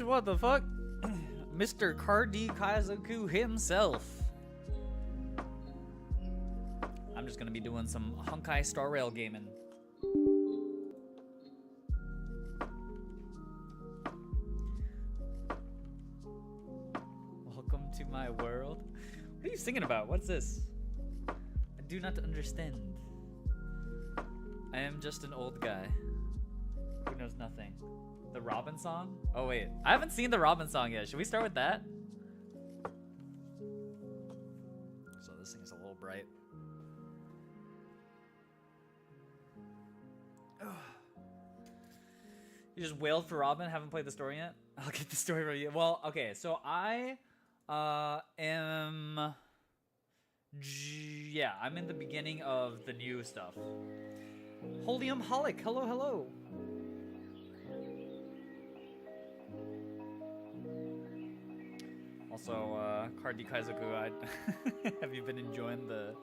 What the fuck? Mr. Kardi Kaizoku himself. I'm just gonna be doing some Honkai Star Rail gaming. Welcome to my world. What are you singing about? What's this? I do not understand. I am just an old guy who knows nothing. The Robin song? Oh wait, I haven't seen the Robin song yet. Should we start with that? So this thing is a little bright. You just wailed for Robin? Haven't played the story yet? I'll get the story ready. Well, okay, so I am... Yeah, I'm in the beginning of the new stuff. Holium Holic, hello, hello. Also, Kardi Kaizoku, have you been enjoying the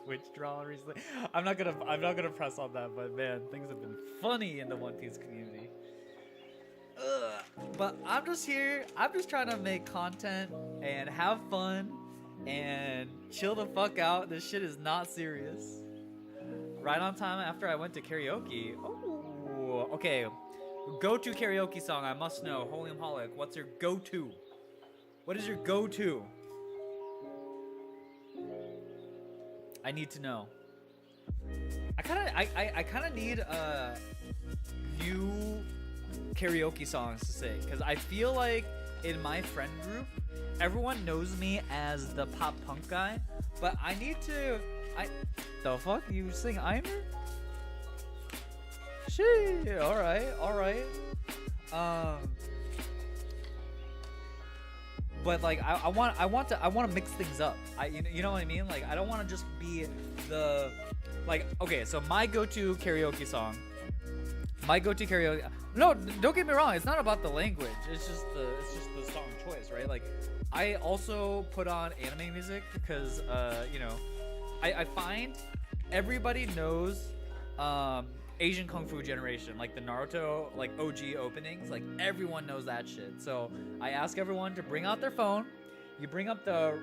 Twitch drama recently? I'm not gonna press on that, but man, things have been funny in the One Piece community. But I'm just here. I'm just trying to make content and have fun and chill the fuck out. This shit is not serious. Right on time after I went to karaoke. Oh, okay. Go-to karaoke song I must know. Holium Holic. What's your go-to? What is your go-to? I need to know. I kind of need new karaoke songs to sing, because I feel like in my friend group, everyone knows me as the pop punk guy, but I need to. The fuck? You sing Einer? Shit. All right. But like I want to mix things up. You know what I mean? Like I don't want to just be the like. Okay, so my go-to karaoke song. No, don't get me wrong. It's not about the language. It's just the song choice, right? Like I also put on anime music because you know, I find everybody knows Asian Kung Fu Generation, like the Naruto, like OG openings, like everyone knows that shit. So I ask everyone to bring out their phone. You bring up the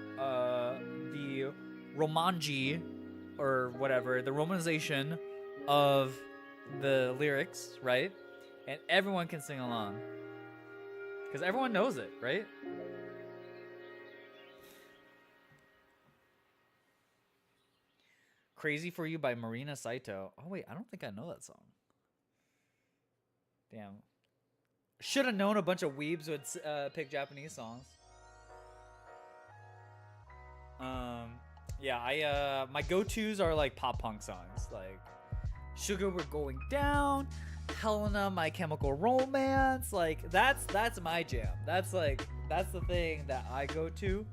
Romanji or whatever, the romanization of the lyrics, right? And everyone can sing along because everyone knows it, right? Crazy for You by Marina Saito. Oh wait, I don't think I know that song. Damn. Should have known a bunch of weebs would pick Japanese songs. Yeah, my go-tos are like pop punk songs, like Sugar We're Going Down, Helena, My Chemical Romance. Like that's my jam. That's the thing that I go to.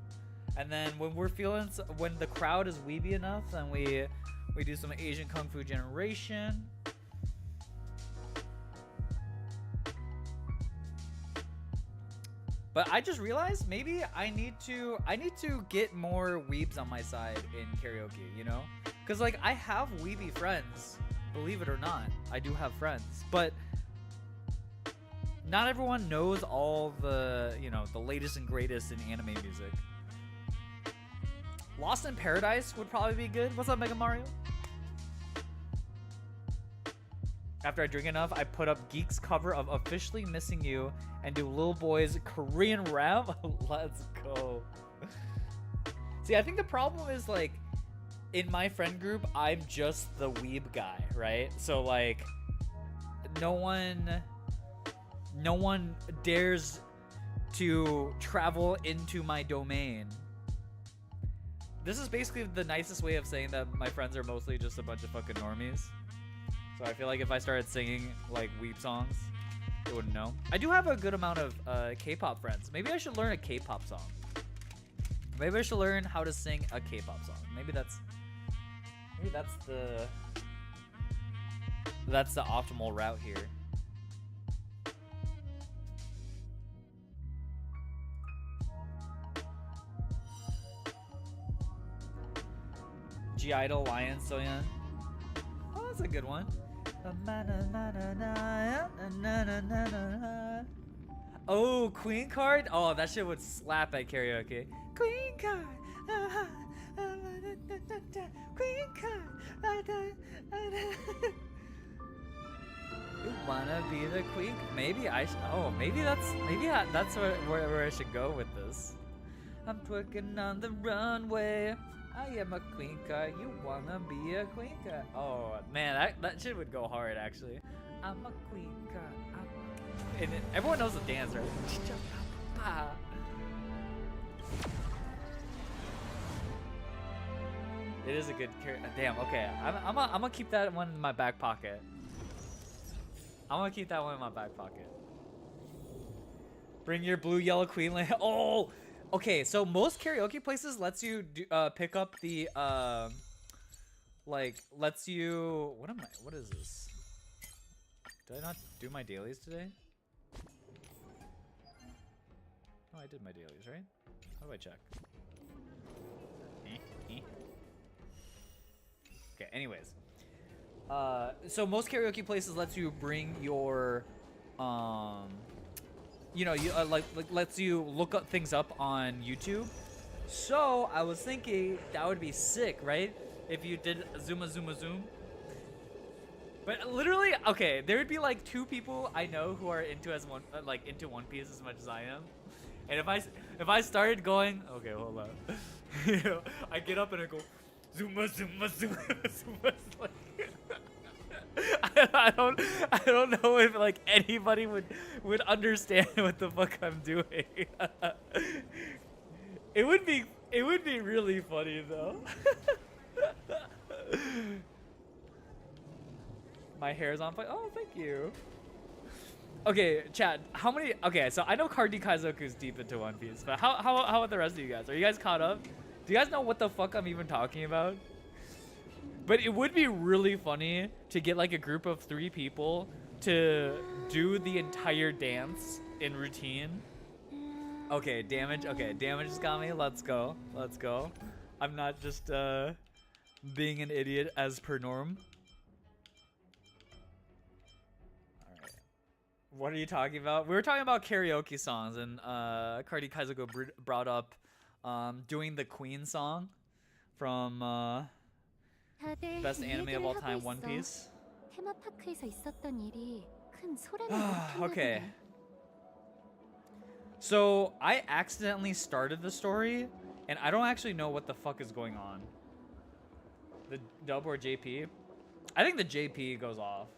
And then when when the crowd is weeby enough, then we do some Asian Kung Fu Generation. But I just realized maybe I need to get more weebs on my side in karaoke, you know? Cause like I have weeby friends, believe it or not. I do have friends, but not everyone knows all the, you know, the latest and greatest in anime music. Lost in Paradise would probably be good. What's up, Mega Mario? After I drink enough, I put up Geek's cover of Officially Missing You and do Lil Boy's Korean rap. Let's go. See, I think the problem is like in my friend group, I'm just the weeb guy, right? So like no one dares to travel into my domain. This is basically the nicest way of saying that my friends are mostly just a bunch of fucking normies. So I feel like if I started singing like weeb songs, they wouldn't know. I do have a good amount of K-pop friends. Maybe I should learn a K-pop song. Maybe I should learn how to sing a K-pop song. Maybe that's the optimal route here. G-Idol, Lion, Soyeon. Oh, that's a good one. Oh, Queen card? Oh, that shit would slap at karaoke. Queen card. Queen card. You wanna be the queen? Maybe I should. Oh, maybe that's where I should go with this. I'm twerking on the runway. I am a queen card. You wanna be a queen card? Oh man, that shit would go hard actually. I'm a queen card. And everyone knows the dance, right? It is a good character. Damn. Okay, I'm gonna keep that one in my back pocket. I'm gonna keep that one in my back pocket. Bring your blue, yellow queen land. Oh, okay. So most karaoke places lets you pick up the like lets you. What is this? Did I not do my dailies today? Oh, I did my dailies, right? How do I check? Okay. Anyways. So most karaoke places lets you bring your, you know, you like lets you look up things up on YouTube. So I was thinking that would be sick, right? If you did zoom. But literally, okay, there would be like 2 people I know who are into into One Piece as much as I am. And if I started going, okay, hold on, you know, I get up and I go, zooma. Like, I don't know if like anybody would understand what the fuck I'm doing. It would be really funny though. My hair's on fire. Oh, thank you. Okay, chat. How many? Okay, so I know Cardi Kaizoku's deep into One Piece, but how about the rest of you guys? Are you guys caught up? Do you guys know what the fuck I'm even talking about? But it would be really funny to get like a group of 3 people to do the entire dance in routine. Okay, damage. Okay, damage has got me. Let's go. I'm not just being an idiot as per norm. Alright. What are you talking about? We were talking about karaoke songs, and Cardi Kaizoku brought up doing the Queen song from best anime of all time, One Piece. Okay. So I accidentally started the story, and I don't actually know what the fuck is going on. The dub or JP? I think the JP goes off.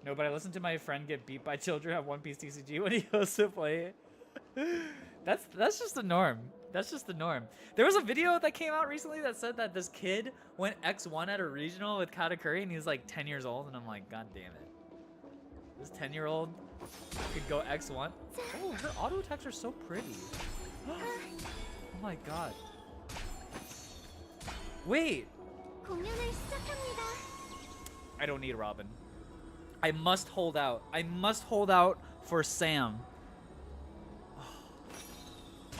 No, but I listened to my friend get beat by children at One Piece TCG when he goes to play it. That's just the norm. That's just the norm. There was a video that came out recently that said that this kid went X1 at a regional with Katakuri, and he was like 10 years old, and I'm like, god damn it. This 10-year-old could go X1. Oh, her auto attacks are so pretty. Oh my god. Wait. I don't need Robin. I must hold out. I must hold out for Sam.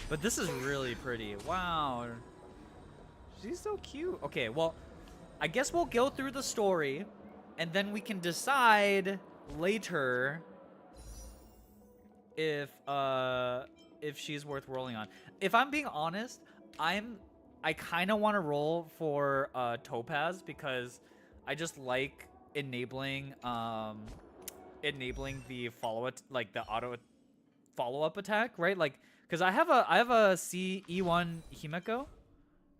But this is really pretty. Wow. She's so cute. Okay, well, I guess we'll go through the story, and then we can decide later if she's worth rolling on. If I'm being honest, I kind of want to roll for Topaz because I just like enabling the the auto follow-up attack, right? Like, because I have a E1 Himeko,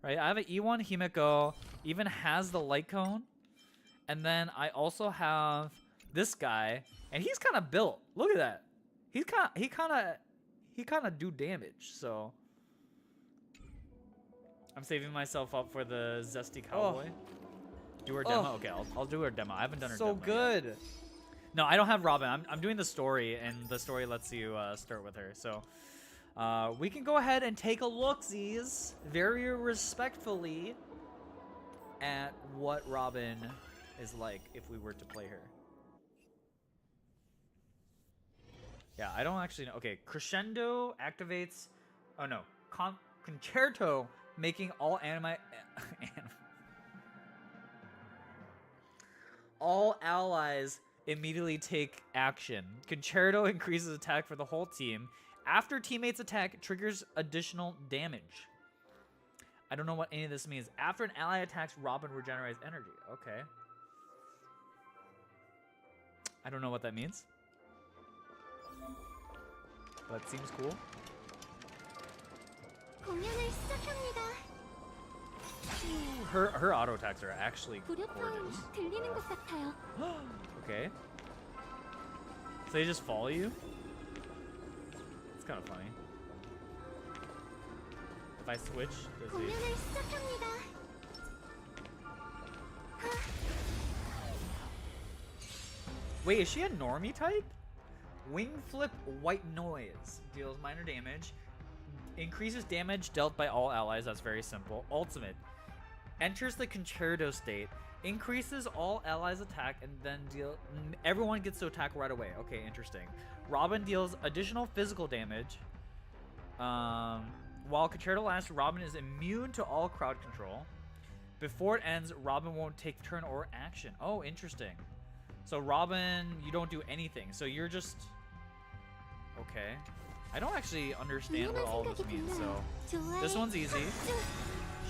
right? I have an E1 Himeko, even has the light cone, and then I also have this guy, and he's kind of built. Look at that. He kind of do damage. So I'm saving myself up for the Zesty Cowboy. Do her demo. Okay, I'll do her demo. I haven't done her demo. So good. Yet. No, I don't have Robin. I'm doing the story, and the story lets you start with her. So we can go ahead and take a look-sies very respectfully at what Robin is like if we were to play her. Yeah, I don't actually know. Okay, Crescendo activates. Oh no, Concerto, making all all allies immediately take action. Concerto increases attack for the whole team. After teammates attack, it triggers additional damage. I don't know what any of this means. After an ally attacks, Robin regenerates energy. Okay. I don't know what that means. But it seems cool. Her auto attacks are actually gorgeous. Okay. So they just follow you? It's kind of funny. If I switch, does he... Wait, is she a normie type? Wing Flip White Noise. Deals minor damage. Increases damage dealt by all allies. That's very simple. Ultimate. Enters the Concerto state. Increases all allies' attack and then everyone gets to attack right away. Okay, interesting. Robin deals additional physical damage. While Concerto lasts, Robin is immune to all crowd control. Before it ends, Robin won't take turn or action. Oh, interesting. So Robin, you don't do anything. So you're just... Okay. I don't actually understand what all this means, so... This one's easy.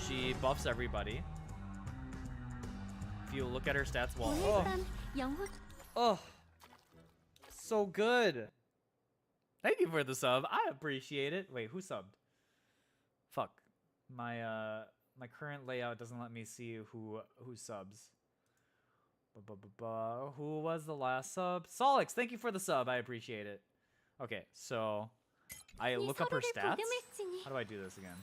She buffs everybody. If you look at her stats wall... Oh, so good. Thank you for the sub. I appreciate it. Wait, who subbed? Fuck. My my current layout doesn't let me see who subs. Who was the last sub? Solix, thank you for the sub. I appreciate it. Okay, so I look up her stats. How do I do this again?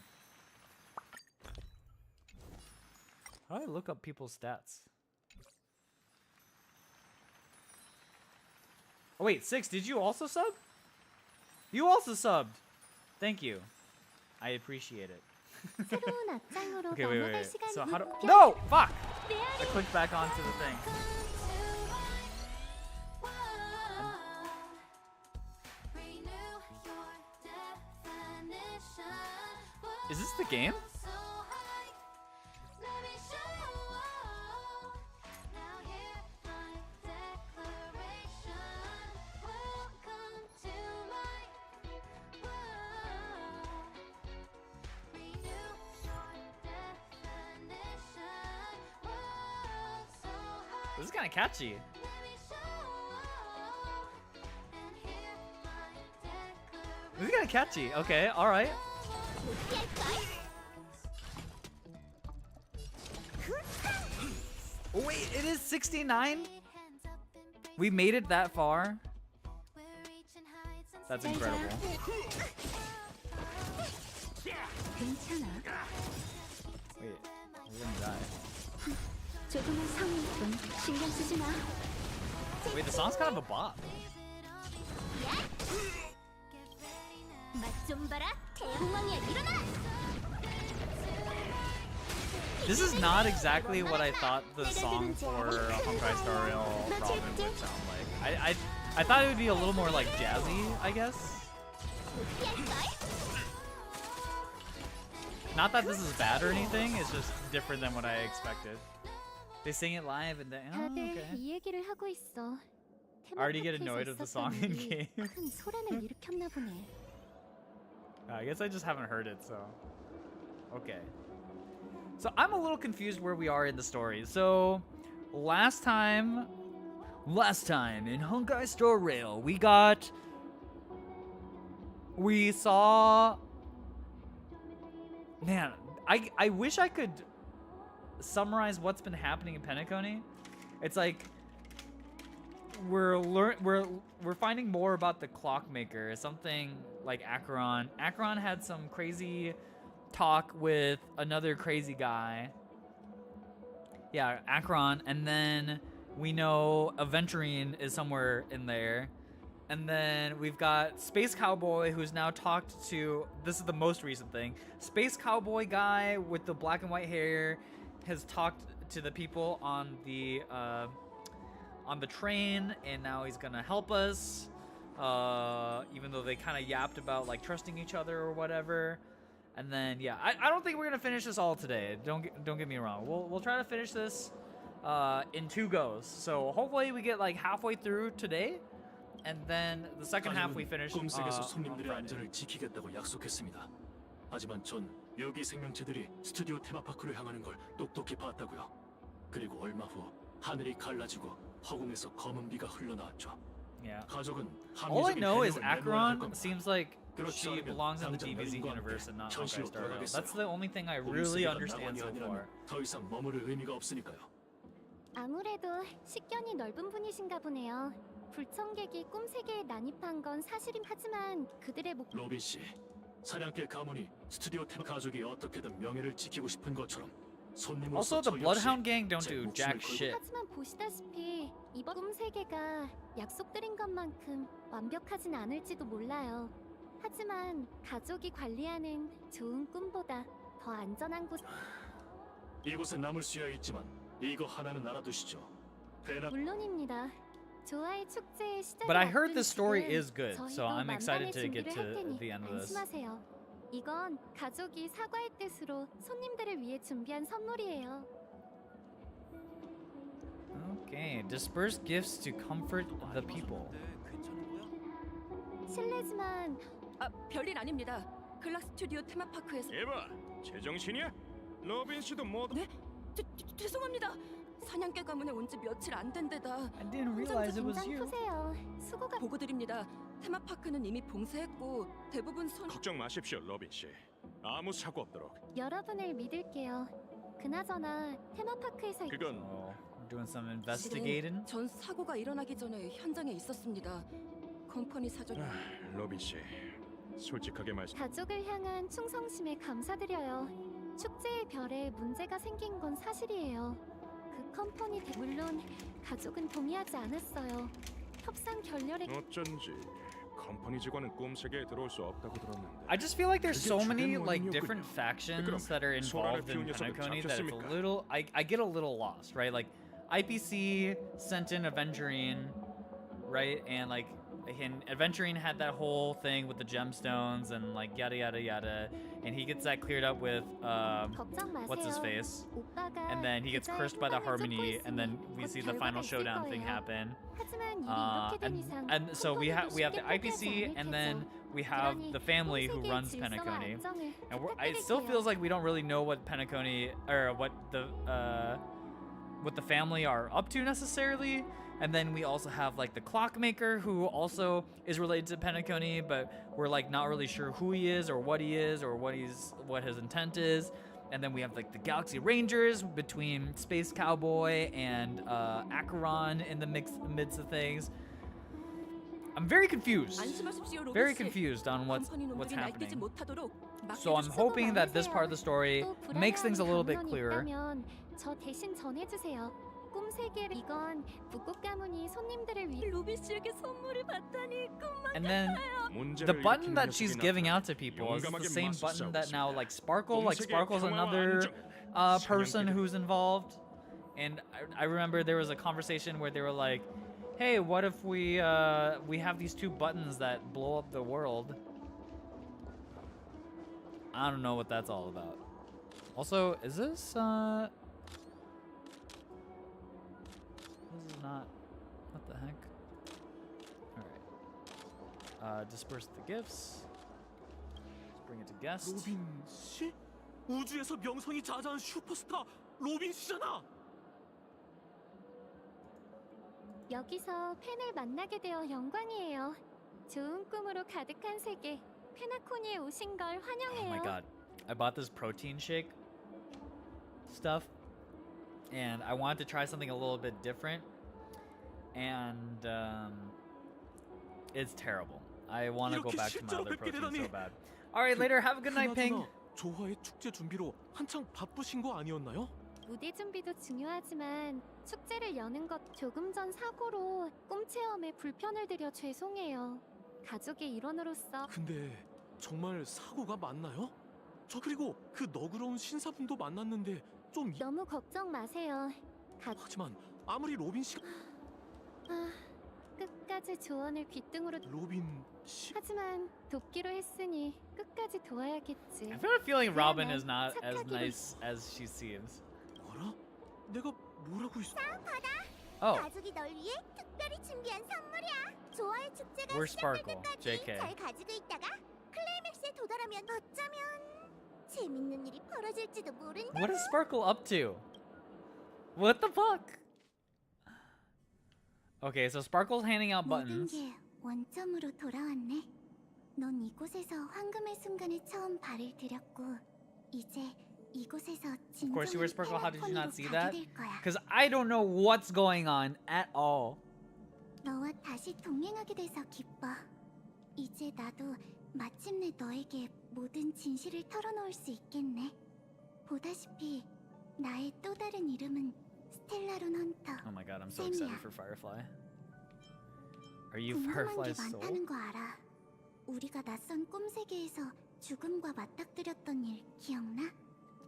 How do I look up people's stats? Oh wait, 6, did you also sub? You also subbed. Thank you. I appreciate it. Okay, wait. So how do... No! Fuck! I clicked back onto the thing. Is this the game? This is kind of catchy. This is kind of catchy. Okay, all right. Oh wait, it is 69? We made it that far? That's incredible. Wait, we're gonna die. Wait, the song's kind of a bop. This is not exactly what I thought the song for Honkai Star Rail Robin would sound like. I thought it would be a little more like jazzy, I guess. Not that this is bad or anything, it's just different than what I expected. They sing it live and then, oh, okay. I already get annoyed of the song in game. I guess I just haven't heard it, so. Okay. So I'm a little confused where we are in the story. So last time in Honkai Star Rail, we saw, man, I wish I could summarize what's been happening in Penacony. It's like we're finding more about the clockmaker, something like Acheron. Acheron had some crazy talk with another crazy guy. Yeah, Acheron, and then we know Aventurine is somewhere in there. And then we've got Space Cowboy, who's now talked to, this is the most recent thing, Space Cowboy guy with the black and white hair has talked to the people on the train, and now he's gonna help us, even though they kind of yapped about like trusting each other or whatever. And then yeah, I don't think we're gonna finish this all today. Don't get me wrong. We'll try to finish this in 2 goes. So hopefully we get like halfway through today, and then the second half we finish on 꿈속에서 손님들의 Friday. 안전을 지키겠다고 약속했습니다. 하지만 전 여기 생명체들이 스튜디오 테마파크로 향하는 걸 똑똑히 봤다고요. 그리고 얼마 후 하늘이 갈라지고 허공에서 검은 비가 흘러나왔죠. Yeah. 가족은 All I 합리적인 know is 해명을 내놓아야 할 Akron 겁니다. seems like 그렇지 she 않으면 belongs in the 당장 DBZ 여인과 universe and not 함께 Hawkeye 현실로 Stargirl. 돌아가겠어요. That's the only thing I really 꿈속의 understand 낙원이 so 아니라면 far. 더 이상 머무를 의미가 없으니까요. 아무래도 식견이 넓은 분이신가 보네요. 불청객이 꿈 세계에 난입한 건 사실임 하지만 그들의 목 로빈 씨, 사냥개 가문이 스튜디오 테마 가족이 어떻게든 명예를 지키고 싶은 것처럼 손님으로서 Also, the 저 역시 Bloodhound gang don't 제 do 목숨을 jack 걸고 shit. 하지만 보시다시피 이번 꿈 세계가 약속드린 것만큼 완벽하진 않을지도 몰라요. 하지만 가족이 관리하는 좋은 꿈보다 더 안전한 곳 이곳에 남을 수야 있지만 이거 하나는 알아두시죠. 페나 물론입니다. 좋아의 축제의 시작을 But I heard 앞둔 this story 지금 is good, so 저희도 I'm excited to 만반의 get 준비를 할 to 테니 the end of this. 안심하세요. 이건 가족이 사과의 뜻으로 손님들을 위해 준비한 선물이에요. Okay, disperse gifts to comfort the people. 실례지만 아, 별일 아닙니다. 클락 스튜디오 테마파크에서 에바, 제정신이야? 로빈 씨도 뭐 네? 죄송합니다. 사냥개 가문에 온 지 며칠 안 된 데다 I didn't realize it was 긴장 you. 푸세요. 수고가 보고 드립니다. 테마파크는 이미 봉쇄했고 대부분 손 걱정 마십시오, 로빈 씨. 아무 사고 없도록. 여러분을 믿을게요. 그나저나 테마파크에서 그건 Oh, doing some 실은 investigating. 전 사고가 일어나기 전에 현장에 있었습니다. 컴퍼니 사정 로빈 씨, 솔직하게 말씀. 가족을 향한 충성심에 감사드려요. 축제의 별에 문제가 생긴 건 사실이에요. 그 컴퍼니 물론 가족은 동의하지 않았어요. 협상 결렬에 어쩐지 컴퍼니 직원은 꿈 세계에 들어올 수 없다고 들었는데. I just feel like there's so 그게 many 주된 like 원인이었군요. different factions that are 소란을 involved in 피운 녀석은 Penacony that it's a 잡혔습니까? little I get a little lost, right? Like IPC sent in Aventurine, right? And like Aventurine had that whole thing with the gemstones and like yada yada yada, and he gets that cleared up with 걱정 마세요. what's his face, 오빠가 and then he gets 그자의 cursed by the 판단을 쫓고 harmony, and then 있으니 we 곧 see the 결과가 final 있을 showdown thing 거예요. happen. 하지만 일이 이렇게 된 이상 And so we have 컴퍼니도 the 쉽게 IPC, 포기하지 and 않을 then 테죠. we have 그러니 the family who 꿈 runs 세계의 질서와 Penacony. 안정을 And it still 부탁드릴게요. feels like we don't really know what Penacony or what the family are up to necessarily. And then we also have like the clockmaker who also is related to Penacony, but we're like not really sure who he is or what his intent is. And then we have like the Galaxy Rangers between Space Cowboy and Acheron in the midst of things. I'm very confused. 안심하십시오, 로빈 Very 씨. confused on what's 컴퍼니 놈들이 날뛰지 happening. 못하도록 So I'm 맡겨주시고 hoping that this part of the story 또 makes things a little bit 불안한 clearer. 감면이 있다면 저 대신 전해주세요. 꿈 세계를 이건 북극 가문이 손님들을 위해 로빈 씨에게 선물을 받다니 꿈만 And then the 문제를 button 일으키는 that she's 녀석이 giving 나타나 out to people is the 용감하게 same 맞서 button that now 싸웠습니다. like Sparkle, like 꿈세계의 Sparkle's 평화와 another 안정을 person 사냥개들- who's involved. And I remember there was a conversation where they were like, "Hey, what if we have these 2 buttons that blow up the world?" I don't know what that's all about. Also, is this This is not. What the heck? Alright. Disperse the gifts. Let's bring it to guest. 로빈 씨? 우주에서 명성이 자자한 슈퍼스타 로빈 씨잖아. 여기서 팬을 만나게 되어 영광이에요. 좋은 꿈으로 가득한 세계 페나코니에 오신 걸 Oh 환영해요. my god. I bought this protein shake stuff and I wanted to try something a little bit different. And it's terrible. I want to go 이렇게 back to my 실제로 other 뵙게 protein so 되다니. bad. Alright, later. Have a good night, Ping. 그나저나 조화의 축제 준비로 한창 바쁘신 거 아니었나요? 무대 준비도 중요하지만 축제를 여는 것 조금 전 사고로 꿈 체험에 불편을 드려 죄송해요. 가족의 일원으로서 근데 정말 사고가 맞나요? 저 그리고 그 너그러운 신사분도 만났는데 좀 너무 걱정 마세요. 하지만 아무리 로빈 씨 끝까지 조언을 귀등으로 로빈 씨 하지만 돕기로 했으니 끝까지 도와야겠지. I feel a feeling Robin 미안해. is not as 착하기로 nice as she seems. 뭐라? 내가 뭐라고 있어? Oh, 가족이 널 위해 특별히 준비한 선물이야. 좋아의 축제가 Where's 시작될 Sparkle? 때까지 JK. 잘 가지고 있다가 클라이맥스에 도달하면 어쩌면 재밌는 일이 벌어질지도 모른다. what is Sparkle up to? What the fuck? Okay, so Sparkle's handing out 모든 buttons. 게 원점으로 돌아왔네. 넌 이곳에서 황금의 순간에 처음 발을 들였고 이제 이곳에서 Of course you were 진정한 Sparkle. How did you not 페나코니로 see that? 가게 될 거야. Because I don't know what's going on at all. 너와 다시 동행하게 돼서 기뻐. 이제 나도 마침내 너에게 모든 진실을 털어놓을 수 있겠네. 보다시피 나의 또 다른 이름은 스텔라론 헌터. Oh my god, I'm so excited for Firefly. Are you 궁금한 게 Firefly's soul? 많다는 거 알아. 우리가 낯선 꿈 세계에서 죽음과 맞닥뜨렸던 일 기억나?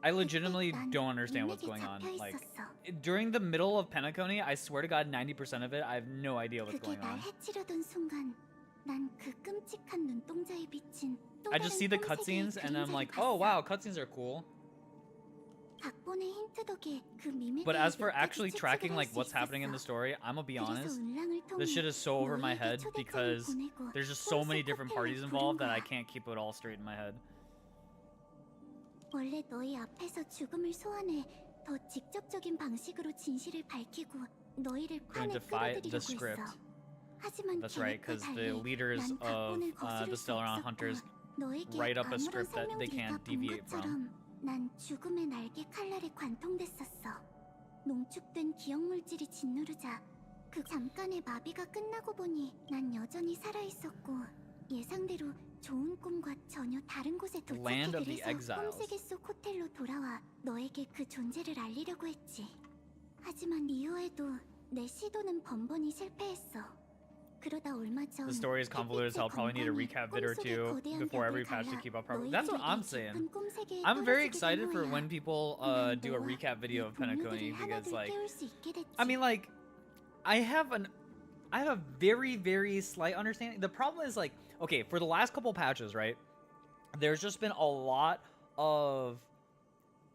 I legitimately 그때 난 don't understand what's 문맥에 going on. 잡혀 Like, 있었어. during the middle of Penacony, I swear to God, 90% of it, I have no idea what's 그게 going 날 on. 해치려던 순간 난 그 끔찍한 눈동자에 비친 또 I just see 다른 the 꿈 세계의 cutscenes and I'm 그림자를 like, oh 봤어. wow, cutscenes are cool. 각본의 힌트 덕에 그 미묘한 But as for 몇 가지 actually 추측을 tracking 할 like 수 what's happening in the 있었어. story, I'm gonna be 그래서 honest, 운랑을 통해 this shit is so over my 너에게 head 초대장을 because 보내고 there's just so many 꿈속 different 호텔로 parties 부른 involved that 거야. I can't keep it all straight in my head. 원래 너희 앞에서 죽음을 소환해 더 직접적인 방식으로 진실을 밝히고 너희를 Going 판에 to fight the 끌어들이려고 script. 했어. 하지만 That's right, 계획과 because the 달리 leaders 난 of 각본을 거스를 the 수 Stellar 없었고 Hunters 너에게 write up a 아무런 script that they 설명을 can't 네가 본 deviate from. 것처럼 난 죽음의 날개 칼날에 관통됐었어. 농축된 기억 물질이 짓누르자 그 잠깐의 마비가 끝나고 보니 난 여전히 살아있었고 예상대로 좋은 꿈과 전혀 다른 곳에 도착해 Land of the 그래서 Exiles. 꿈세계 속 호텔로 돌아와 너에게 그 존재를 알리려고 했지. 하지만 이후에도 내 시도는 번번이 실패했어. 그러다 얼마 전 The story is convoluted, so I'll probably need a recap vid or two before every patch to keep up properly. That's what I'm saying. I'm very excited for when people do a recap video of Penacony because like I mean like I have a very very slight understanding. The problem is like okay, for the last couple patches, right? There's just been a lot of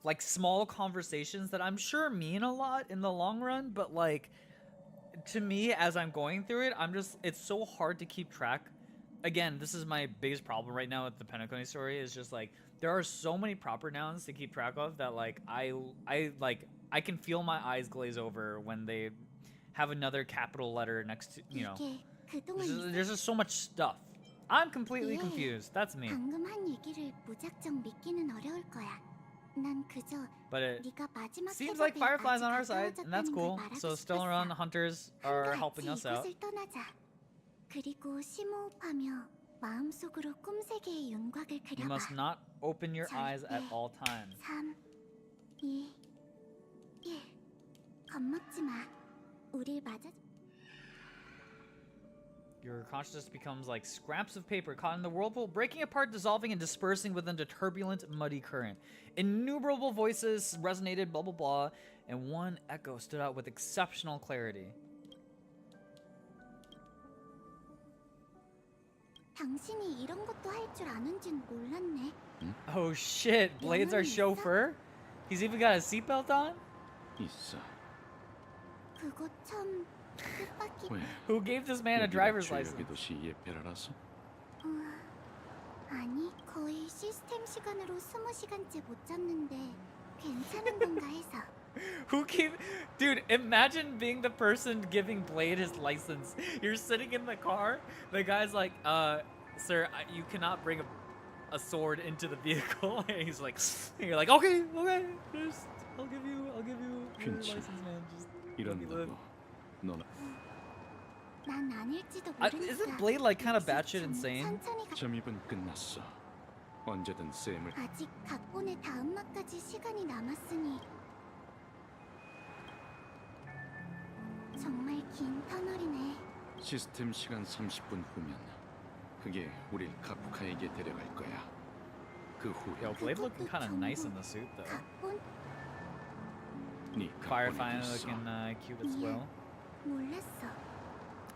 like small conversations that I'm sure mean a lot in the long run, but like to me as I'm going through it, it's so hard to keep track. Again, this is my biggest problem right now with the Penacony story is just like there are so many proper nouns to keep track of that like I can feel my eyes glaze over when they have another capital letter next to, you know. There's just so much stuff. I'm completely confused. That's me. 방금 한 얘기를 무작정 믿기는 어려울 거야. 난 그저 But it 네가 마지막 seems like 해답에 Firefly's 아주 on our side, and that's 가까워졌다는 걸 cool. 말하고 So Stellar 싶었어. Hunters are helping us out. 이곳을 떠나자. 그리고 심호흡하며 마음속으로 꿈 세계의 윤곽을 You 그려봐. must not open your eyes at all times. 3, 2, 1. 겁먹지 마. 우릴 맞아. Your consciousness becomes like scraps of paper caught in the whirlpool, breaking apart, dissolving, and dispersing within the turbulent, muddy current. Innumerable voices resonated, blah, blah, blah, and one echo stood out with exceptional clarity. 당신이 이런 것도 할 줄 아는 줄 몰랐네. Oh shit, Blade's our chauffeur? He's even got a seatbelt on? 있어. 그거 참 뜻밖이. 왜? Who gave this man a driver's license? 여기도 시의 베라라서? 아니, 거의 시스템 시간으로 20시간째 못 잤는데 괜찮은 건가 해서. Who gave... Dude, imagine being the person giving Blade his license. You're sitting in the car, the guy's like, sir, you cannot bring a sword into the vehicle. And he's like, and you're like, okay, just, I'll give you your 괜찮아. license, man. Just let me live. 이런다고 넌 난 아닐지도 모르니까. Isn't Blade like kind of 역시 batshit 좀 insane? 천천히 가. 점입은 끝났어. 언제든 쌤을 아직 각본의 다음 막까지 시간이 남았으니 정말 긴 터널이네. 시스템 시간 30분 후면 그게 우릴 카프카에게 데려갈 거야. 그 후에 Yo, Blade looking kind of nice in the suit though. 각본? 네 Firefly 각본이 있어. looking cute as well. 몰랐어.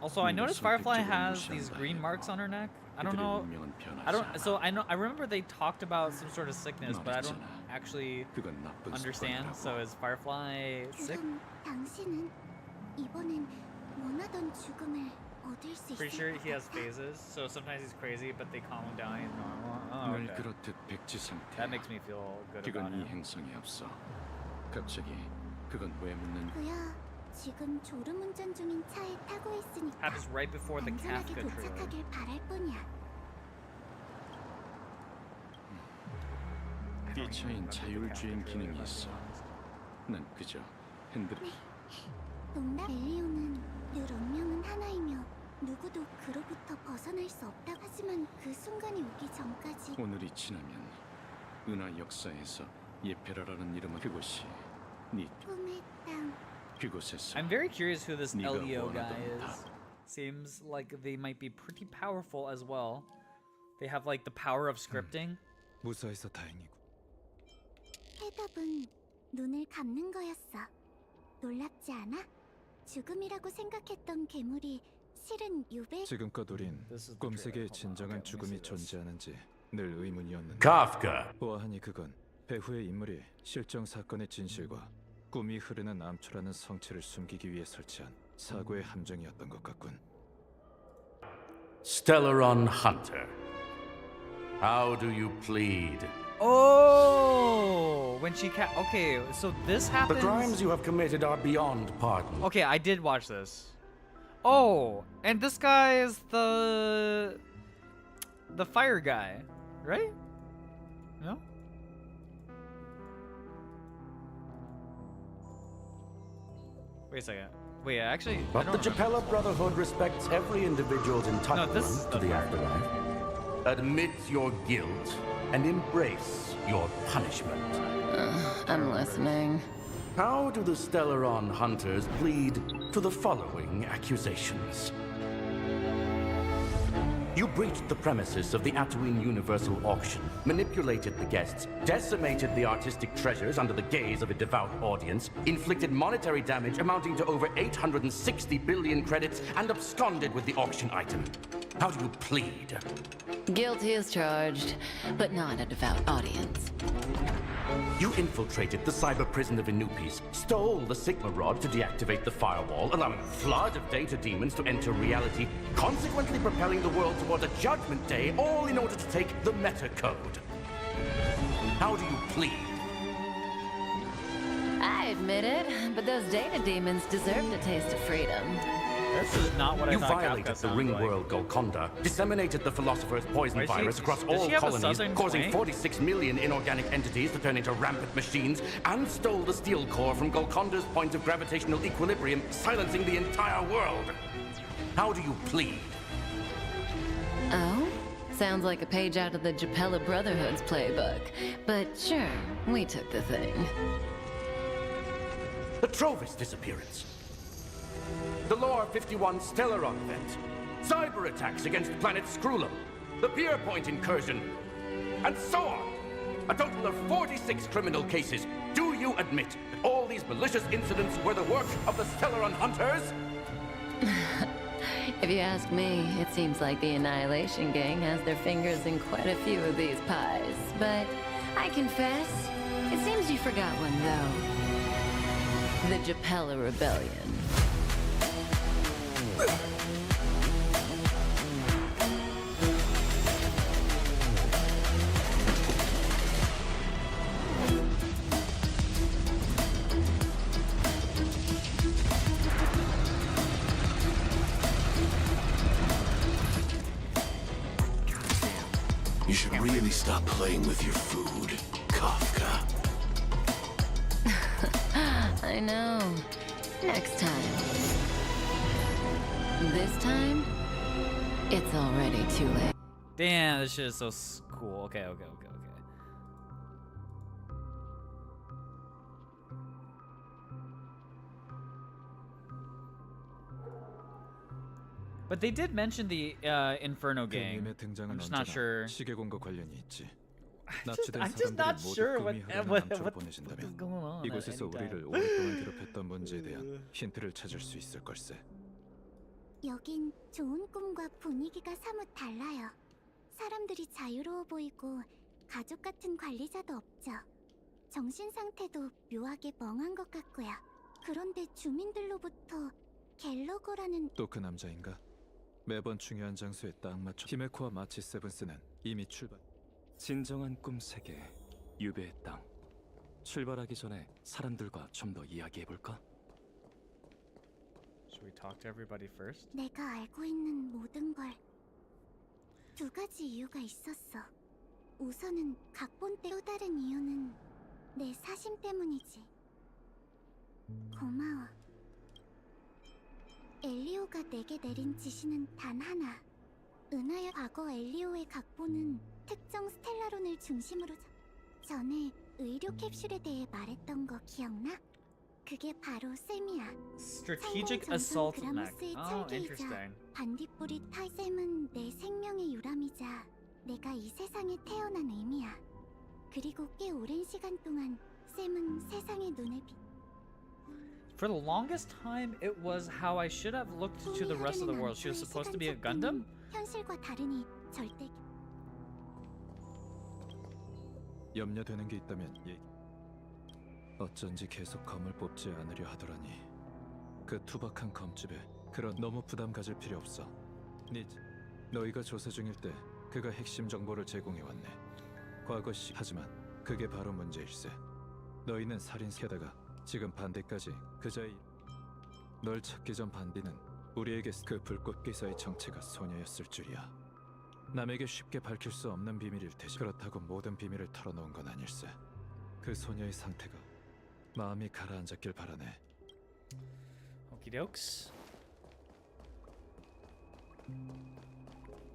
Also, I noticed Firefly has these green marks on her neck. I don't know. 그들의 운명은 I don't. 변하지 So 않아. I remember they talked about some sort of sickness, but I don't. 말했잖아. actually 그건 나쁜 understand. 습관이라고. So is Firefly sick? 그럼 당신은 이번엔 원하던 죽음을 얻을 수 Pretty 있을 sure 것 he has 같아. phases. So sometimes he's crazy, but they calm him down. He's normal. Oh, 늘 okay. 그렇듯 백지 상태. That makes me feel good about 그건 이 him. 행성에 없어. 갑자기 그건 왜 묻는? 그야 지금 졸음운전 중인 차에 타고 있으니까 Happens right before the 안전하게 Kafka trailer. 도착하길 바랄 뿐이야. 이 차엔 자율주행 기능이 있어. 난 그저 핸들. 농담. 벨리오는 늘 운명은 하나이며 누구도 그로부터 벗어날 수 없다. 하지만 그 순간이 오기 전까지 오늘이 지나면 은하 역사에서 예페라라는 이름은 그곳이 네 꿈의 땅. 그곳에서 I'm very curious who this 네가 Elio guy 원하던 is. Seems like they might be pretty powerful as well. They have like the power of scripting. 무사해서 다행이고. 해답은 눈을 감는 거였어. 놀랍지 않아? 죽음이라고 생각했던 괴물이 실은 유배. 지금껏 우린 This is the 꿈 trailer. 세계에 Hold on, 진정한 okay, let me 죽음이 see this. 존재하는지 늘 의문이었는데 Kafka. 보아하니 그건 배후의 인물이 실정 사건의 진실과 꿈이 흐르는 암초라는 성체를 숨기기 위해 설치한 사고의 함정이었던 것 같군. Stellaron Hunter. How do you plead? Oh, when she okay, so this The happens. crimes you have committed are beyond pardon. Okay, I did watch this. Oh, and this guy is the fire guy, right? No? Wait a second. Wait, actually, I But don't the remember. Japella Brotherhood respects every individual's entitlement this is to the the fire afterlife. Admit your guilt and embrace your punishment. I'm listening. How do the Stellaron Hunters plead to the following accusations? You breached the premises of the Tatooine Universal Auction, manipulated the guests, decimated the artistic treasures under the gaze of a devout audience, inflicted monetary damage amounting to over 860 billion credits, and absconded with the auction item. How do you plead? Guilty as charged, but not a devout audience. You infiltrated the cyber prison of Inupis, stole the Sigma Rod to deactivate the firewall, allowing a flood of data demons to enter reality, consequently propelling the world toward a judgment day, all in order to take the meta code. How do you plead? I admit it, but those data demons deserve a taste of freedom. This is not what I You thought Kafka violated the sounded ring like. world Golconda, disseminated the Philosopher's Poison Why is she- virus across does all she have a colonies, southern causing twang? 46 million inorganic entities to turn into rampant machines, and stole the steel core from Golconda's point of gravitational equilibrium, silencing the entire world. How do you plead? Oh? Sounds like a page out of the Japella Brotherhood's playbook. But sure, we took the thing. The Trovis disappearance. The Lore 51 Stellaron event. Cyber attacks against planet Skrullum. The Pier Point incursion. And so on. A total of 46 criminal cases. Do you admit that all these malicious incidents were the work of the Stellaron Hunters? If you ask me, it seems like the Annihilation Gang has their fingers in quite a few of these pies. But I confess, it seems you forgot one though. The Japella Rebellion. You should really stop playing with your food, Kafka. I know. Next time. This time, it's already too late. Damn, this shit is so cool. Okay. But they did mention the Inferno gang. 그님의 등장은 I'm just not 언제나 sure. 시계공과 관련이 있지. I'm just not 사람들이 sure 모두 what 꿈이 흐르는 what 암초로 what 보내진다면 is going on. at 이곳에서 any time. 우리를 오랫동안 괴롭혔던 문제에 대한 힌트를 찾을 수 있을 걸세. 여긴 좋은 꿈과 분위기가 사뭇 달라요. 사람들이 자유로워 보이고 가족 같은 관리자도 없죠. 정신 상태도 묘하게 멍한 것 같고요. 그런데 주민들로부터 갤러거라는 또 그 남자인가? 매번 중요한 장소에 딱 맞춰. 히메코와 마치 세븐스는 이미 출발. 진정한 꿈 세계, 유배의 땅. 출발하기 전에 사람들과 좀 더 이야기해볼까? Should we talk to everybody first? 내가 알고 있는 모든 걸. 두 가지 이유가 있었어. 우선은 각본 때 또 다른 이유는 내 사심 때문이지. 고마워. 엘리오가 내게 내린 지시는 단 하나. 은하여 과거 엘리오의 각본은 특정 스텔라론을 중심으로 전에 의료 캡슐에 대해 말했던 거 기억나? 그게 바로 셈이야. Strategic assault mech. 그라모스의 Oh, 철기이자 interesting. 반딧불이 셈은 내 생명의 유람이자 내가 이 세상에 태어난 의미야. 그리고 꽤 오랜 시간 동안 셈은 세상의 눈에 빛. For the longest time, it was how I should have looked to the rest of the world. She was supposed to be a Gundam? 현실과 다르니 절대. 염려되는 게 있다면 얘기. 어쩐지 계속 검을 뽑지 않으려 하더라니. 그 투박한 검집에 그런 너무 부담 가질 필요 없어. 너희가 조사 중일 때 그가 핵심 정보를 제공해 왔네. 과거 시 하지만 그게 바로 문제일세. 너희는 살인세다가 지금 반대까지 그자의 널 찾기 전 반디는 우리에게 그 불꽃 기사의 정체가 소녀였을 줄이야. 남에게 쉽게 밝힐 수 없는 비밀일 테지. 그렇다고 모든 비밀을 털어놓은 건 아닐세. 그 소녀의 상태가 마음이 가라앉았길 바라네. Okie dokes.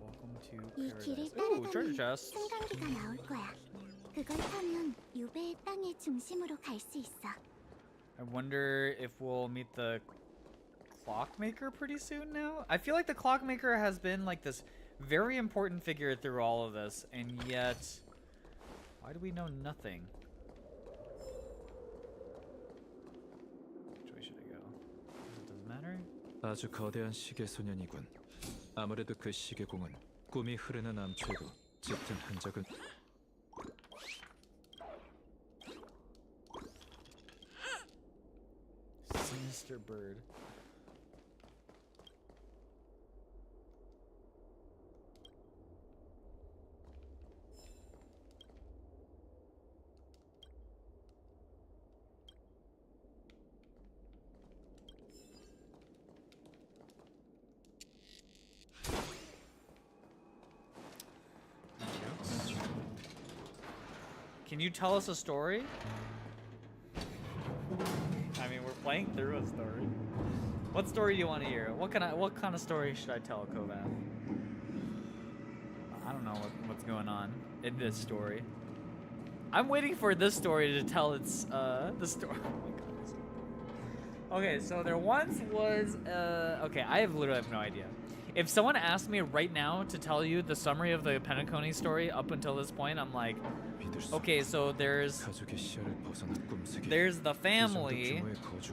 Welcome to 이 길을 paradise. Ooh, treasure 따라가면 chest. 승강기가 나올 거야. 그걸 타면 유배의 땅의 중심으로 갈 수 있어. I wonder if we'll meet the clockmaker pretty soon now. I feel like the clockmaker has been like this very important figure through all of this, and yet why do we know nothing? Which way should I go? It doesn't matter. 아주 거대한 시계 소년이군. 아무래도 그 시계공은 꿈이 흐르는 암초이고 짙은 흔적은 Sinister bird. Can you tell us a story? I mean, we're playing through a story. What story do you want to hear? What kind of story should I tell, Kovath? I don't know what's going on in this story. I'm waiting for this story to tell its the story. Oh my god. Okay, so there once was okay, I literally have no idea. If someone asked me right now to tell you the summary of the Penacony story up until this point, I'm like, okay, so there's the family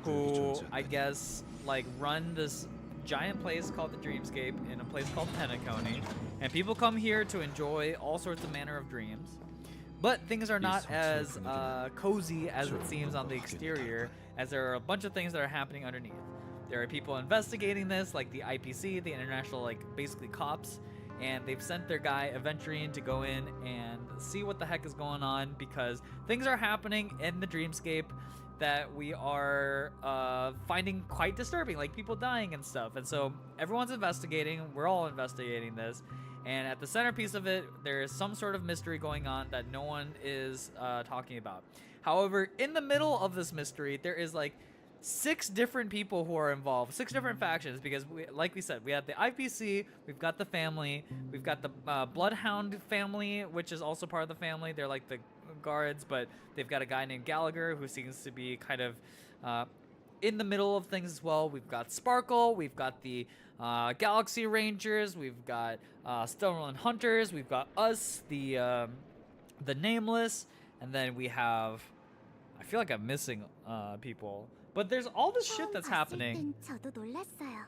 who I guess like run this giant place called the Dreamscape in a place called Penacony, and people come here to enjoy all sorts of manner of dreams. But things are not as cozy as it seems on the exterior, as there are a bunch of things that are happening underneath. There are people investigating this, like the IPC, the international, like basically cops, and they've sent their guy Aventurine to go in and see what the heck is going on, because things are happening in the Dreamscape that we are finding quite disturbing, like people dying and stuff. And so everyone's investigating, we're all investigating this, and at the centerpiece of it, there is some sort of mystery going on that no one is talking about. However, in the middle of this mystery, there is like 6 different people who are involved, 6 different factions, because like we said, we have the IPC, we've got the family, we've got the Bloodhound family, which is also part of the family. They're like the guards, but they've got a guy named Gallagher who seems to be kind of in the middle of things as well. We've got Sparkle, we've got the Galaxy Rangers, we've got Stoneland Hunters, we've got us, the Nameless, and then we have, I feel like I'm missing people. But there's all this shit that's happening. 저도 놀랐어요.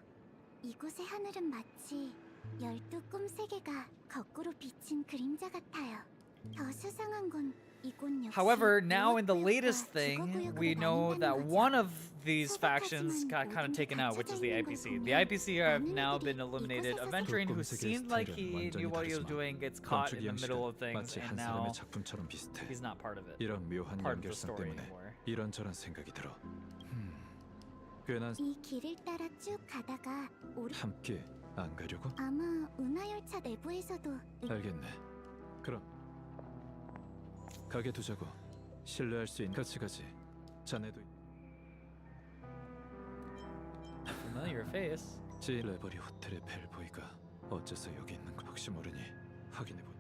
이곳의 하늘은 마치 12꿈 세계가 거꾸로 비친 그림자 같아요. 더 수상한 건 However, now in the latest thing, we know that one of these factions got kind of taken out, which is the IPC. The IPC have now been eliminated. A veteran who seemed like he knew what he was doing gets caught in the middle of things, 마치 and 한 now 사람의 작품처럼 비슷해. he's not part of it. 이런 묘한 Part of the 연결성 story 때문에 anymore. 이런저런 생각이 들어. 꽤나 이 길을 따라 쭉 가다가 우리 함께 안 가려고? 아마 은하열차 내부에서도 알겠네. 그럼 가게 두자고. 신뢰할 수 있는 같이 가지. 자네도 Familiar face. 지 레버리 호텔의 벨보이가 어째서 여기 있는 거 혹시 모르니 확인해 보.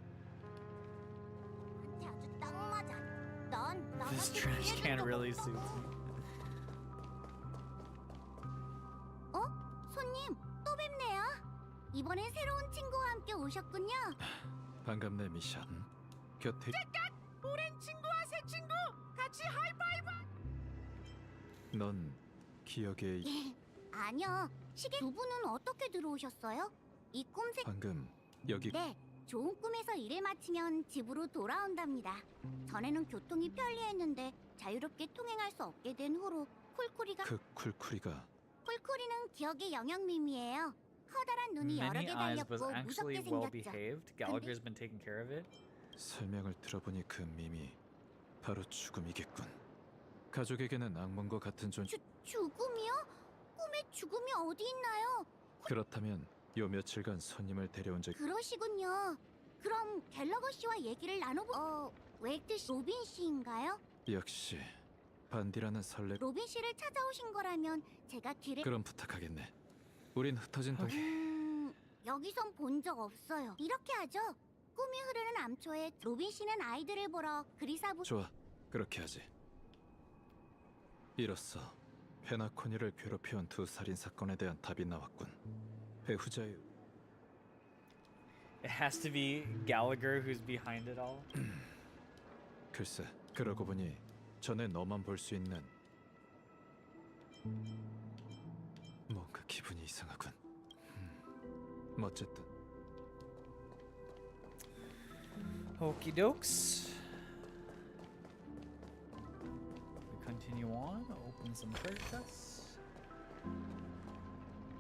아주 딱 맞아. 넌 This trash can really suits me. 손님, 또 뵙네요. 이번엔 새로운 친구와 함께 오셨군요. 반갑네 미샤. 곁에 오랜 친구와 새 친구 같이 하이파이브. 넌 기억에 아니요. 시계 두 분은 어떻게 들어오셨어요? 이 꿈새 방금 여기 네, 좋은 꿈에서 일을 마치면 집으로 돌아온답니다. 전에는 교통이 편리했는데 자유롭게 통행할 수 없게 된 후로 쿨쿨이가 그 쿨쿨이가 쿨쿨이는 기억의 영역밈이에요. 커다란 눈이 여러 Many 개 Eyes was 달렸고 actually 무섭게 well 생겼죠. behaved. Gallagher's been taking care of it. 설명을 들어보니 그 밈이 바로 죽음이겠군. 가족에게는 악몽과 같은 존. 죽음이요? 꿈에 죽음이 어디 있나요? 그렇다면 요 며칠간 손님을 데려온 적 그러시군요. 그럼 갤러거 씨와 얘기를 나눠보. 웨이트 씨, 로빈 씨인가요? 역시 반디라는 설레. 로빈 씨를 찾아오신 거라면 제가 길을 그럼 부탁하겠네. 우린 흩어진 동. 여기선 본 적 없어요. 이렇게 하죠. 꿈이 흐르는 암초에 로빈 씨는 아이들을 보러 그리사부. 좋아, 그렇게 하지. 이로써 페나코니를 괴롭혀온 두 살인 사건에 대한 답이 나왔군. 배후자의 It has to be Gallagher who's behind it all. 글쎄, 그러고 보니 전에 너만 볼 수 있는 뭔가 기분이 이상하군. 어쨌든 Okie dokes. We continue on. Open some treasures.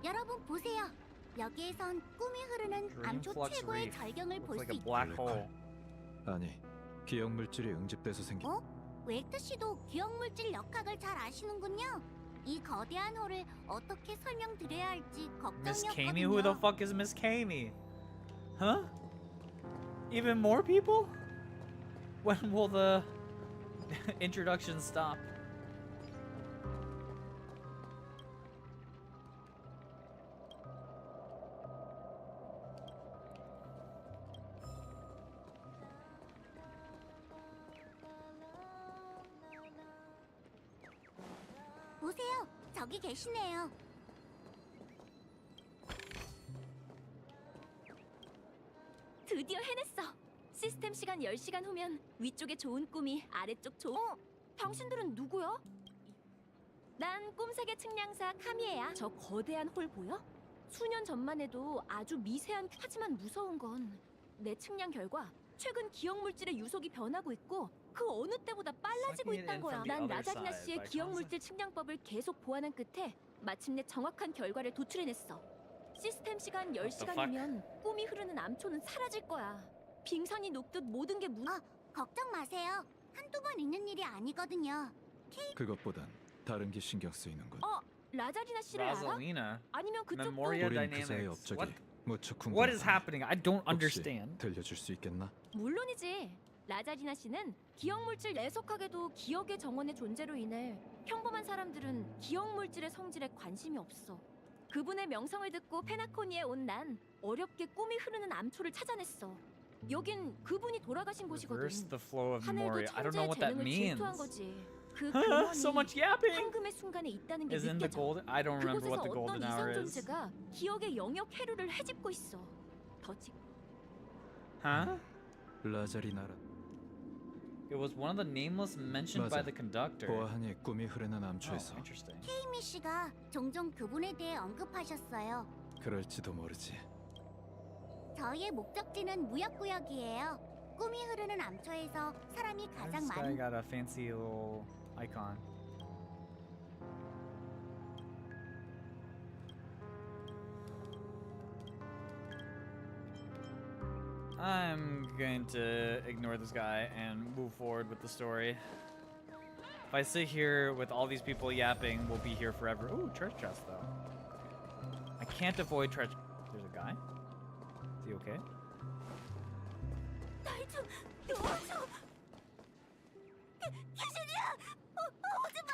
여러분 보세요. 여기에선 꿈이 흐르는 Dream 암초 Flux 최고의 Reef. 절경을 Looks 볼 수 like a 있. black hole. 아니, 기억 물질이 응집돼서 생긴. 웨이트 씨도 기억 물질 역학을 잘 아시는군요. 이 거대한 홀을 어떻게 설명드려야 할지 Miss Kami? Who the 걱정이었거든요. fuck is Miss Kami? Huh? Even more people? When will the introduction stop? 보세요. 저기 계시네요. 드디어 해냈어. 시스템 시간 10시간 후면 위쪽에 좋은 꿈이 아래쪽 당신들은 누구야? 난 꿈세계 측량사 카미에야. 저 거대한 홀 보여? 수년 전만 해도 아주 미세한 하지만 무서운 건 내 측량 결과 최근 기억 물질의 유속이 변하고 있고 그 어느 때보다 빨라지고 Sucking it 있단 in 거야. from the 난 other 라자리나 side 씨의 by 기억 constant- 물질 측량법을 계속 보완한 끝에 마침내 정확한 결과를 도출해냈어. 시스템 시간 What the 10시간이면 꿈이 흐르는 암초는 사라질 거야. 빙산이 녹듯 모든 게 걱정 마세요. 한두 번 있는 일이 아니거든요. 그것보단 다른 게 신경 쓰이는군. 라자리나 씨를 알아? Rosalina. 아니면 그쪽도 Memoria 우린 Dynamics. 그자의 업적이 What? 무척 궁금하다. What is happening? I don't 혹시 understand. 들려줄 수 있겠나? 물론이지. 라자리나 씨는 기억 물질 내석학에도 기억의 정원의 존재로 인해 평범한 사람들은 기억 물질의 성질에 관심이 없어. 그분의 명성을 듣고 페나코니에 온 난 어렵게 꿈이 흐르는 암초를 찾아냈어. 여긴 그분이 돌아가신 곳이거든. Reverse the flow of 하늘도 memory. I don't know 천재의 what that 재능을 means. 질투한 거지. 그 Huh? So 근원이 much yapping. 황금의 순간에 있다는 게 Isn't the 느껴져. golden? I don't remember what 그곳에서 the 어떤 golden 이상 hour is. 존재가 기억의 영역 해류를 헤집고 있어. 더치. Huh? 라자리나라. It was one of the nameless mentioned by 맞아. the conductor. 보아하니 꿈이 흐르는 Oh, 암초에서 interesting. 케이미 씨가 종종 그분에 대해 언급하셨어요. 그럴지도 모르지. 저희의 목적지는 무역구역이에요. 꿈이 흐르는 암초에서 사람이 가장 This guy 많은 got a fancy little icon. I'm going to ignore this guy and move forward with the story. If I sit here with all these people yapping, we'll be here forever. Ooh, treasure chest though. I can't avoid treasure. There's a guy. Is he okay? 날 좀 놓아줘. 귀신이야. 오지 마.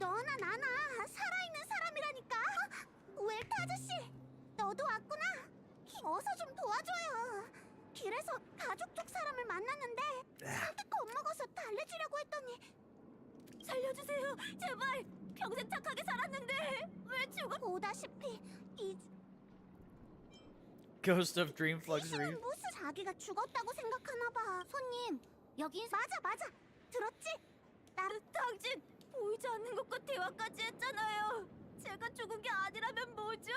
너나 나나 살아있는 사람이라니까. 웰트 아저씨, 너도 왔구나. 어서 좀 도와줘요. 길에서 가족 쪽 사람을 만났는데 상태 겁먹어서 달래주려고 했더니 살려주세요. 제발. 평생 착하게 살았는데 왜 죽어? 보다시피 이 Ghost of Dreamflux Reef. 무슨 자기가 죽었다고 생각하나 봐. 손님, 여긴 맞아. 들었지? 당신 보이지 않는 것과 대화까지 했잖아요. 제가 죽은 게 아니라면 뭐죠?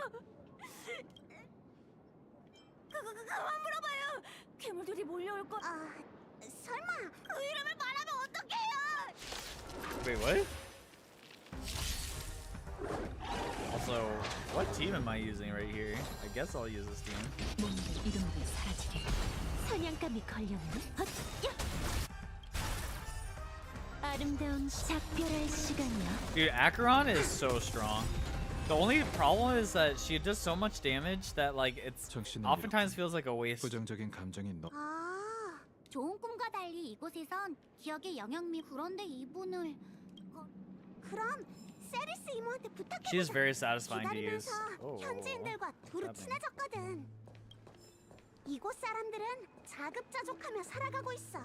그만 물어봐요. 괴물들이 몰려올 거. 설마 그 이름을 말하면 어떡해요? Wait, what? Also, what team am I using right here? I guess I'll use this team. 몸도 이름도 사라지게. 사냥감이 걸렸네. 아름다운 작별할 시간이야. Dude, Acheron is so strong. The only problem is that she does so much damage that like it's 정신은 oftentimes feels like a waste. 부정적인 감정이 너. 좋은 꿈과 달리 이곳에선 기억의 영향 미 그런데 이분을 그럼 세리스 이모한테 부탁해. She is very satisfying to use. 기다리면서 현지인들과 두루 happening? 친해졌거든. 이곳 사람들은 자급자족하며 살아가고 있어.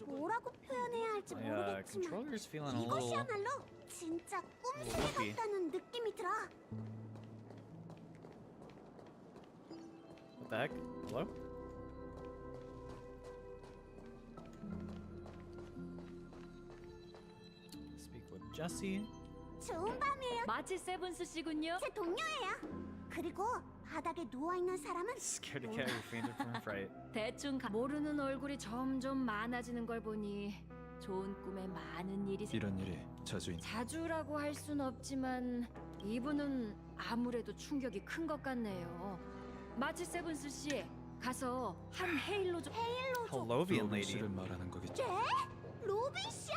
뭐라고 표현해야 할지 My 모르겠지만 controller's feeling a little. 이것이야말로 진짜 꿈 little 세계 loopy. 같다는 느낌이 들어. What the heck? Hello? Speak with Jesse. 좋은 밤이에요. 마치 세븐스 씨군요. 제 동료예요. 그리고 바닥에 누워 있는 사람은 Scared to cat who fainted from fright. 대충 모르는 얼굴이 점점 많아지는 걸 보니 좋은 꿈에 많은 일이 이런 일이 자주 있. 자주라고 할 순 없지만 이분은 아무래도 충격이 큰 것 같네요. 마치 세븐스 씨 가서 한 헤일로 좀 Hellovian 로빈 lady. 씨를 말하는 거겠죠. 로빈 씨야?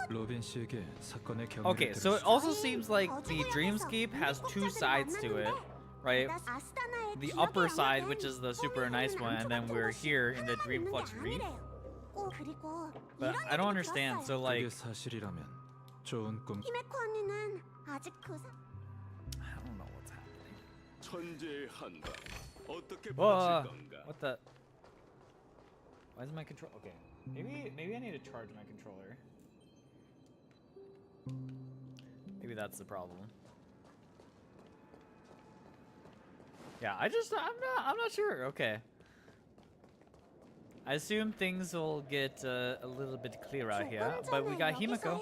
로빈 씨에게 사건의 경위를 Okay, so it also seems like the dreamscape has two sides to it, right? 아스타나의 The 기억의 upper side, 영역은 which is the super 꿈이 nice 흐르는 one, and then 암초 we're 같은 here 곳이 in the 하나만 Dreamflux 있는 게 Reef. 아니래요. 그리고 But 이런 I don't 얘기도 understand. 들었어요. So like, 그게 사실이라면 좋은 꿈. 히메코 언니는 아직 그 I don't know what's happening. 천재의 한방 어떻게 Whoa, 받아칠 건가? what the? Why is my control? Okay, maybe I need to charge my controller. Maybe that's the problem. Yeah, I'm not sure. Okay. I assume things will get a little bit clearer here, but we got Himiko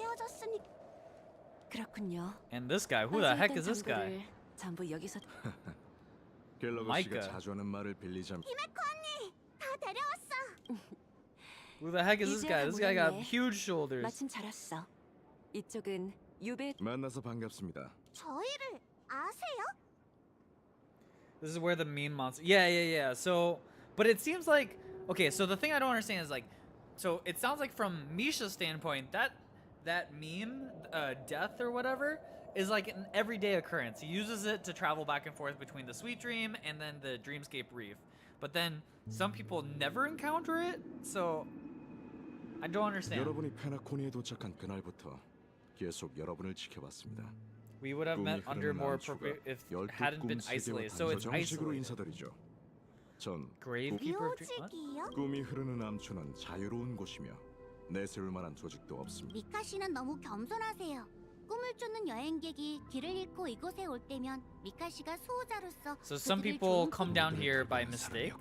그렇군요. and this guy. Who the heck is this guy? 전부 여기서 갤러거 마이크. 씨가 자주 하는 말을 빌리자면 히메코 언니 다 데려왔어. Who the heck is this guy? This guy got huge shoulders. 마침 잘 왔어. 이쪽은 유배 만나서 반갑습니다. 저희를 아세요? This is where the meme monster. Yeah. So, but it seems like okay. So the thing I don't understand is like, so it sounds like from Misha's standpoint that meme, death or whatever, is like an everyday occurrence. He uses it to travel back and forth between the Sweet Dream and then the Dreamscape Reef. But then some people never encounter it, so I don't understand. 여러분이 페나코니에 도착한 그날부터 계속 여러분을 지켜봤습니다. We would have met 꿈이 under 흐르는 more 암초가 appropriate if it 12 hadn't been 꿈 세계와 isolated. So it's 정식으로 isolated. 인사드리죠. 전 Gravekeeper of Dream. What? 묘지기요? 꿈이 흐르는 암초는 자유로운 곳이며 내세울 만한 조직도 없습니다. 미카 씨는 너무 겸손하세요. 꿈을 쫓는 여행객이 길을 잃고 이곳에 올 때면 미카 씨가 수호자로서 So some 그들을 people 좋은 come down here by mistake.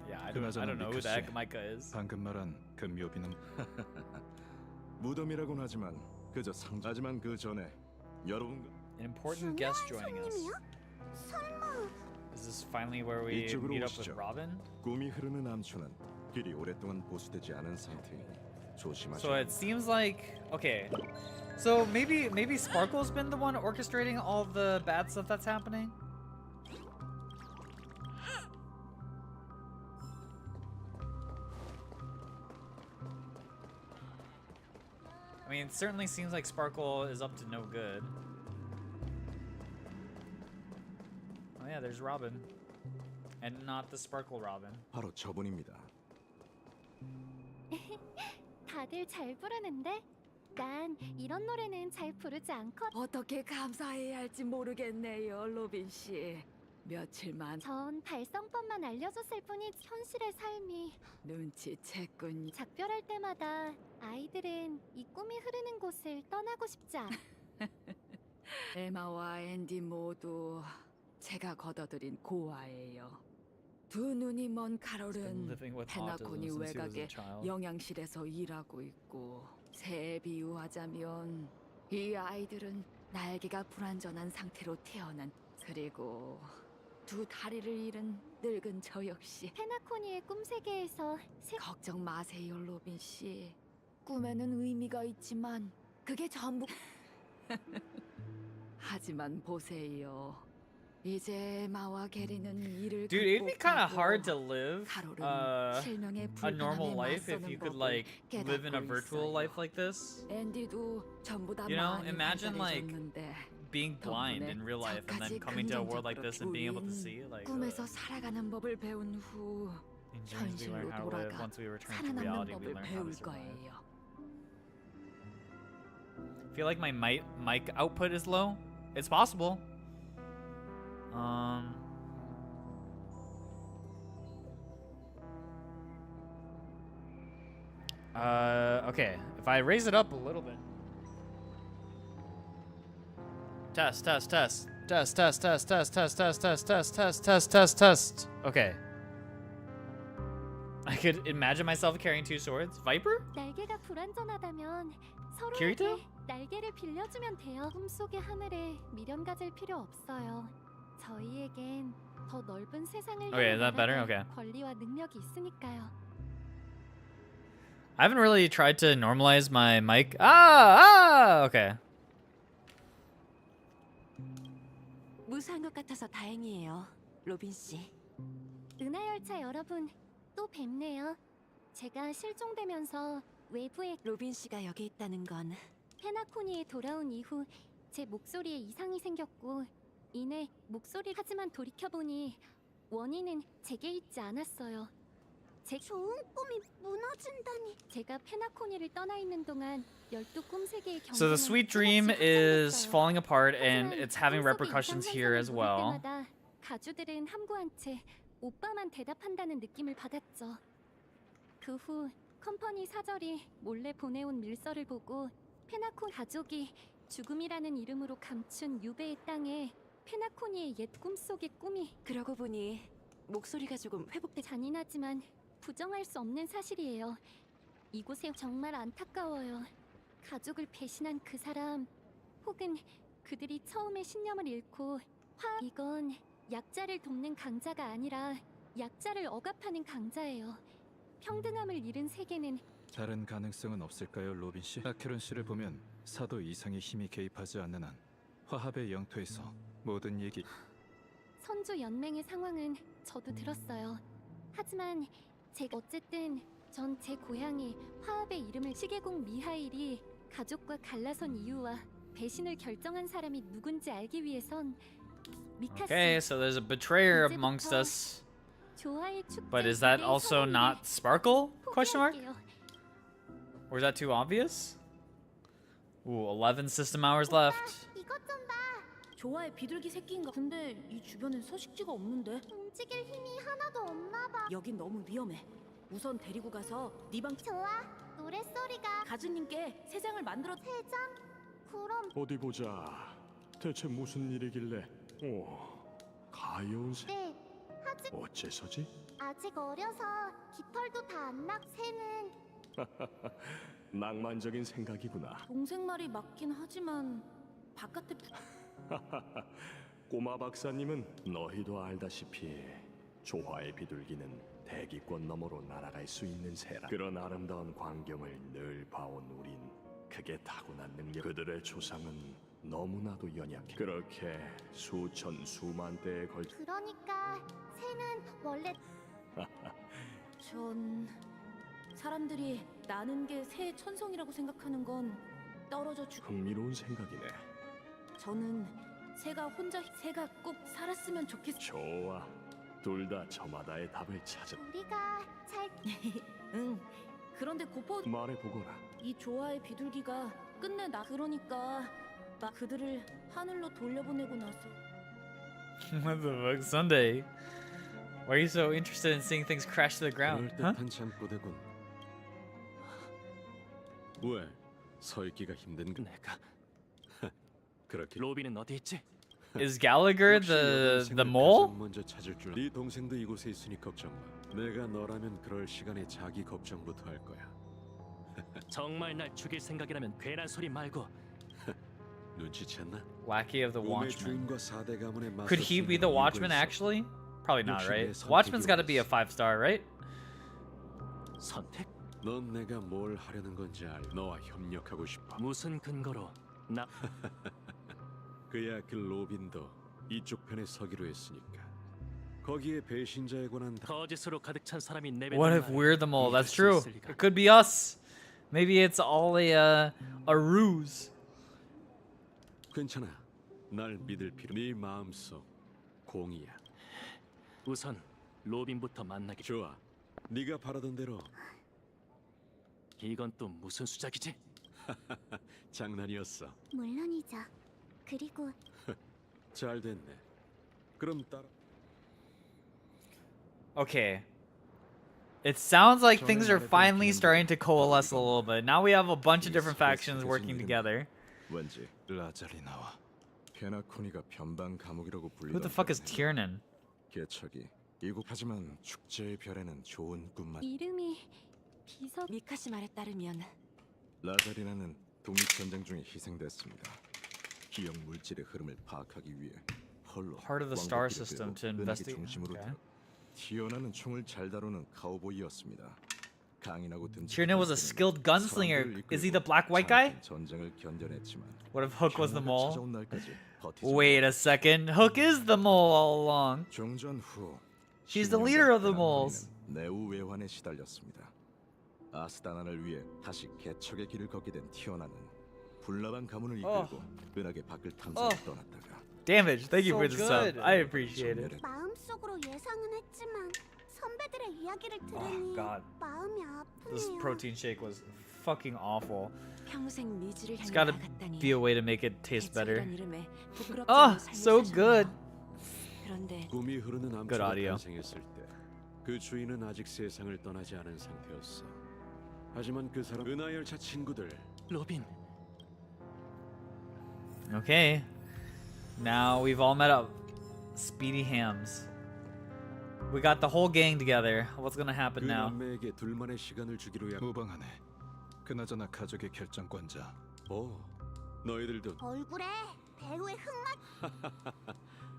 Yeah, I don't know who the heck Micah is. 방금 말한 그 묘비는 무덤이라고는 하지만 그저 하지만 그 전에 여러분과 An important guest joining us. 손님이요? 설마 Is this finally where we 이쪽으로 meet up with 오시죠. Robin? 꿈이 흐르는 암초는 길이 오랫동안 보수되지 않은 상태이니 So 조심하셔야 it seems like okay. So maybe Sparkle's been the one orchestrating all of the bad stuff that's happening. I mean, it certainly seems like Sparkle is up to no good. Oh yeah, there's Robin. And not the Sparkle Robin. 바로 저분입니다. 다들 잘 부르는데? 난 이런 노래는 잘 부르지 않거든. 어떻게 감사해야 할지 모르겠네요, 로빈 씨. 며칠만 전 발성법만 알려줬을 뿐이지 현실의 삶이 눈치챘군. 작별할 때마다 아이들은 이 꿈이 흐르는 곳을 떠나고 싶지 않아. 에마와 앤디 모두 제가 거둬들인 고아예요. 두 눈이 먼 카롤은 living with 페나코니 autism since he was a 외곽의 child. 영양실에서 일하고 있고, 새 비유하자면 이 아이들은 날개가 불완전한 상태로 태어난, 그리고 두 다리를 잃은 늙은 저 역시. 페나코니의 꿈 세계에서 걱정 마세요, 로빈 씨. 꿈에는 의미가 있지만 그게 전부. 하지만 보세요. 이제 마와 게리는 일을 Dude, it'd be kind of 극복하고 hard to live 실명의 a normal 불가능에 life if 맞서는 you could 법을 like live in a 깨닫고 virtual 있어요. life like this. 앤디도 전부 다 You know, 많이 imagine like 발달해졌는데 being blind in real life and then coming to a world like this and being able to see like 꿈에서 살아가는 법을 배운 후 in dreams we learn 현실로 how to live. 돌아가 Once we return to 살아남는 reality, we 법을 learn how to 배울 survive. 거예요. I feel like my mic output is low. It's possible. Okay. If I raise it up a little bit. Test, test, test. Test, test, test, test, test, test, test, test, test, test, test, test. Okay. I could imagine myself carrying two swords. Viper? 날개가 불완전하다면 Kirito? 서로에게 날개를 빌려주면 돼요. 꿈속의 하늘에 미련 가질 필요 없어요. 저희에겐 더 넓은 세상을 Okay, is that better? Okay. 권리와 능력이 있으니까요. I haven't really tried to normalize my mic. Okay. 무사한 것 같아서 다행이에요, 로빈 씨. 은하열차 여러분, 또 뵙네요. 제가 실종되면서 외부에 로빈 씨가 여기 있다는 건 페나코니에 돌아온 이후 제 목소리에 이상이 생겼고 이내 하지만 돌이켜보니 원인은 제게 있지 않았어요. 제 좋은 꿈이 무너진다니. 제가 페나코니를 떠나 있는 동안 12꿈 세계의 경험을 So the sweet dream is falling apart and it's having repercussions here as well. 가주들은 함구한 채 오빠만 대답한다는 느낌을 받았죠. 그 후 컴퍼니 사절이 몰래 보내온 밀서를 보고 페나코 가족이 죽음이라는 이름으로 감춘 유배의 땅에 페나코니의 옛 꿈속의 꿈이. 그러고 보니 목소리가 조금 회복돼. 잔인하지만 부정할 수 없는 사실이에요. 이곳에 정말 안타까워요. 가족을 배신한 그 사람, 혹은 그들이 처음에 신념을 잃고 이건 약자를 돕는 강자가 아니라 약자를 억압하는 강자예요. 평등함을 잃은 세계는. 다른 가능성은 없을까요, 로빈 씨? 아케론 씨를 보면 사도 이상의 힘이 개입하지 않는 한 화합의 영토에서 모든 얘기. 선조 연맹의 상황은 저도 들었어요. 하지만 어쨌든 전 제 고향이 화합의 이름을 시계공 미하일이 가족과 갈라선 이유와 배신을 결정한 사람이 누군지 알기 위해선 미카스. Okay, so there's a betrayer amongst us. 조화의 축제. But is that also not Sparkle? Question mark? Or is that too obvious? Ooh, 11 system hours left. 이것 좀 봐. 조화의 비둘기 새끼인가? 근데 이 주변엔 서식지가 없는데. 움직일 힘이 하나도 없나 봐. 여긴 너무 위험해. 우선 데리고 가서 네 방. 좋아. 노랫소리가 가즈님께 세장을 만들어. 세장? 그럼 어디 보자. 대체 무슨 일이길래? 오, 가여운 새. 네. 하지 어째서지? 아직 어려서 깃털도 다 안 나. 새는 낭만적인 생각이구나. 동생 말이 맞긴 하지만 바깥에 꼬마 박사님은 너희도 알다시피 조화의 비둘기는 대기권 너머로 날아갈 수 있는 새라. 그런 아름다운 광경을 늘 봐온 우린 그게 타고난 능력. 그들의 조상은 너무나도 연약해. 그렇게 수천 수만 대에 걸쳐. 그러니까 새는 원래 전 사람들이 나는 게 새 천성이라고 생각하는 건 떨어져 죽. 흥미로운 생각이네. 저는 새가 꼭 살았으면 좋겠어. 좋아. 둘 다 저마다의 답을 찾아. 우리가 잘 응. 그런데 고퍼 말해보거라. 이 조화의 비둘기가 끝내 나 그러니까 나 그들을 하늘로 돌려보내고 나서 What the fuck, Sunday? Why are you so interested in seeing things crash to the ground? Huh? 그럴듯한 잠꼬대군. 왜? 서 있기가 힘든 그 내가 그렇게 로빈은 어디 있지? Is Gallagher 역시 the 여동생을 mole? 가장 먼저 찾을 줄. 네 동생도 이곳에 있으니 걱정 마. 내가 너라면 그럴 시간에 자기 걱정부터 할 거야. 정말 날 죽일 생각이라면 괜한 소리 말고. 눈치챘나? Lackey of the 꿈의 Watchman. 주인과 4대 가문에 맞서 Could he be the 싸우는 Watchman 이유가 있어. actually? Probably not, 역시 right? 내 선택이 Watchman's got to be a 옳았어. 5-star, right? 선택? 넌 내가 뭘 하려는 건지 알. 너와 협력하고 싶어. 무슨 근거로 나 그야 그 로빈도 이쪽 편에 서기로 했으니까. 거기에 배신자에 관한 거짓으로 가득 찬 사람이 내뱉는 What if 말에 we're the mole? 믿을 That's 수 true. 있을 리가. It could be us. Maybe it's all a ruse. 괜찮아. 날 믿을 필요. 네 마음속 공이야. 우선 로빈부터 만나기. 좋아. 네가 바라던 대로. 이건 또 무슨 수작이지? 장난이었어. 물론이죠. 그리고 잘 됐네. 그럼 따라. Okay. It sounds like things are finally starting to coalesce a little bit. Now we have a bunch of different factions working together. 왠지 라자리나와 페나코니가 변방 감옥이라고 불리던 Who the fuck is 때문에 Tiernan? 개척이 이곳 하지만 축제의 별에는 좋은 꿈만. 이름이 비서 미카시 말에 따르면 라자리나는 독립전쟁 중에 희생됐습니다. 기억 물질의 흐름을 파악하기 위해 홀로 Part of the star 왕국기를 system 들고 to 은하계 investigate. 중심으로 Okay. 들어 튀어나오는 총을 잘 다루는 카우보이였습니다. 강인하고 든든한 Tiernan was a 그는 skilled gunslinger. 사람들을 Is he the 이끌고 black white guy? 장긴 전쟁을 견뎌냈지만 What if Hook was the 평화가 mole? 찾아온 날까지 버티지 Wait a second. Hook is the mole all along. 종전 후 She's the leader of the 페나코니는 moles. 내우 외환에 시달렸습니다. 아스타난을 위해 다시 개척의 길을 걷게 된 티어나는 불나방 가문을 이끌고 은하계 밖을 탐사를 떠났다가 Damage. Thank you So for the sub. good. I appreciate it. 마음속으로 예상은 했지만 선배들의 이야기를 들으니 God. 마음이 This 아프네요. protein shake was fucking awful. 평생 미지를 There's 향해 gotta 나아갔다니 be a way to make it taste better. 개척이란 이름에 부끄럽지 Oh, 않은 삶을 so 사셨네요. good. 그런데 꿈이 흐르는 Good 암초가 audio. 탄생했을 때 그 주인은 아직 세상을 떠나지 않은 상태였어. 하지만 그 사람 은하열차 친구들 로빈. Okay. Now we've all met up. Speedy Hams. We got the whole gang together. What's gonna 그 happen now? 남매에게 둘만의 시간을 주기로 약. 무방하네. 그나저나 가족의 결정권자. 너희들도 얼굴에 배우의 흑맛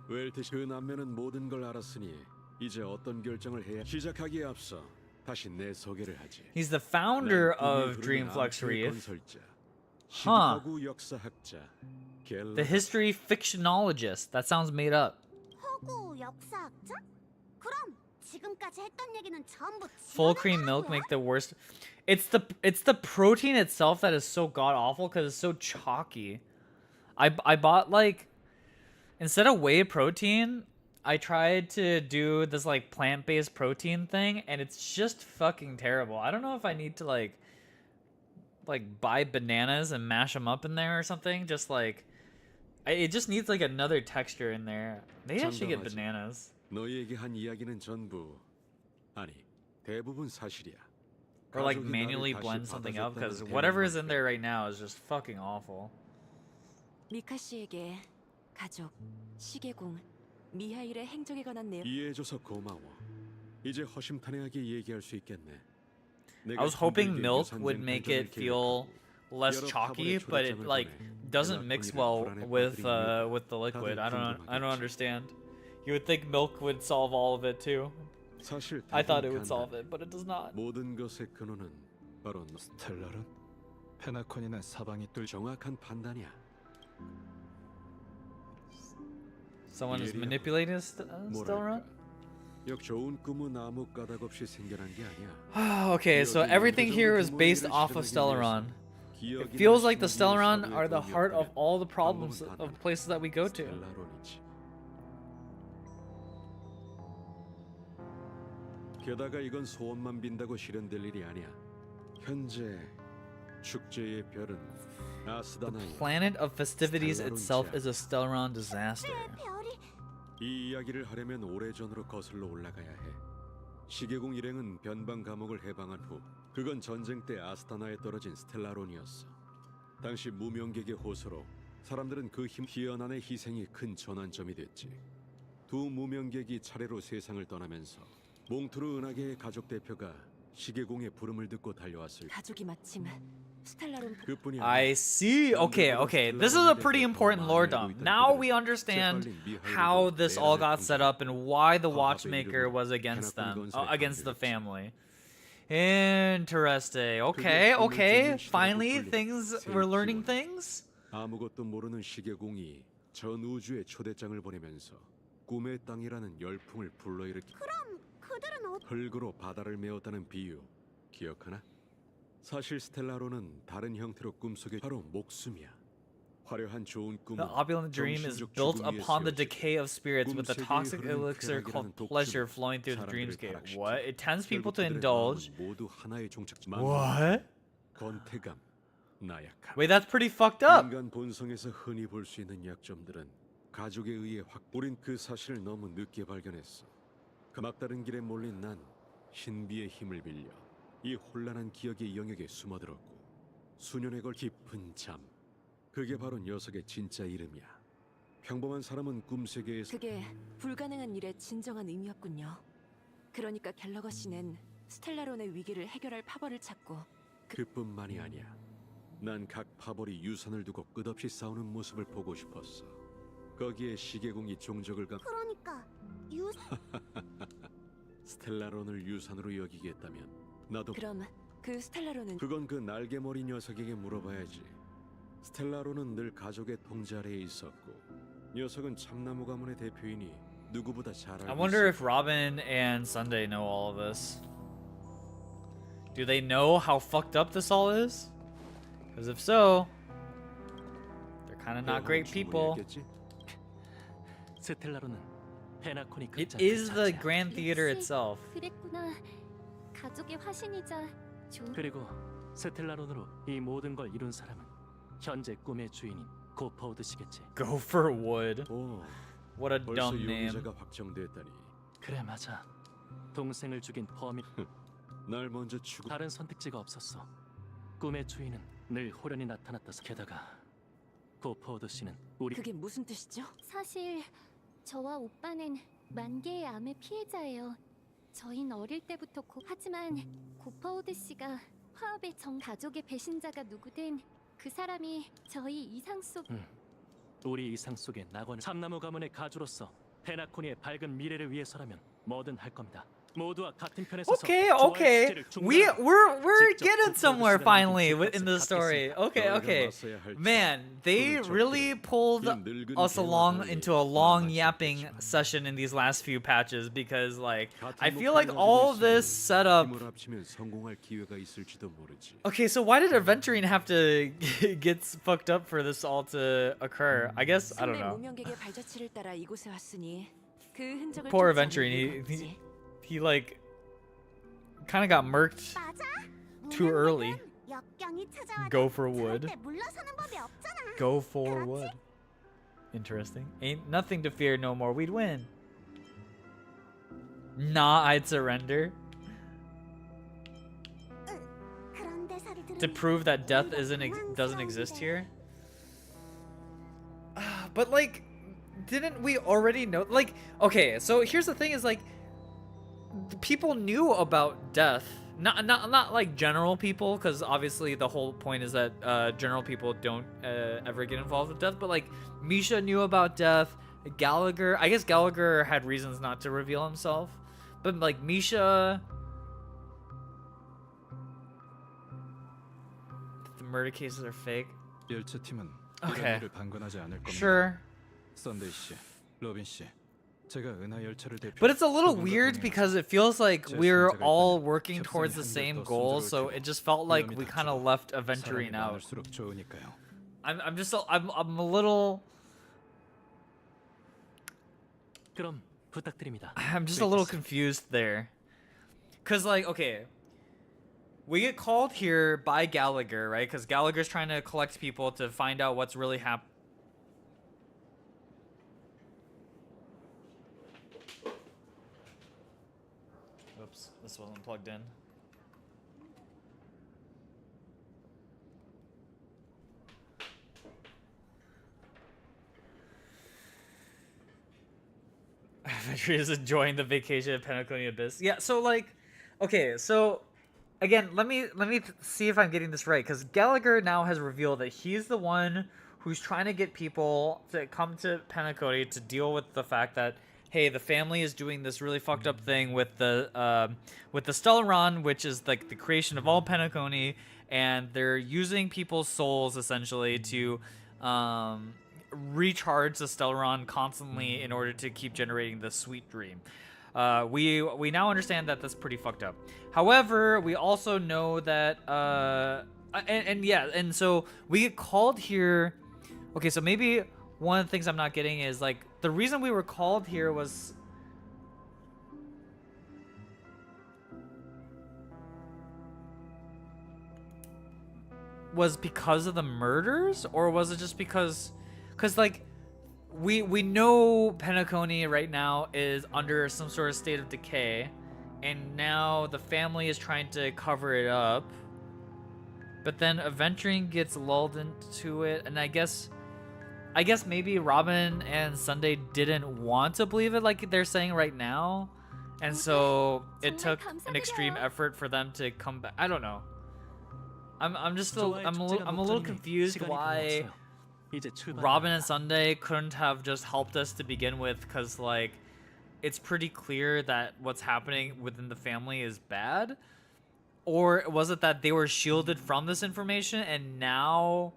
웰트 그 남매는 모든 걸 알았으니 이제 어떤 결정을 해야 시작하기에 앞서 다시 내 소개를 하지. He's the founder 난 꿈이 of 흐르는 Dreamflux 암초의 Reef, 건설자, Huh. 시드허구 역사학자, the history fictionologist. That sounds made up. 허구 역사학자? 그럼 지금까지 했던 얘기는 전부 Full cream milk make the worst. It's the protein itself that is so god awful because it's so chalky. I bought like instead of whey protein, I tried to do this like plant-based protein thing and it's just fucking terrible. I don't know if I need to like buy bananas and mash them up in there or something. Just like it just needs like another texture in there. Maybe I should get 장담하지. bananas. 너희에게 한 이야기는 전부 아니 대부분 사실이야. Or like 가족이 manually 나를 다시 blend something up because 받아줬다는 whatever is in 대만만큼 there right now is just fucking awful. 미카 씨에게 가족, 시계공, 미하일의 행적에 관한 내용 이해해줘서 고마워. 이제 허심탄회하게 얘기할 수 있겠네. I was hoping milk would make it feel less chalky, but it like doesn't mix well with the liquid. I don't understand. You would think milk would solve all of it too. 사실 I thought it would solve it, but it does not. 모든 것의 근원은 바로 스텔라론? 페나코니는 사방이 뚫 정확한 판단이야. Someone is manipulating a Stellaron? 역 좋은 꿈은 아무 까닭 없이 생겨난 게 아니야. Okay, so everything here is based off of Stellaron. It feels like the Stellaron are the heart of all the problems of places that we go to. 게다가 이건 소원만 빈다고 실현될 일이 아니야. 현재 축제의 별은 아스다나의 Planet of festivities itself is a Stellaron disaster. 이 이야기를 하려면 오래전으로 거슬러 올라가야 해. 시계공 일행은 변방 감옥을 해방한 후 그건 전쟁 때 아스타나에 떨어진 스텔라론이었어. 당시 무명객의 호소로 사람들은 그 희연한의 희생이 큰 전환점이 됐지. 두 무명객이 차례로 세상을 떠나면서 몽투르 은하계의 가족 대표가 시계공의 부름을 듣고 달려왔을 가족이 마침 스텔라론 그뿐이 I see. Okay. This is a pretty important lore dump. Now we understand how this all got set up and why the watchmaker was against them, against the family. Interesting. Okay. Finally, we're learning things. 아무것도 모르는 시계공이 전 우주에 초대장을 보내면서 꿈의 땅이라는 열풍을 불러일으키. 그럼 그들은 흙으로 바다를 메웠다는 비유 기억하나? 사실 스텔라론은 다른 형태로 꿈속에 바로 목숨이야. 화려한 좋은 꿈은 The opulent dream is built upon the decay of spirits with a toxic elixir called pleasure flowing through the dreamscape. What? It tempts people to indulge. 모두 하나의 종착지만. What? 권태감, 나약함. Wait, that's pretty fucked up. 인간 본성에서 흔히 볼 수 있는 약점들은 가족에 의해 우린 그 사실을 너무 늦게 발견했어. 그 막다른 길에 몰린 난 신비의 힘을 빌려 이 혼란한 기억의 영역에 숨어들었고 수년에 걸 깊은 잠. 그게 바로 녀석의 진짜 이름이야. 평범한 사람은 꿈 세계에서 그게 불가능한 일의 진정한 의미였군요. 그러니까 갤러거 씨는 스텔라론의 위기를 해결할 파벌을 찾고 그뿐만이 아니야. 난 각 파벌이 유산을 두고 끝없이 싸우는 모습을 보고 싶었어. 거기에 시계공이 종적을 그러니까 스텔라론을 유산으로 여기겠다면 나도. 그럼 그 스텔라론은 그건 그 날개머리 녀석에게 물어봐야지. 스텔라론은 늘 가족의 통제 아래에 있었고 녀석은 참나무 가문의 대표이니 누구보다 잘 알고 I wonder 있어. if Robin and Sunday know all of this. Do they know how fucked up this all is? Because if so, they're kind of not great people. 스텔라론은 페나코니 It 극장 is 그 the 자체야. grand theater itself. 그랬구나. 가족의 화신이자 좋은 그리고 스텔라론으로 이 모든 걸 이룬 사람은 현재 꿈의 주인인 고퍼우드 씨겠지. Go for wood. 오, What a 벌써 dumb name. 용의자가 확정됐다니. 그래 맞아. 동생을 죽인 범인. 날 먼저 죽어. 다른 선택지가 없었어. 꿈의 주인은 늘 호련히 나타났다. 게다가 고퍼우드 씨는 우리 그게 무슨 뜻이죠? 사실 저와 오빠는 만개의 암의 피해자예요. 저흰 어릴 때부터 하지만 고퍼우드 씨가 화업의 전 가족의 배신자가 누구든 그 사람이 저희 이상 속 우리 이상 속의 낙원 참나무 가문의 가주로서 페나코니의 밝은 미래를 위해서라면 뭐든 할 겁니다. 모두와 같은 편에 서서 Okay. We're getting somewhere finally in the story. Okay. Man, they really pulled us along into a long yapping session in these last few patches because like I feel like all this setup. Okay, so why did Aventurine have to get fucked up for this all to occur? I guess I don't know. 무명객의 발자취를 따라 이곳에 왔으니 그 흔적을 Poor 쫓지 않을 Aventurine. 이유가 없지. He like kind of got murked too early. Go for wood. Go for wood. Interesting. Ain't nothing to fear no more. We'd win. Nah, I'd surrender. To prove that death doesn't exist here. But like, didn't we already know? Like, okay, so here's the thing: is like, people knew about death not like general people, because obviously the whole point is that general people don't ever get involved with death, but like Misha knew about death. Gallagher, I guess Gallagher had reasons not to reveal himself, but like Misha, the murder cases are fake. 열차팀은 Okay. 이런 일을 방관하지 않을 겁니다. Sure. 썬데이 씨, 로빈 씨, 제가 은하 열차를 대표. But it's a little weird because it feels like we're all working towards the same goal, so it just felt like we kind of left Aventurine out. I'm just I'm a little. 그럼 부탁드립니다. I'm just a little confused there. Cause like, okay, we get called here by Gallagher, right? Cause Gallagher's trying to collect people to find out what's really happening. Oops, this wasn't plugged in. She is enjoying the vacation at Penacony Abyss. Yeah, so like, okay, so again, let me see if I'm getting this right, because Gallagher now has revealed that he's the one who's trying to get people to come to Penacony to deal with the fact that, hey, the family is doing this really fucked up thing with the Stellaron, which is like the creation of all Penacony, and they're using people's souls essentially to recharge the Stellaron constantly in order to keep generating the sweet dream. We now understand that that's pretty fucked up. However, we also know that and so we get called here. Okay, so maybe one of the things I'm not getting is like the reason we were called here was because of the murders, or was it just because like we know Penacony right now is under some sort of state of decay, and now the family is trying to cover it up, but then Aventurine gets lulled into it, and I guess maybe Robin and Sunday didn't want to believe it like they're saying right now, and so it took an extreme effort for them to come back. I don't know. I'm just still I'm a little confused why Robin and Sunday couldn't have just helped us to begin with, because like it's pretty clear that what's happening within the family is bad. Or was it that they were shielded from this information, and now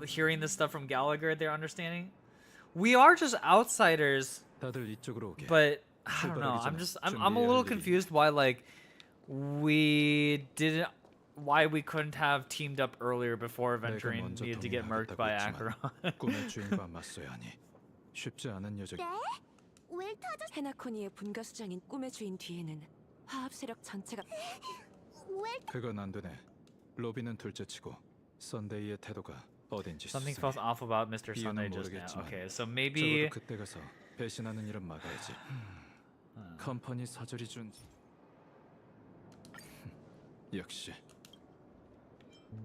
hearing this stuff from Gallagher they're understanding? We are just outsiders, but I don't know, I'm a little confused why like why we couldn't have teamed up earlier before Aventurine needed to get murked by Acheron. 페나코니의 분가 수장인 꿈의 주인 뒤에는 화합 세력 전체가 그건 안 되네. 로빈은 둘째치고 썬데이의 태도가 어딘지 Something felt off about Mr. Sunday just now. Okay, so maybe 그때 가서 배신하는 일은 막아야지. 컴퍼니 사절이 준 역시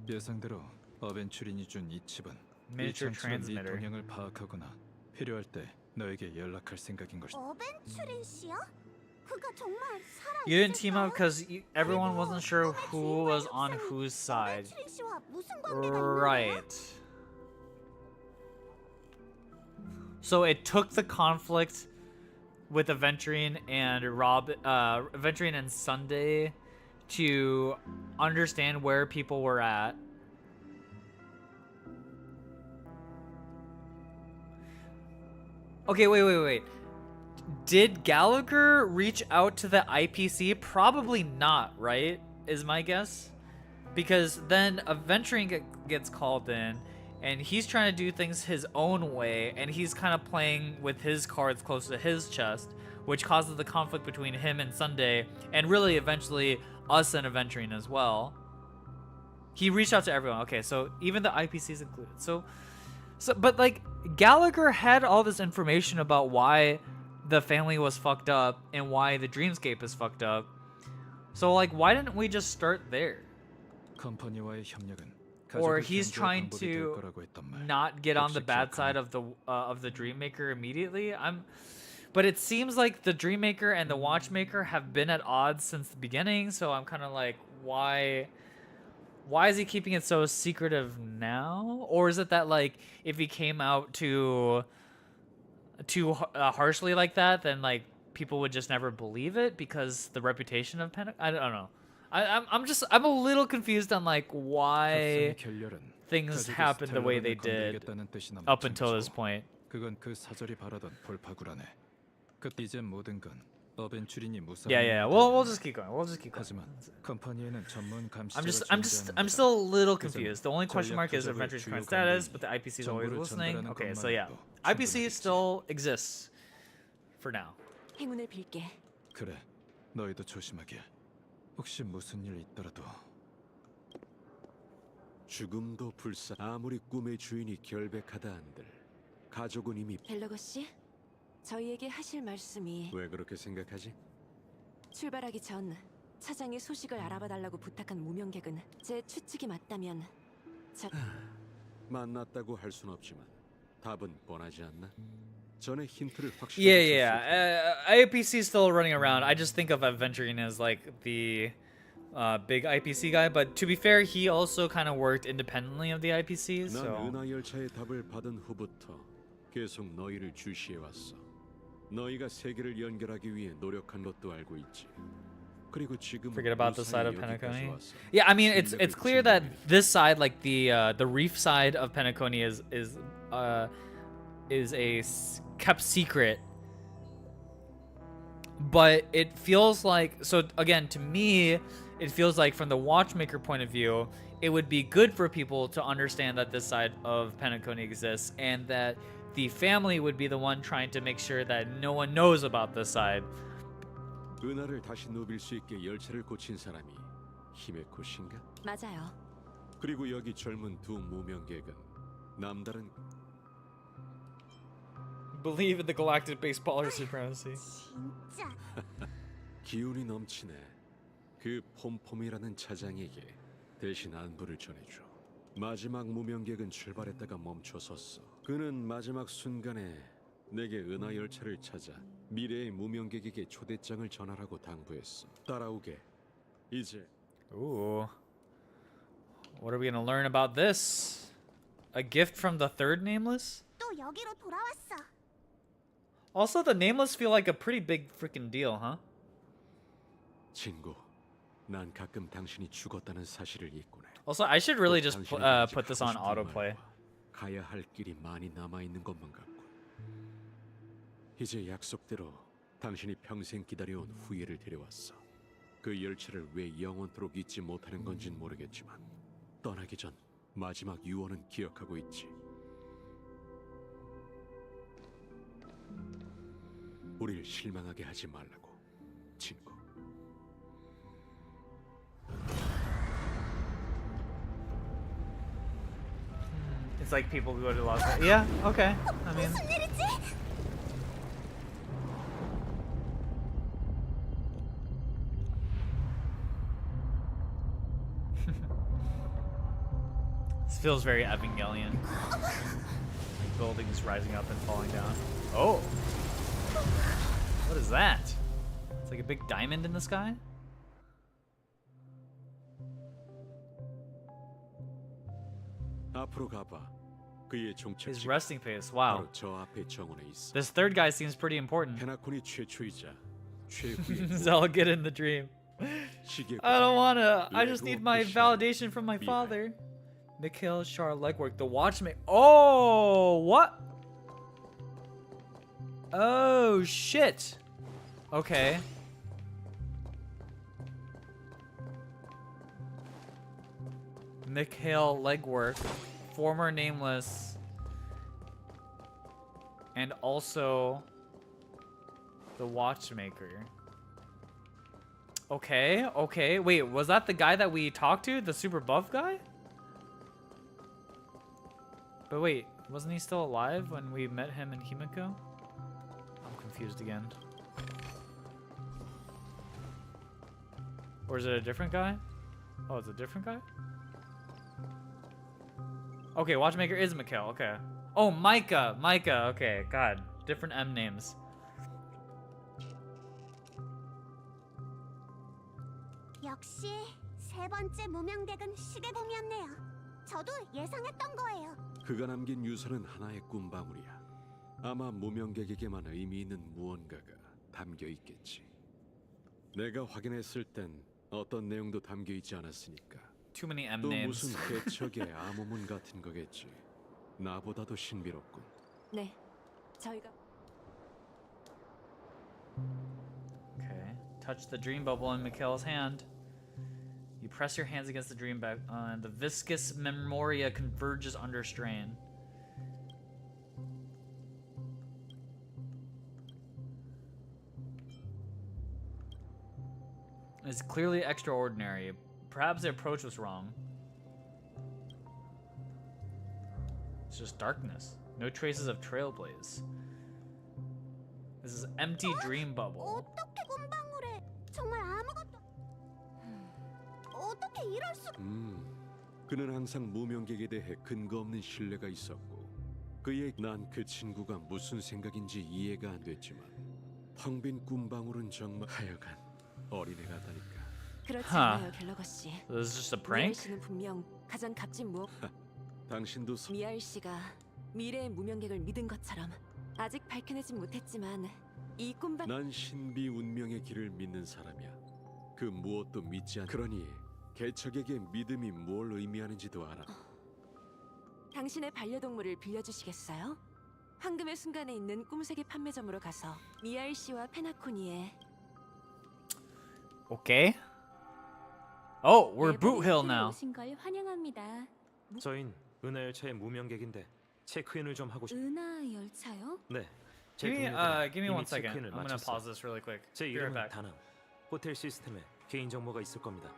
예상대로 어벤츄린이 준 이 칩은 Miniature 네 transmitter. 동향을 파악하거나 필요할 때 너에게 연락할 생각인 것이다. 어벤츄린 씨요? 그가 정말 살아 You didn't team up because everyone wasn't sure who was on whose side. 어벤츄린 씨와 무슨 관계가 있는 Right. So it took the conflict with Aventurine and Aventurine and Sunday to understand where people were at. Okay, wait. Did Gallagher reach out to the IPC? Probably not, right? Is my guess. Because then Aventurine gets called in, and he's trying to do things his own way, and he's kind of playing with his cards close to his chest, which causes the conflict between him and Sunday, and really eventually us and Aventurine as well. He reached out to everyone. Okay, so even the IPCs included. So but like Gallagher had all this information about why the family was fucked up and why the dreamscape is fucked up. So like why didn't we just start there? 컴퍼니와의 협력은 Or he's trying to not get on the bad side of the Dreammaker immediately. But it seems like the Dreammaker and the Watchmaker have been at odds since the beginning, so I'm kind of like, why is he keeping it so secretive now? Or is it that like if he came out too harshly like that, then like people would just never believe it because the reputation of Penacony? I don't know. I'm a little confused on like why things happened the way they did up until this point. 그건 그 사절이 바라던 돌파구라네. 그 이제 모든 건 어벤츄린이 무사한. Yeah. We'll just keep going. 하지만 컴퍼니에는 전문 감시자가 I'm still a little confused. The only question mark is Adventure's current status, but the IPC is always listening. Okay, so yeah, IPC still exists for now. 행운을 빌게. 그래, 너희도 조심하게. 혹시 무슨 일 있더라도. 죽음도 불사. 아무리 꿈의 주인이 결백하다 한들 가족은 이미. 벨러거 씨, 저희에게 하실 말씀이. 왜 그렇게 생각하지? 출발하기 전 차장이 소식을 알아봐 달라고 부탁한 무명객은 제 추측이 맞다면 만났다고 할 순 없지만 답은 뻔하지 않나? 전에 힌트를 확실히. Yeah. IPC is still running around. I just think of Aventurine as like the big IPC guy, but to be fair, he also kind of worked independently of the IPC. 난 So 은하 열차의 답을 받은 후부터 계속 너희를 주시해 왔어. 너희가 세계를 연결하기 위해 노력한 것도 알고 있지. 그리고 지금 forget about the side of Penacony. Yeah, I mean it's clear that this side, like the reef side of Penacony, is a kept secret. But it feels like, so again, to me, it feels like from the Watchmaker point of view, it would be good for people to understand that this side of Penacony exists, and that the family would be the one trying to make sure that no one knows about this side. 은하를 다시 누빌 수 있게 열차를 고친 사람이 히메코 씨인가? 맞아요. 그리고 여기 젊은 두 무명객은 남다른. Believe in the galactic-based polar supremacy. 기운이 넘치네. 그 폼폼이라는 차장에게 대신 안부를 전해줘. 마지막 무명객은 출발했다가 멈춰섰어. 그는 마지막 순간에 내게 은하 열차를 찾아 미래의 무명객에게 초대장을 전하라고 당부했어. 따라오게. 이제. Ooh. What are we gonna learn about this? A gift from the third Nameless? 또 여기로 돌아왔어. Also, the Nameless feel like a pretty big freaking deal, huh? 친구, 난 가끔 당신이 죽었다는 사실을 잊곤 해. Also, I should really just put this on autoplay. 가야 할 길이 많이 남아 있는 것만 같고. 이제 약속대로 당신이 평생 기다려온 후예를 데려왔어. 그 열차를 왜 영원토록 잊지 못하는 건진 모르겠지만 떠나기 전 마지막 유언은 기억하고 있지. 우릴 실망하게 하지 말라고, 친구. It's like people who go to Las Vegas. Yeah, okay. I mean, 무슨 일이지? this feels very Evangelion. Like buildings rising up and falling down. Oh. What is that? It's like a big diamond in the sky? 앞으로 가봐. 그의 His 종착지. resting place. Wow. 바로 저 앞에 정원에 있어. This third guy seems pretty important. 페나코니 최초이자 최후의 Zell, get in the dream. 시계. I don't wanna. I just need my validation from my father. Mikhail Shar legwork. The watchmaker. Oh, what? Oh, shit. Okay. Mikhail legwork. Former Nameless. And also the watchmaker. Okay, okay. Wait, was that the guy that we talked to? The super buff guy? But wait, wasn't he still alive when we met him in Himiko? I'm confused again. Or is it a different guy? Oh, it's a different guy? Okay, Watchmaker is Mikhail, okay. Oh, Micah, okay, God. Different M names. 역시 세 번째 무명객은 시계공이었네요. 저도 예상했던 거예요. 그가 남긴 유서는 하나의 꿈방울이야. 아마 무명객에게만 의미 있는 무언가가 담겨 있겠지. 내가 확인했을 땐 어떤 내용도 담겨 있지 않았으니까. Too many M 또 names. 무슨 개척의 암호문 같은 거겠지. 나보다도 신비롭군. 네, 저희가 Okay. Touch the dream bubble in Mikhail's hand. You press your hands against the dream bag, and the viscous memoria converges under strain. It's clearly extraordinary. Perhaps the approach was wrong. It's just darkness. No traces of trailblaze. This is empty dream bubble. 어떻게 꿈방울에 정말 아무것도 어떻게 이럴 수? 그는 항상 무명객에 대해 근거 없는 신뢰가 있었고 그의 난 그 친구가 무슨 생각인지 이해가 안 됐지만 텅 빈 꿈방울은 정말 하여간 어린애 같다니까. 그렇지 Huh. 않아요, 갤러거 씨. This is just a 미알 prank? 씨는 분명 가장 값진 무엇. 당신도 미알 씨가 미래의 무명객을 믿은 것처럼 아직 밝혀내진 못했지만 이 꿈방 난 신비 운명의 길을 믿는 사람이야. 그 무엇도 믿지 않. 그러니 개척에게 믿음이 뭘 의미하는지도 알아. 당신의 반려동물을 빌려주시겠어요? 황금의 순간에 있는 꿈세계 판매점으로 가서 미알 씨와 페나코니에 Okay. Oh, we're 네, Boot Hill now. 오신 걸 환영합니다. 저흰 은하열차의 무명객인데 체크인을 좀 하고 싶. 은하 열차요? 네. 제 Give me, 동료들은 give me 이미 one second. 체크인을 I'm gonna 마쳤어. pause this really quick. 제 Be right 이름은 back. 다남. 호텔 시스템에 개인 정보가 있을 겁니다.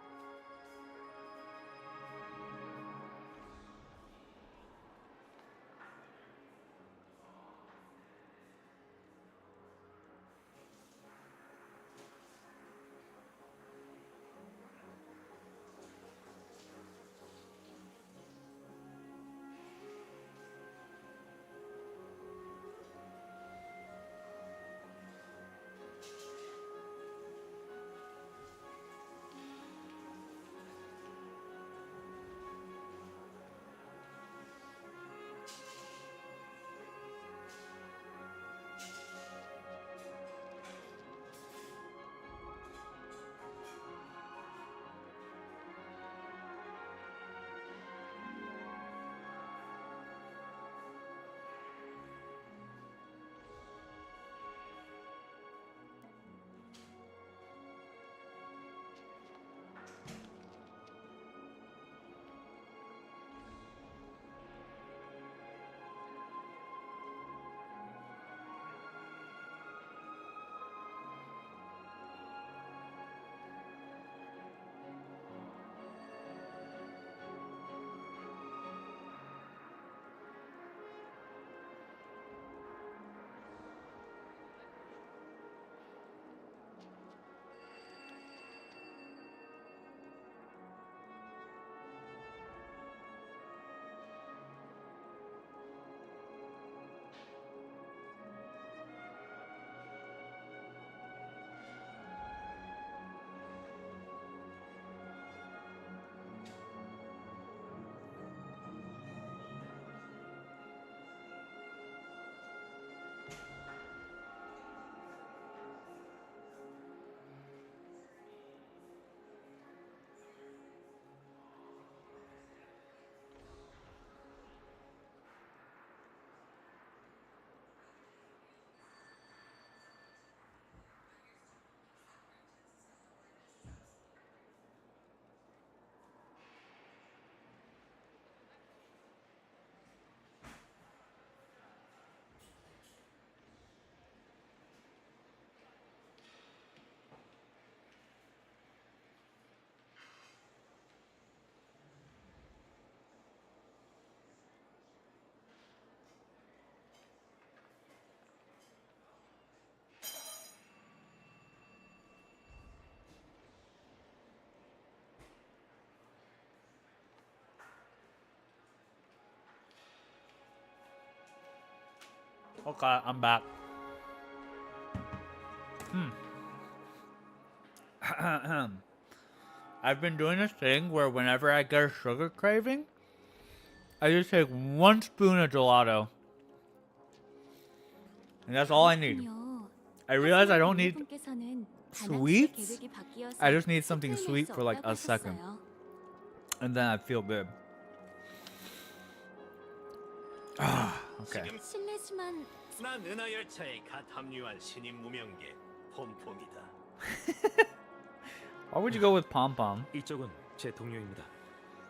Okay, I'm back. I've been doing this thing where whenever I get a sugar craving, I just take 1 spoon of gelato. And that's all I need. I realize I don't need sweets. I just need something sweet for like a second. And then I feel good. Ah, okay. 실례지만 난 은하 열차에 갓 합류한 신임 무명계 폼폼이다. Why would you go with Pom Pom? 이쪽은 제 동료입니다.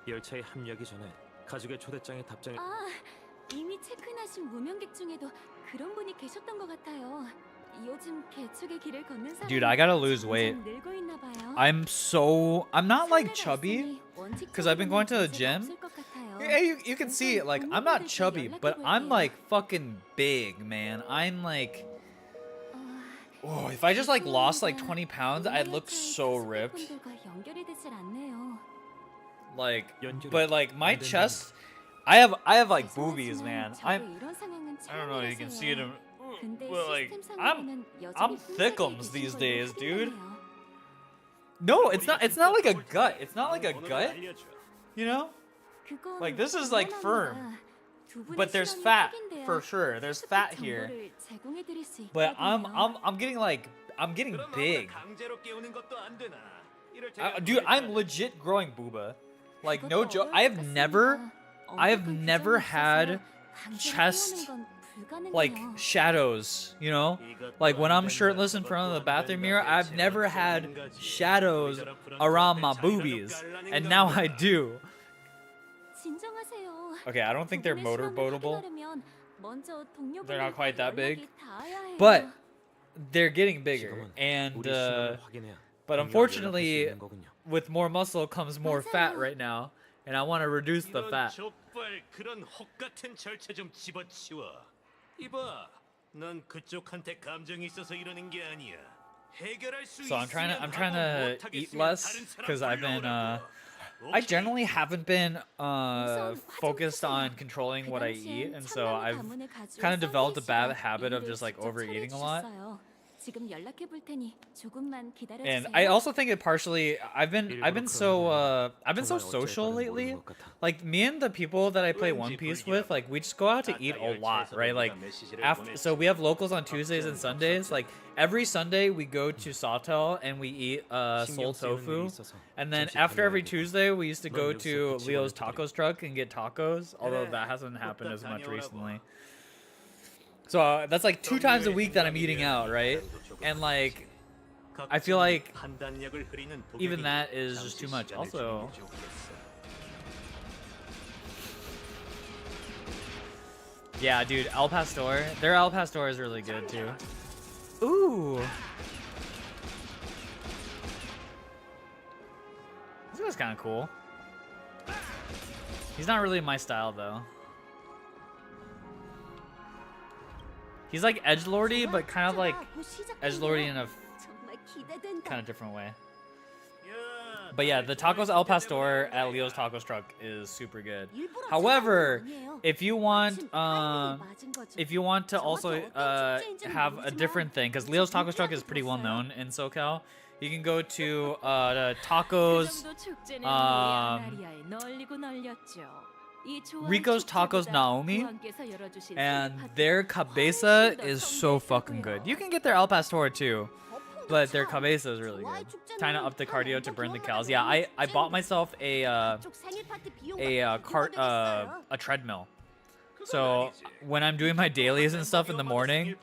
열차에 합류하기 전에 가족의 초대장에 답장을 아, 이미 체크인하신 무명객 중에도 그런 분이 계셨던 것 같아요. 요즘 개척의 길을 걷는 사람이 Dude, I gotta lose weight. 점점 늘고 있나 봐요. I'm not like 사례가 chubby 있으니 because I've been going to the 문제가 gym. 없을 것 같아요. Yeah, you can see it. Like, I'm not chubby, but I'm like fucking big, man. I'm like, oh, if I just like lost like 20 pounds, I'd look so ripped. 분들과 연결이 되질 않네요. Like, but like my chest, I have like boobies, man. I don't know. You can see it. Well, like I'm thickums these days, dude. No, it's not. It's not like a gut. It's not like a gut. You know, like this is like firm, but there's fat for sure. There's fat here, but I'm getting like I'm getting big. Dude, I'm legit growing booba. Like no joke. I have never had chest like shadows, you know, like when I'm shirtless in front of the bathroom mirror. I've never had shadows around my boobies, and now I do. Okay, I don't think they're motorboatable. They're not quite that big, but they're getting bigger, and but unfortunately with more muscle comes more fat right now, and I want to reduce the fat. 그런 혹 같은 절차 좀 집어치워. 이봐, 넌 그쪽한테 감정이 있어서 이러는 게 아니야. 해결할 수 So I'm trying to eat less because I've been I generally haven't been focused on controlling what I eat, and so I've kind of developed a bad habit of just like overeating a lot. And I also think it partially I've been so social lately. Like me and the people that I play One Piece with, like we just go out to eat a lot, right? Like so we have locals on Tuesdays and Sundays. Like every Sunday we go to Sawtell and we eat soul tofu. And then after every Tuesday we used to go to Leo's Tacos truck and get tacos, although that hasn't happened as much recently. So that's like 2 times a week that I'm eating out, right? And like, I feel like even that is just too much. Also, yeah, dude, El Pastor. Their El Pastor is really good too. Ooh, this guy's kind of cool. He's not really my style though. He's like edgelordy, but kind of like edgelordy in a kind of different way. But yeah, the tacos El Pastor at Leo's Tacos truck is super good. However, if you want to also have a different thing, because Leo's Tacos truck is pretty well known in SoCal, you can go to the Tacos Rico's Tacos Naomi, and their cabeza is so fucking good. You can get their El Pastor too, but their cabeza is really good. Trying to up the cardio to burn the calories. Yeah, I bought myself a treadmill. So when I'm doing my dailies and stuff in the morning,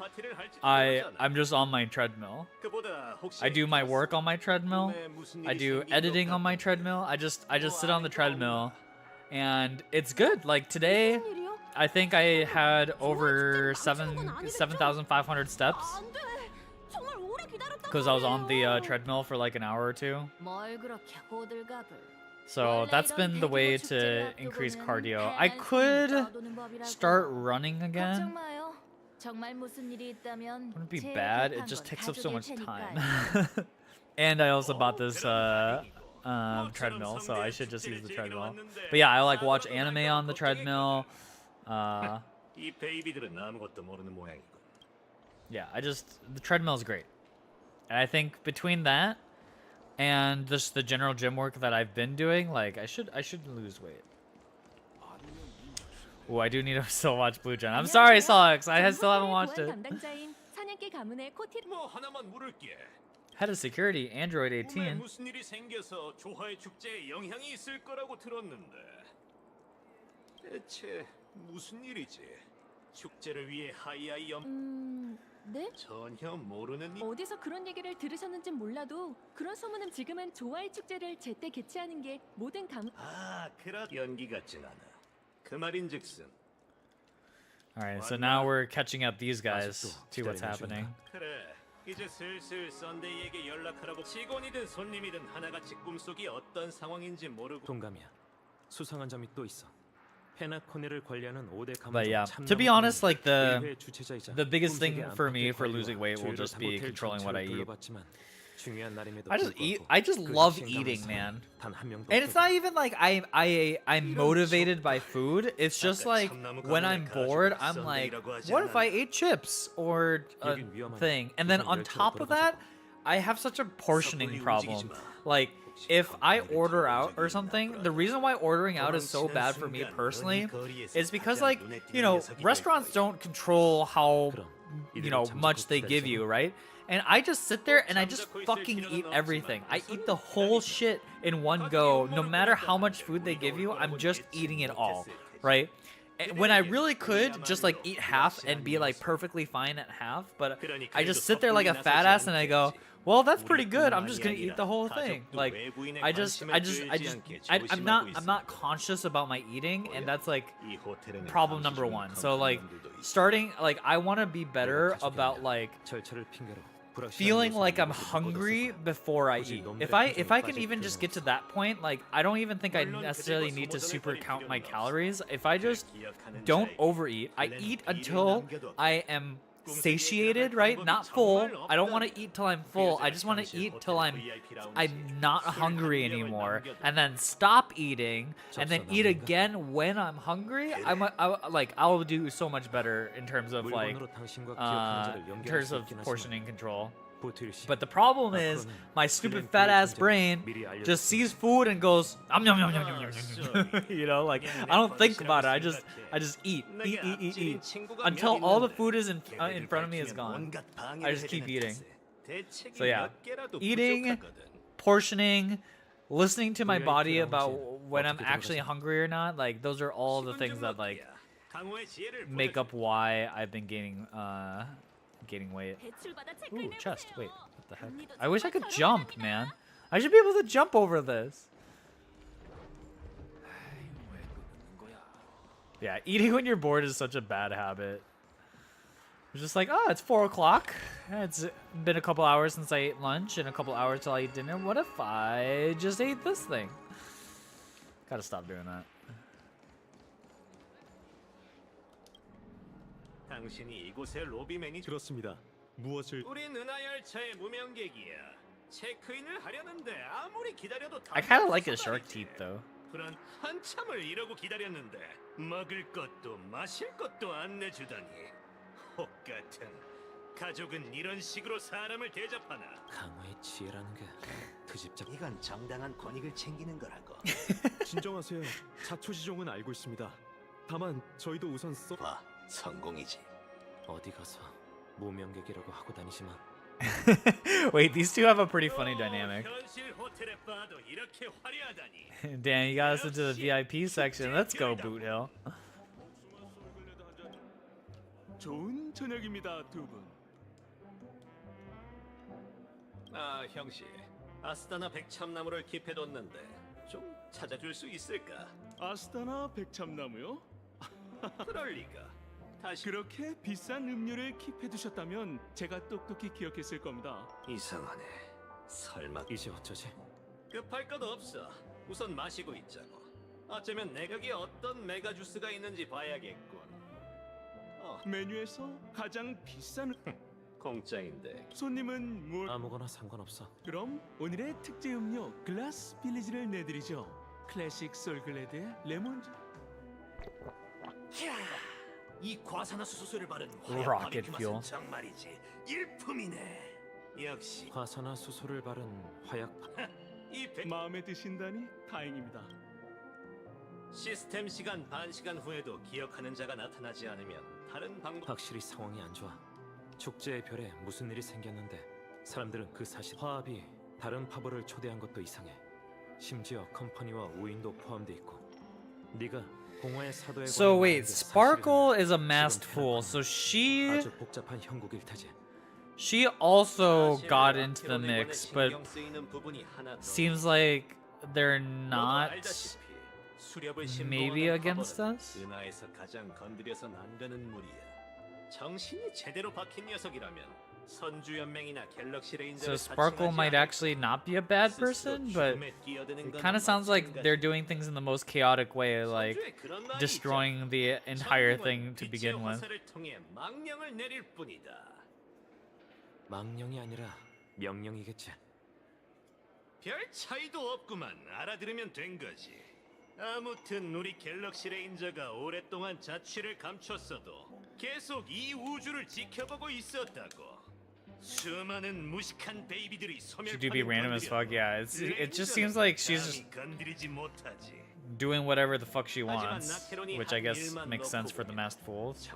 I'm just on my treadmill. I do my work on my treadmill. I do editing on my treadmill. I just sit on the treadmill. And it's good. Like today, I think I had over 7,500 steps because I was on the treadmill for like an hour or 2. So that's been the way to increase cardio. I could start running again. Wouldn't be bad. It just takes up so much time. And I also bought this treadmill, so I should just use the treadmill. But yeah, I like watch anime on the treadmill. Yeah, the treadmill is great. And I think between that, and just the general gym work that I've been doing, like I should lose weight. Oh, I do need to still watch Blue Gen. I'm sorry, Sox. I still haven't watched it. 담당자인 사냥개 가문의 코티. 뭐 하나만 물을게. Head of Security, Android 꿈에 18. 무슨 일이 생겨서 조화의 축제에 영향이 있을 거라고 들었는데 대체 무슨 일이지? 축제를 위해 하이하이 네? 전혀 모르는 일. 어디서 그런 얘기를 들으셨는진 몰라도 그런 소문은 지금은 조화의 축제를 제때 개최하는 게 모든 가문. 아, 그런 연기 같진 않아. 그 말인즉슨. Alright, so now we're catching up these guys to what's happening. 그래. 이제 슬슬 썬데이에게 연락하라고. 직원이든 손님이든 하나같이 꿈속이 어떤 상황인지 모르고. 동감이야. 수상한 점이 또 있어. 페나코니를 관리하는 5대 가문 But 중 yeah, 참나무 to be honest, like 의회 주최자이자 the biggest thing 꿈속의 for me 안팎의 for 관리와 losing weight will 주의를 just be 담보될 controlling what I 정책을 eat. 둘러봤지만 중요한 날임에도 I just eat. 불구하고 I just 그 love 시행 eating, 가문 man. 단한 명도 And it's 없고 not even like I'm motivated by food. It's just like when I'm bored, I'm like, what if I ate chips or a thing? And then on top of that, I have such a portioning problem. Like if I order out or something, the reason why ordering out is so bad for me personally is because, like, you know, restaurants don't control how, you know, much they give you, right? And I just sit there and I just fucking eat everything. I eat the whole shit in one go. No matter how much food they give you, I'm just eating it all, right? And when I really could just like eat half and be like perfectly fine at half, but I just sit there like a fat ass and I go, well, that's pretty good. I'm just gonna eat the whole thing. Like, I'm not conscious about my eating, and that's like problem number one. So like, starting like I want to be better about like feeling like I'm hungry before I eat. If I can even just get to that point, like I don't even think I necessarily need to super count my calories. If I just don't overeat, I eat until I am satiated, right? Not full. I don't want to eat till I'm full. I just want to eat till I'm not hungry anymore, and then stop eating, and then eat again when I'm hungry. I'll do so much better in terms of like in terms of portioning control. But the problem is my stupid fat ass brain just sees food and goes yum yum yum yum yum yum. You know, like I don't think about it. I just eat until all the food is in front of me is gone. I just keep eating. So yeah, eating, portioning, listening to my body about when I'm actually hungry or not. Like those are all the things that like make up why I've been gaining weight. Ooh, chest. Wait, what the heck? I wish I could jump, man. I should be able to jump over this. Yeah, eating when you're bored is such a bad habit. It's just like, oh, it's 4 o'clock. It's been a couple hours since I ate lunch and a couple hours till I eat dinner. What if I just ate this thing? Gotta stop doing that. 당신이 이곳의 로비 매니저. 그렇습니다. 무엇을? 우린 은하열차의 무명객이야. 체크인을 하려는데 아무리 기다려도 I kind of like his shark teeth though. 그런 한참을 이러고 기다렸는데 먹을 것도 마실 것도 안 내주다니. 혹 같은 가족은 이런 식으로 사람을 대접하나? 강화의 지혜라는 게 트집잡. 이건 정당한 권익을 챙기는 거라고. 진정하세요. 자초지종은 알고 있습니다. 다만 저희도 우선 봐, 성공이지. 어디 가서 무명객이라고 하고 다니지만. Wait, these two have a pretty funny dynamic. Damn, you got us into the VIP section. Let's go, Boot Hill. 좋은 저녁입니다, 두 분. 아, 형씨. 아스타나 백참나무를 킵해뒀는데 좀 찾아줄 수 있을까? 아스타나 백참나무요? 그럴 리가. 다시 그렇게 비싼 음료를 킵해두셨다면 제가 똑똑히 기억했을 겁니다. 이상하네. 설마 이제 어쩌지? 급할 것 없어. 우선 마시고 있자고. 어쩌면 내각에 어떤 메가 주스가 있는지 봐야겠군. 메뉴에서 가장 비싼 공짜인데. 손님은 뭘? 아무거나 상관없어. 그럼 오늘의 특제 음료 글라스 빌리지를 내드리죠. 클래식 솔글레드의 레몬. 이 과산화수소를 바른 Rocket fuel. 정말이지 일품이네. 역시 화산화 수소를 바른 화약 마음에 드신다니 다행입니다. 시스템 시간 반 시간 후에도 기억하는 자가 나타나지 않으면 다른 방법. 확실히 상황이 안 좋아. 축제의 별에 무슨 일이 생겼는데 사람들은 그 사실 화합이 다른 파벌을 초대한 것도 이상해. 심지어 컴퍼니와 우인도 포함돼 있고. 네가 공허의 사도에 So 관한 wait, 게 Sparkle 사실이라면 is a masked 지금 fool. So 아주 복잡한 형국일 테지. she also got into the mix, but seems like they're not maybe against us. 은하에서 가장 건드려선 안 되는 무리야. 정신이 제대로 박힌 녀석이라면 선주 연맹이나 갤럭시 레인저. So Sparkle might actually not be a bad person, but it kind of sounds like they're doing things in the most chaotic way, like destroying the entire thing to begin with. 망령을 내릴 뿐이다. 망령이 아니라 명령이겠지. 별 차이도 없구만. 알아들으면 된 거지. 아무튼 우리 갤럭시 레인저가 오랫동안 자취를 감췄어도 계속 이 우주를 지켜보고 있었다고. 수많은 무식한 베이비들이 She do be 소멸판을 random as fuck, yeah. It just seems like she's just 건드리지 못하지. doing whatever the fuck she wants, which I guess makes sense for the masked fools.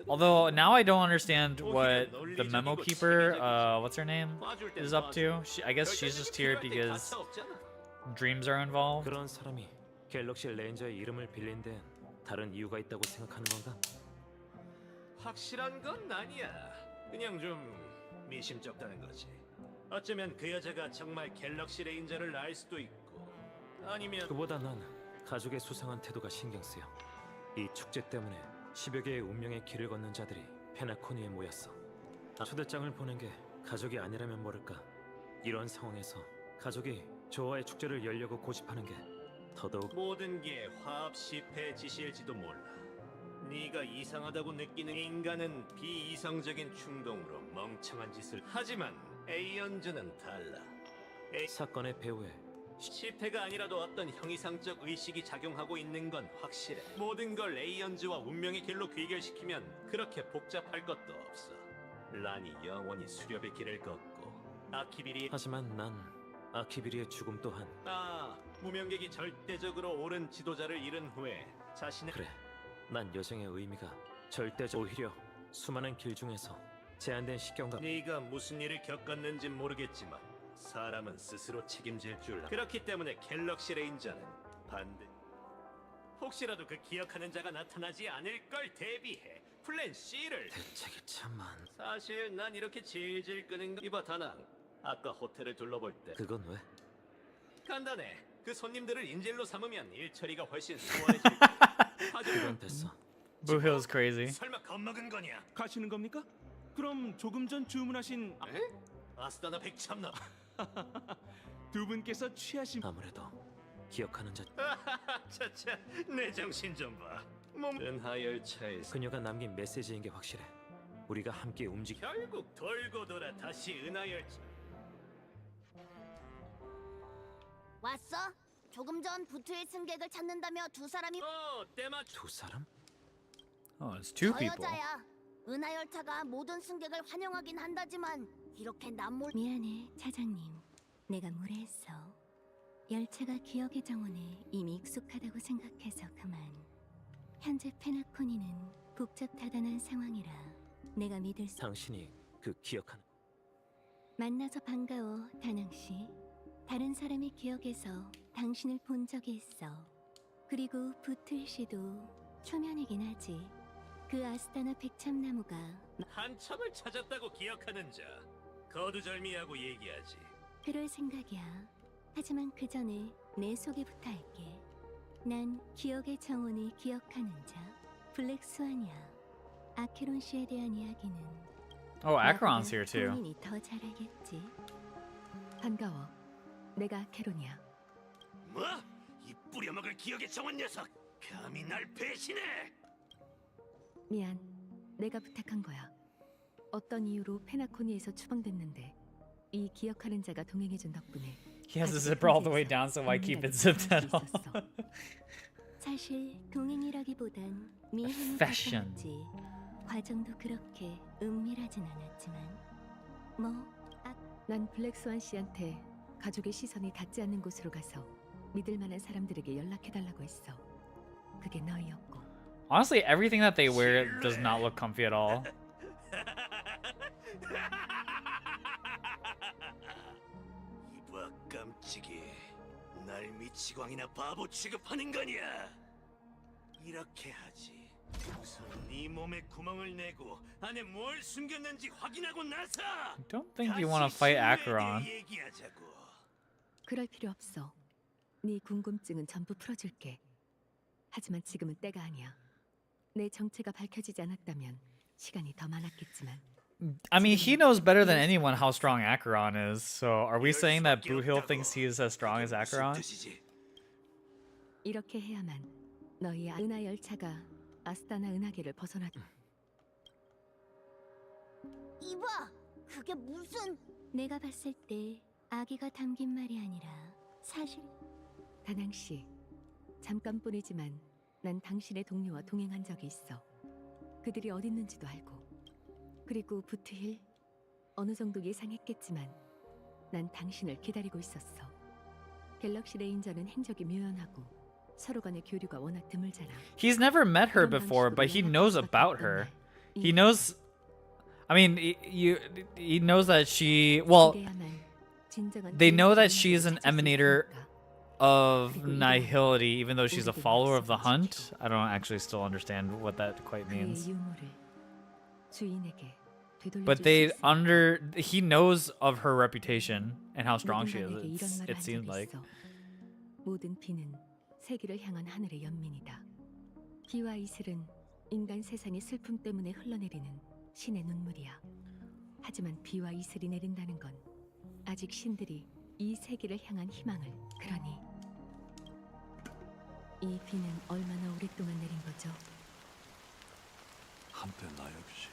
Although now I don't understand what the memo keeper, what's her name, is up to. I guess she's just here because dreams are involved. 그런 사람이 갤럭시 레인저의 이름을 빌린 데엔 다른 이유가 있다고 생각하는 건가? 확실한 건 아니야. 그냥 좀 미심쩍다는 거지. 어쩌면 그 여자가 정말 갤럭시 레인저를 알 수도 있고, 아니면 그보다 난 가족의 수상한 태도가 신경 쓰여. 이 축제 때문에 10여 개의 운명의 길을 걷는 자들이 페나코니에 모였어. 초대장을 보낸 게 가족이 아니라면 모를까. 이런 상황에서 가족이 조화의 축제를 열려고 고집하는 게 더더욱 모든 게 화합 실패의 짓일지도 몰라. 네가 이상하다고 느끼는 인간은 비이성적인 충동으로 멍청한 짓을. 하지만 에이언즈는 달라. 사건의 배후에 실패가 아니라도 어떤 형이상적 의식이 작용하고 있는 건 확실해. 모든 걸 에이언즈와 운명의 길로 귀결시키면 그렇게 복잡할 것도 없어. 란이 영원히 수렵의 길을 걷고 아키비리. 하지만 난 아키비리의 죽음 또한 무명객이 절대적으로 옳은 지도자를 잃은 후에 자신의 그래. 난 여정의 의미가 절대적. 오히려 수많은 길 중에서 제한된 시경과 네가 무슨 일을 겪었는지 모르겠지만 사람은 스스로 책임질 줄 알아. 그렇기 때문에 갤럭시 레인저는 반대. 혹시라도 그 기억하는 자가 나타나지 않을 걸 대비해 플랜 C를. 대책이 참 많. 사실 난 이렇게 질질 끄는 거. 이봐 다낭, 아까 호텔을 둘러볼 때 그건 왜? 간단해. 그 손님들을 인질로 삼으면 일 처리가 훨씬 수월해질 거야. 그건 됐어. Boo Hill's crazy. 설마 겁먹은 거냐? 가시는 겁니까? 그럼 조금 전 주문하신 아스타나 백참나. 두 분께서 취하신 아무래도 기억하는 자. 차차, 내 정신 좀 봐. 은하 열차에서 그녀가 남긴 메시지인 게 확실해. 우리가 함께 움직여. 결국 돌고 돌아 다시 은하 열차. 왔어? 조금 전 부트의 승객을 찾는다며 두 사람이. 때맞춰. 두 사람? Oh, it's two 저 people. 여자야. 은하 열차가 모든 승객을 환영하긴 한다지만 이렇게 남몰. 미안해, 차장님. 내가 무례했어. 열차가 기억의 정원에 이미 익숙하다고 생각해서 그만. 현재 페나코니는 복잡다단한 상황이라 내가 믿을 수. 당신이 그 기억하는. 만나서 반가워, 다낭 씨. 다른 사람의 기억에서 당신을 본 적이 있어. 그리고 부틀 씨도 초면이긴 하지. 그 아스타나 백참나무가 한참을 찾았다고 기억하는 자 거두절미하고 얘기하지. 그럴 생각이야. 하지만 그 전에 내 소개부터 할게. 난 기억의 정원을 기억하는 자 블랙스완이야. 아케론 씨에 대한 이야기는 Oh, Acheron's here too. 본인이 더 잘 알겠지. 반가워. 내가 아케론이야. 뭐? 이 뿌려먹을 기억의 정원 녀석! 감히 날 배신해! 미안. 내가 부탁한 거야. 어떤 이유로 페나코니에서 추방됐는데 이 기억하는 자가 동행해준 덕분에 He has the zipper all the way down, so why keep it zipped at all? 사실 동행이라기보단 미행을 Fashion. 과정도 그렇게 은밀하진 않았지만 뭐 난 블랙스완 씨한테 가족의 시선이 닿지 않는 곳으로 가서 믿을 만한 사람들에게 연락해달라고 했어. 그게 너희였고. Honestly, everything that they wear does not look comfy at all. 이봐 깜찍이, 날 미치광이나 바보 취급하는 거냐? 이렇게 하지. 우선 네 몸에 구멍을 내고 안에 뭘 숨겼는지 확인하고 나서. I don't think you want to fight Acheron. 얘기하자고. 그럴 필요 없어. 네 궁금증은 전부 풀어줄게. 하지만 지금은 때가 아니야. 내 정체가 밝혀지지 않았다면 시간이 더 많았겠지만. I mean, he knows better than anyone how strong Acheron is. So, are we saying that Brujil thinks he is as strong as Acheron? 이렇게 해야만 너희의 은하 열차가 아스타나 은하계를 벗어나. 이봐, 그게 무슨? 내가 봤을 때 아기가 담긴 말이 아니라 사실. 다낭 씨, 잠깐뿐이지만 난 당신의 동료와 동행한 적이 있어. 그들이 어디 있는지도 알고. 그리고 부트힐, 어느 정도 예상했겠지만 난 당신을 기다리고 있었어. 갤럭시 레인저는 행적이 묘연하고 서로 간의 교류가 워낙 드물잖아. He's never met her before, but he knows about her. He knows. I mean, he knows that she. Well, they know that she is an emanator of nihility, even though she's a follower of the hunt. I don't actually still understand what that quite means. But he knows of her reputation and how strong she is. It seems like. 모든 비는 세계를 향한 하늘의 연민이다. 비와 이슬은 인간 세상의 슬픔 때문에 흘러내리는 신의 눈물이야. 하지만 비와 이슬이 내린다는 건 아직 신들이 이 세계를 향한 희망을. 그러니 이 비는 얼마나 오랫동안 내린 거죠? 한때 나 역시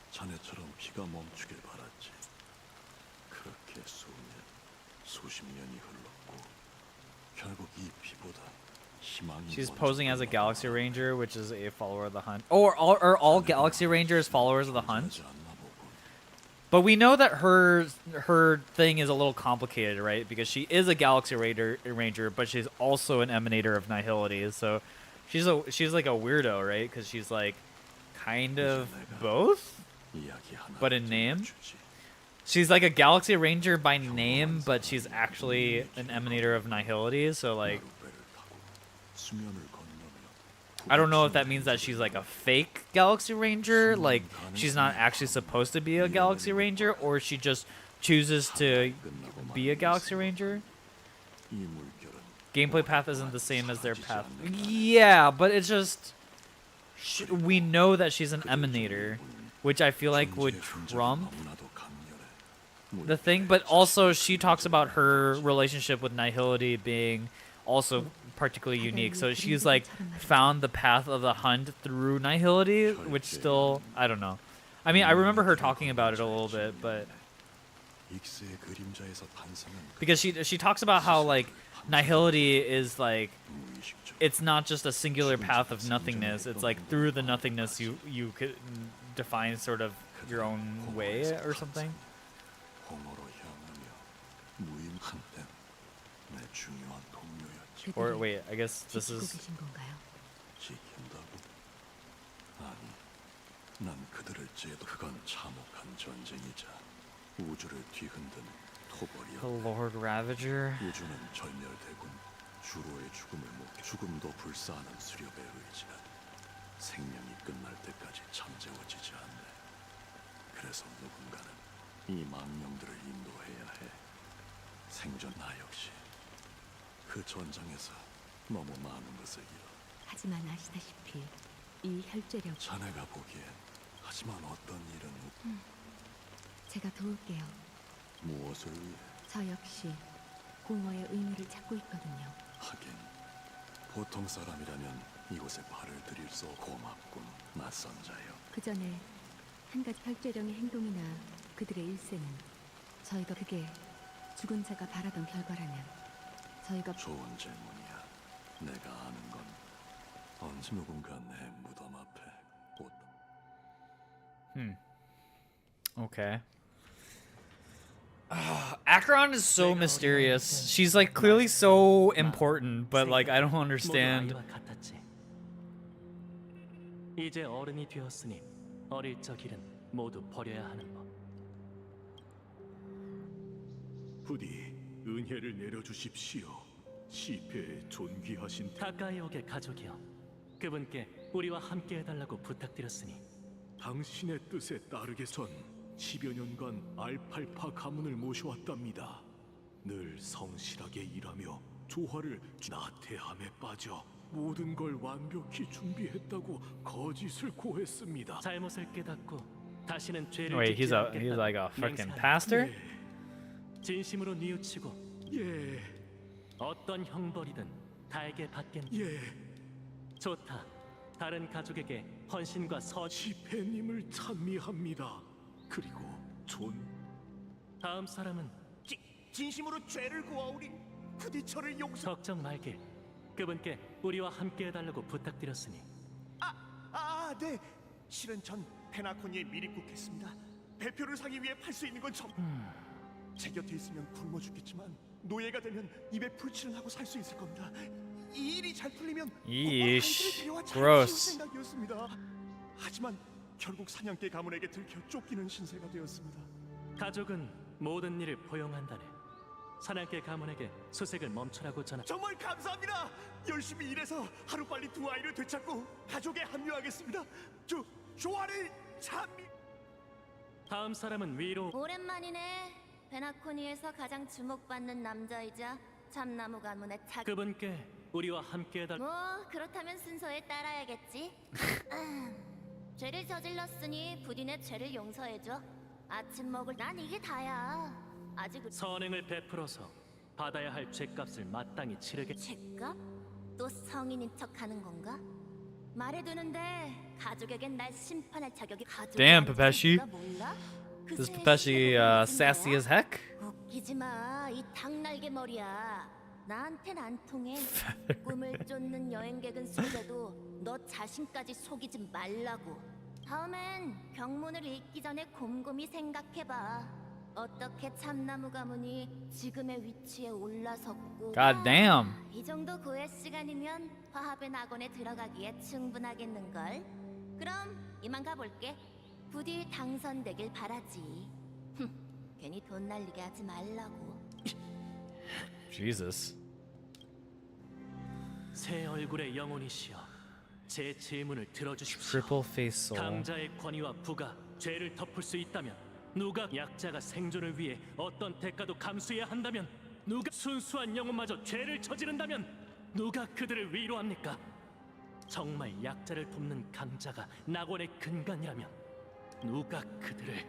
자네처럼 비가 멈추길 바랐지. 그렇게 수십 년이 흘렀고 결국 이 비보다 희망이. She's posing as a Galaxy Ranger, which is a follower of the hunt. Oh, are all Galaxy Rangers followers of the hunt? But we know that her thing is a little complicated, right? Because she is a Galaxy Ranger, but she's also an emanator of nihility. So she's like a weirdo, right? Because she's like kind of both, but in name. She's like a Galaxy Ranger by name, but she's actually an emanator of nihility. So like, I don't know if that means that she's like a fake Galaxy Ranger, like she's not actually supposed to be a Galaxy Ranger, or she just chooses to be a Galaxy Ranger. Gameplay path isn't the same as their path. Yeah, but it's just we know that she's an emanator, which I feel like would trump the thing. But also she talks about her relationship with nihility being also particularly unique. So she's like found the path of the hunt through nihility, which still, I don't know. I mean, I remember her talking about it a little bit, but because she talks about how like nihility is like, it's not just a singular path of nothingness. It's like through the nothingness you could define sort of your own way or something. Or wait, I guess this is. 난 그들을 째도 그건 참혹한 전쟁이자 우주를 뒤흔든 토벌이었다. The Lord Ravager. 우주는 절멸되군 주로의 죽음을 못 죽음도 불사하는 수렵의 의지는 생명이 끝날 때까지 잠재워지지 않네. 그래서 누군가는 이 망령들을 인도해야 해. 생존 나 역시 그 전장에서 너무 많은 것을 잃어. 하지만 아시다시피 이 혈죄력. 자네가 보기엔 하지만 어떤 일은 제가 도울게요. 무엇을 위해? 저 역시 공허의 의미를 찾고 있거든요. 하긴 보통 사람이라면 이곳에 발을 들일 수 고맙군 낯선 자여. 그 전에 한 가지 혈죄령의 행동이나 그들의 일세는 저희가 그게 죽은 자가 바라던 결과라면 저희가. 좋은 질문이야. 내가 아는 건 언제 누군가 내 무덤 앞에 꽃. Okay. Acheron is so mysterious. She's like clearly so important, but like I don't understand. 모두 아이와 같았지. 이제 어른이 되었으니 어릴 적 일은 모두 버려야 하는 법. 부디 은혜를 내려주십시오. 시패의 존귀하신 가까이 오게 가족이여. 그분께 우리와 함께 해달라고 부탁드렸으니 당신의 뜻에 따르게 전 10여 년간 알팔파 가문을 모셔왔답니다. 늘 성실하게 일하며 조화를 나태함에 빠져 모든 걸 완벽히 준비했다고 거짓을 고했습니다. 잘못을 깨닫고 다시는 죄를 Wait, 짓지 he's like a fucking 맹세하라. pastor? 진심으로 뉘우치고 예, 어떤 형벌이든 달게 받겠네. 예. 좋다. 다른 가족에게 헌신과 시패님을 찬미합니다. 그리고 다음 사람은 진심으로 죄를 구하오리. 부디 저를 걱정 말게. 그분께 우리와 함께 해달라고 부탁드렸으니 네. 실은 전 페나코니에 미립국했습니다. 배표를 사기 위해 팔 수 있는 건 제 곁에 있으면 굶어 죽겠지만 노예가 되면 입에 풀칠은 하고 살 수 있을 겁니다. 이 일이 잘 풀리면 Yeesh. 잘 키울 Gross. 생각이었습니다. 하지만 결국 사냥개 가문에게 들켜 쫓기는 신세가 되었습니다. 가족은 모든 일을 포용한다네. 사냥개 가문에게 수색을 멈추라고 전하. 정말 감사합니다. 열심히 일해서 하루빨리 두 아이를 되찾고 가족에 합류하겠습니다. 조화를 찬미. 다음 사람은 위로. 오랜만이네. 페나코니에서 가장 주목받는 남자이자 참나무 가문의 그분께 우리와 함께 해달. 뭐 그렇다면 순서에 따라야겠지. 죄를 저질렀으니 부디 내 죄를 용서해줘. 아침 먹을 난 이게 다야. 아직 선행을 베풀어서 받아야 할 죄값을 마땅히 치르게. 죄값? 또 성인인 척하는 건가? 말해두는데 가족에겐 날 심판할 자격이 가족. Damn, Pepeshi. This Pepeshi sassy as heck? 웃기지 마. 이 닭날개 머리야. 나한텐 안 통해. 꿈을 쫓는 여행객은 속여도 너 자신까지 속이지 말라고. 다음엔 병문을 읽기 전에 곰곰이 생각해봐. 어떻게 참나무 가문이 지금의 위치에 올라섰고. God damn. 이 정도 고해 시간이면 화합의 낙원에 들어가기에 충분하겠는걸. 그럼 이만 가볼게. 부디 당선되길 바라지. 괜히 돈 날리게 하지 말라고. Jesus. 새 얼굴의 영혼이시여, 제 질문을 들어주십시오. Triple face soul. 강자의 권위와 부가 죄를 덮을 수 있다면, 누가 약자가 생존을 위해 어떤 대가도 감수해야 한다면, 누가 순수한 영혼마저 죄를 저지른다면 누가 그들을 위로합니까? 정말 약자를 돕는 강자가 낙원의 근간이라면 누가 그들을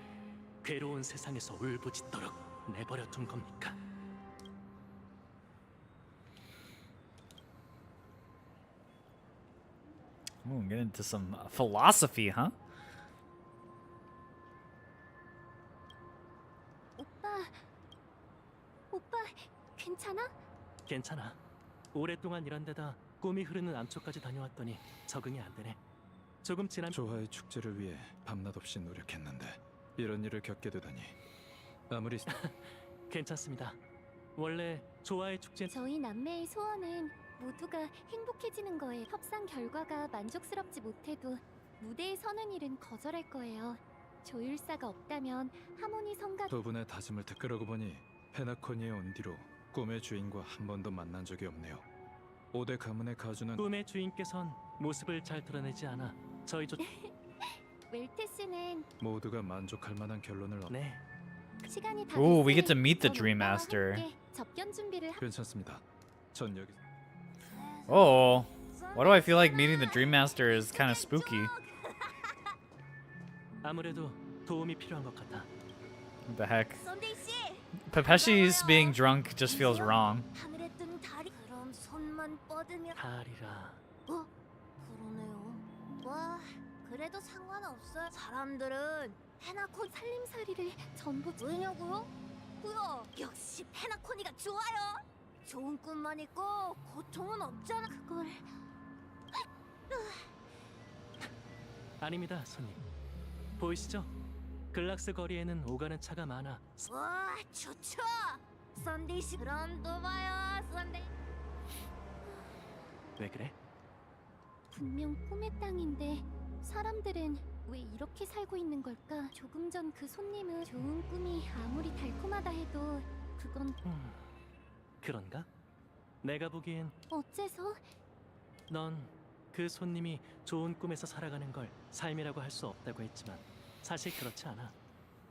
괴로운 세상에서 울부짖도록 내버려 둔 겁니까? Ooh, get into some philosophy, huh? 오빠, 괜찮아? 괜찮아. 오랫동안 일한 데다 꿈이 흐르는 암초까지 다녀왔더니 적응이 안 되네. 조금 지난 조화의 축제를 위해 밤낮 없이 노력했는데 이런 일을 겪게 되다니 아무리 괜찮습니다. 원래 조화의 축제 저희 남매의 소원은 모두가 행복해지는 거예요. 협상 결과가 만족스럽지 못해도 무대에 서는 일은 거절할 거예요. 조율사가 없다면 하모니 성가 두 분의 다짐을 그러고 보니 페나코니에 온 뒤로 꿈의 주인과 한 번도 만난 적이 없네요. 5대 가문의 가주는 꿈의 주인께선 모습을 잘 드러내지 않아 저희 웰테 씨는 모두가 만족할 만한 결론을 네. 시간이 다 Ooh, we get to 됐으니 meet the 전 Dream 오빠와 Master. 함께 접견 준비를 괜찮습니다. 전 여기 Oh, why do I feel like meeting the Dream Master is kind of spooky? 아무래도 도움이 필요한 것 같아. What the heck? 썬데이 씨. Pepeshi's being drunk just feels wrong. 하늘에 뜬 달이 그럼 손만 뻗으면 달이라. 그러네요. 와, 그래도 상관없어요. 사람들은 페나콘 살림살이를 전부 왜냐고요? 뭐야? 역시 페나코니가 좋아요. 좋은 꿈만 있고 고통은 없잖아. 그걸 아닙니다, 손님. 보이시죠? 글락스 거리에는 오가는 차가 많아. 와, 좋죠. 썬데이 씨 그럼 또 봐요. 썬데이. 왜 그래? 분명 꿈의 땅인데 사람들은 왜 이렇게 살고 있는 걸까? 조금 전 그 손님은 좋은 꿈이 아무리 달콤하다 해도 그건 그런가? 내가 보기엔 어째서? 넌 그 손님이 좋은 꿈에서 살아가는 걸 삶이라고 할 수 없다고 했지만 사실 그렇지 않아.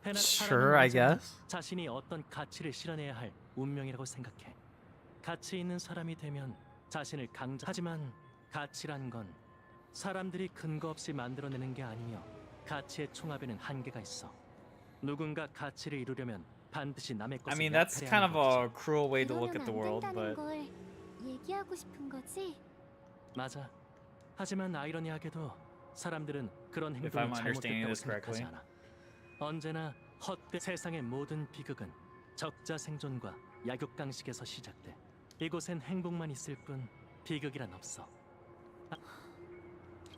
Sure, I guess. 자신이 어떤 가치를 실현해야 할 운명이라고 생각해. 가치 있는 사람이 되면 자신을 하지만 가치란 건 사람들이 근거 없이 만들어내는 게 아니며 가치의 총합에는 한계가 있어. 누군가 가치를 이루려면 반드시 남의 것을 I mean, that's 약탈해야 kind of 하는 a cruel way to look at the world, 된다는 but 걸 얘기하고 싶은 거지? 맞아. 하지만 아이러니하게도 사람들은 그런 If 행동을 I'm understanding 잘못됐다고 this 생각하지 correctly. 않아. 언제나 헛된 세상의 모든 비극은 적자 생존과 약육강식에서 시작돼. 이곳엔 행복만 있을 뿐 비극이란 없어.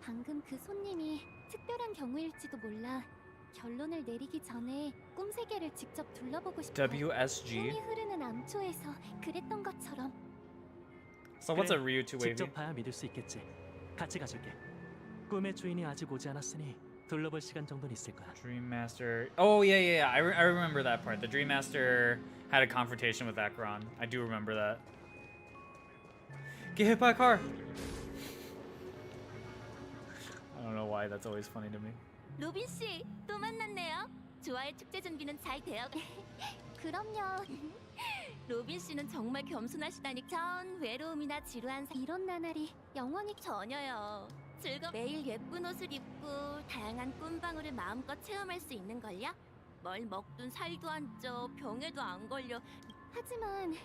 방금 그 손님이 특별한 경우일지도 몰라. 결론을 내리기 전에 꿈 세계를 직접 둘러보고 싶어. WSG. 꿈이 흐르는 암초에서 그랬던 것처럼. So what's a Ryu 2 wavy? 직접 봐야 믿을 수 있겠지. 같이 가줄게. 꿈의 주인이 아직 오지 않았으니 둘러볼 시간 정도는 있을 거야. Dream Master. Oh yeah, yeah, yeah. I remember that part. The Dream Master had a confrontation with Akron. I do remember that. Get hit by a car. I don't know why that's always funny to me. 로빈 씨, 또 만났네요. 좋아의 축제 준비는 잘 되어. 그럼요. 로빈 씨는 정말 겸손하시다니. 전 외로움이나 지루한 이런 나날이 영원히 전혀요. 매일 예쁜 옷을 입고 다양한 꿈방울을 마음껏 체험할 수 있는 걸요. 뭘 먹든 살도 안 쪄, 병에도 안 걸려. 하지만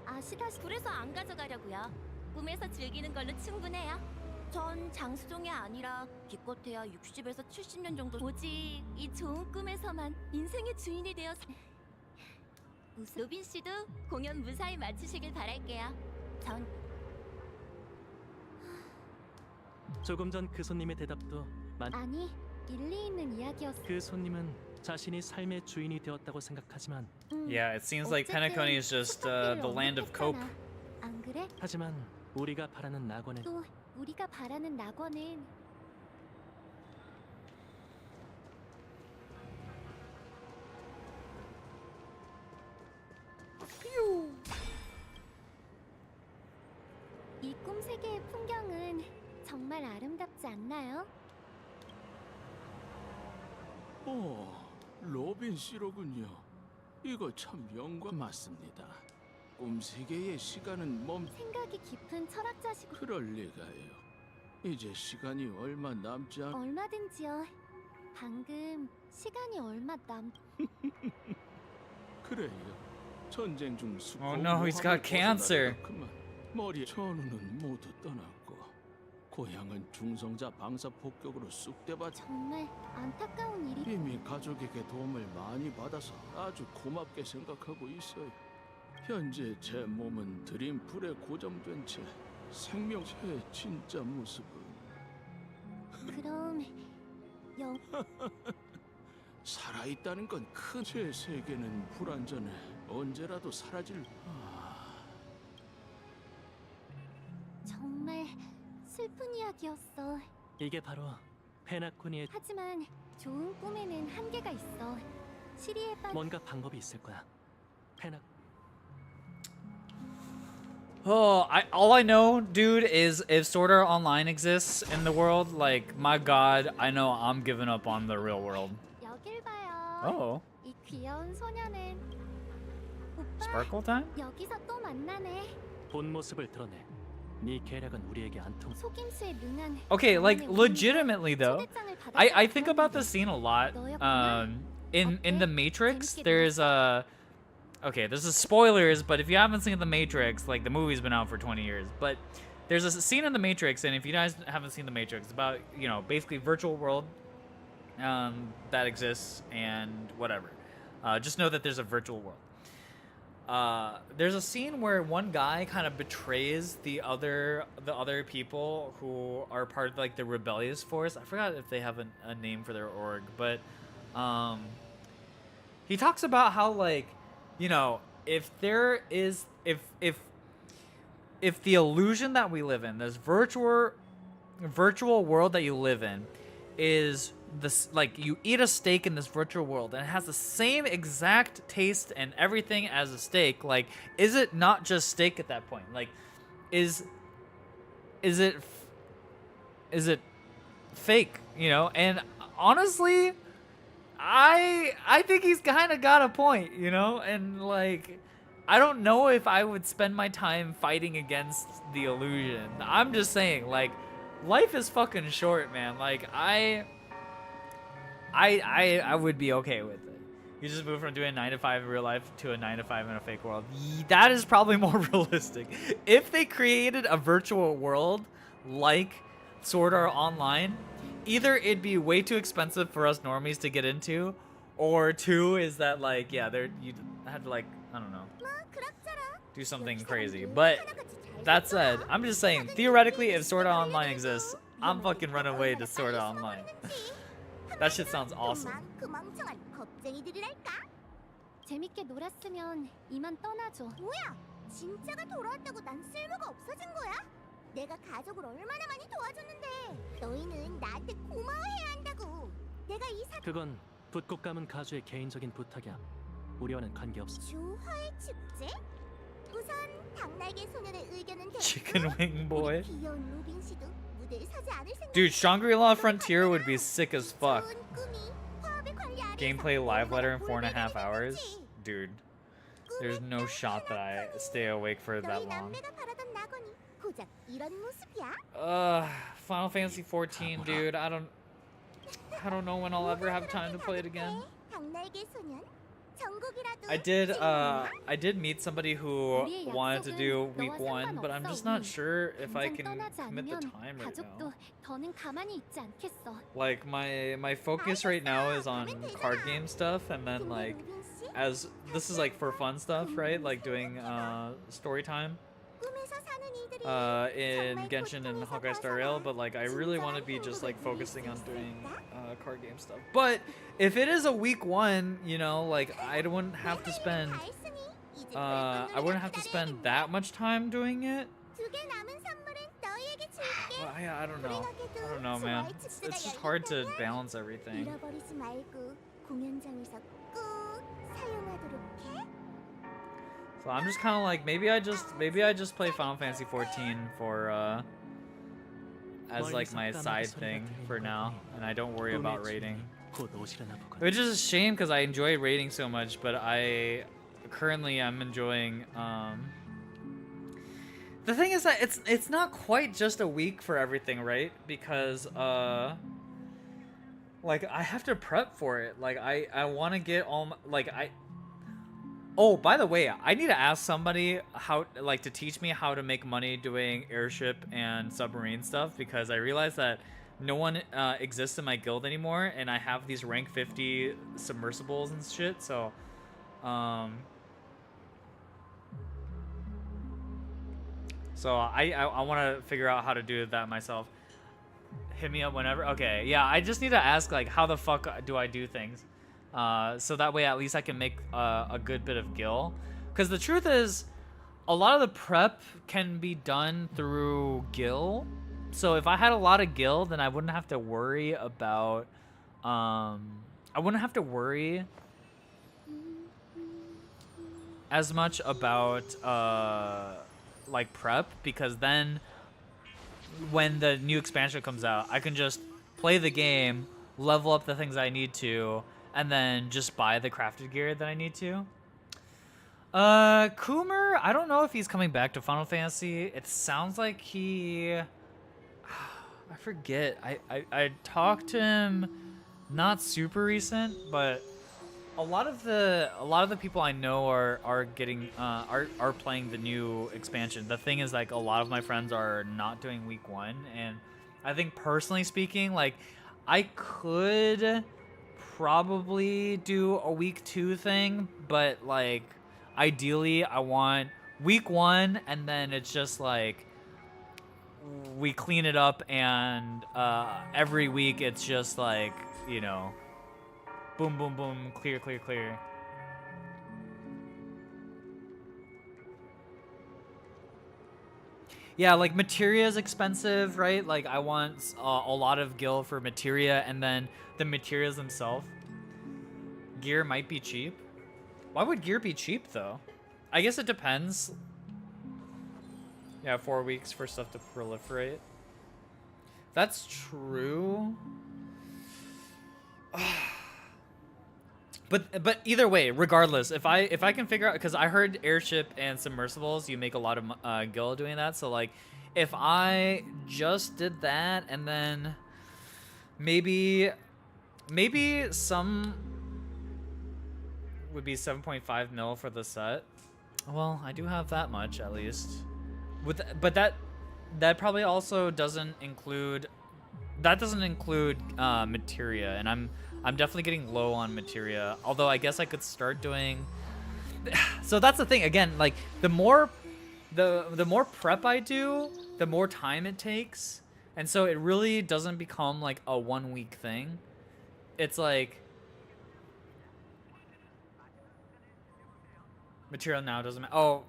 아시다시피 그래서 안 가져가려고요. 꿈에서 즐기는 걸로 충분해요. 전 장수종이 아니라 기껏해야 60에서 70년 정도. 오직 이 좋은 꿈에서만 인생의 주인이 되어서. 로빈 씨도 공연 무사히 마치시길 바랄게요. 전 조금 전 그 손님의 대답도 아니, 일리 있는 이야기였어. 그 손님은 자신이 삶의 주인이 되었다고 생각하지만 Yeah, it seems like Penacony is just the land of cope. 안 그래? 하지만 우리가 바라는 낙원은 또 우리가 바라는 낙원은 이 꿈 세계의 풍경은 정말 아름답지 않나요? 로빈 씨로군요. 이거 참 영광 맞습니다. 꿈 세계의 시간은 생각이 깊은 철학자시고 그럴 리가요. 이제 시간이 얼마 남지 않. 얼마든지요. 방금 시간이 얼마 그래요. 전쟁 중 수고. Oh no, he's got cancer. 그만 머리 전우는 모두 떠났고 고향은 중성자 방사 폭격으로 쑥대밭. 정말 안타까운 일이. 이미 가족에게 도움을 많이 받아서 아주 고맙게 생각하고 있어요. 현재 제 몸은 드림풀에 고정된 채 생명체의 진짜 모습은 그럼 살아있다는 건 큰. 제 세계는 불완전해. 언제라도 사라질. 정말 슬픈 이야기였어. 이게 바로 페나코니의. 하지만 좋은 꿈에는 한계가 있어. 시리에 뭔가 방법이 있을 거야. 페나. Oh, all I know, dude, is if Sword Art Online exists in the world, like, my god, I know I'm giving up on the real world. 여길 봐요. Oh. 이 귀여운 소녀는 오빠. Sparkle time? 여기서 또 만나네. 본 모습을 드러내. 네 계략은 우리에게 안 통. 속임수에 능한. Okay, like, legitimately though, I think about this scene a lot. In the Matrix, there's a. Okay, this is spoilers, but if you haven't seen The Matrix, like, the movie's been out for 20 years, but there's a scene in The Matrix, and if you guys haven't seen The Matrix, it's about, you know, basically virtual world that exists and whatever. Just know that there's a virtual world. There's a scene where one guy kind of betrays the other people who are part of, like, the rebellious force. I forgot if they have a name for their org, but He talks about how, like, you know, if there is, if the illusion that we live in, this virtual world that you live in, is this, like, you eat a steak in this virtual world and it has the same exact taste and everything as a steak, like, is it not just steak at that point? Like, is it fake, you know? And honestly, I think he's kind of got a point, you know? And, like, I don't know if I would spend my time fighting against the illusion. I'm just saying, like, life is fucking short, man. Like, I would be okay with it. You just move from doing a 9 to 5 in real life to a 9 to 5 in a fake world. That is probably more realistic. If they created a virtual world like Sword Art Online, either it'd be way too expensive for us normies to get into, or two is that, like, yeah, you had to, like, I don't know, do something crazy. But that said, I'm just saying, theoretically, if Sword Art Online exists, I'm fucking running away to Sword Art Online. That shit sounds awesome. 재밌게 놀았으면 이만 떠나줘. 뭐야? 진짜가 돌아왔다고 난 쓸모가 없어진 거야? 내가 가족을 얼마나 많이 도와줬는데. 너희는 나한테 고마워해야 한다고. 내가 이 사 그건 붓고 감은 가주의 개인적인 부탁이야. 우리와는 관계없어. 조화의 축제? 우선 당날개 소년의 의견은 됐고. Chicken Wing Boy. 귀여운 로빈 씨도 무대에 서지 않을 생각. Dude, Shangri-La Frontier would be sick as fuck. Gameplay live letter in 4.5 hours? Dude, there's no shot that I stay awake for that long. Final Fantasy 14, dude, I don't know when I'll ever have time to play it again. I did meet somebody who wanted to do week 1, but I'm just not sure if I can commit the time right now. Like, my focus right now is on card game stuff, and then, like, as this is, like, for fun stuff, right? Like doing story time in Genshin and Honkai Star Rail, but, like, I really want to be just, like, focusing on doing card game stuff. But if it is a week 1, you know, like, I wouldn't have to spend that much time doing it. Well, I don't know, man. It's just hard to balance everything. So I'm just kind of like, maybe I just play Final Fantasy 14 for as, like, my side thing for now, and I don't worry about raiding. Which is a shame because I enjoy raiding so much, but currently I'm enjoying. The thing is that it's not quite just a week for everything, right? Because like, I have to prep for it. Like, I want to get all my, like, oh, by the way, I need to ask somebody to teach me how to make money doing airship and submarine stuff, because I realized that no one exists in my guild anymore, and I have these rank 50 submersibles and shit, so I want to figure out how to do that myself. Hit me up whenever. Okay, yeah, I just need to ask, like, how the fuck do I do things? So that way at least I can make a good bit of gil. Because the truth is, a lot of the prep can be done through gil. So if I had a lot of gil, then I wouldn't have to worry about... I wouldn't have to worry as much about like, prep, because then when the new expansion comes out, I can just play the game, level up the things I need to, and then just buy the crafted gear that I need to. Coomer, I don't know if he's coming back to Final Fantasy. It sounds like he... I forget. I talked to him not super recent, but a lot of the people I know are playing the new expansion. The thing is, like, a lot of my friends are not doing week 1, and I think personally speaking, like, I could probably do a week 2 thing, but, like, ideally I want week 1, and then it's just like we clean it up, and every week it's just like, you know, Boom, boom, boom. Clear, clear, clear. Yeah, like materia is expensive, right? Like I want a lot of gil for materia, and then the materials themselves. Gear might be cheap. Why would gear be cheap though? I guess it depends. Yeah, 4 weeks for stuff to proliferate. That's true. But either way, regardless, if I can figure out, because I heard airship and submersibles, you make a lot of gil doing that. So like, if I just did that and then maybe some would be 7.5 mil for the set. Well, I do have that much at least. But that probably also doesn't include materia, and I'm definitely getting low on materia. Although I guess I could start doing. So that's the thing. Again, like the more prep I do, the more time it takes, and so it really doesn't become like a 1 week thing. It's like material now doesn't matter. Oh,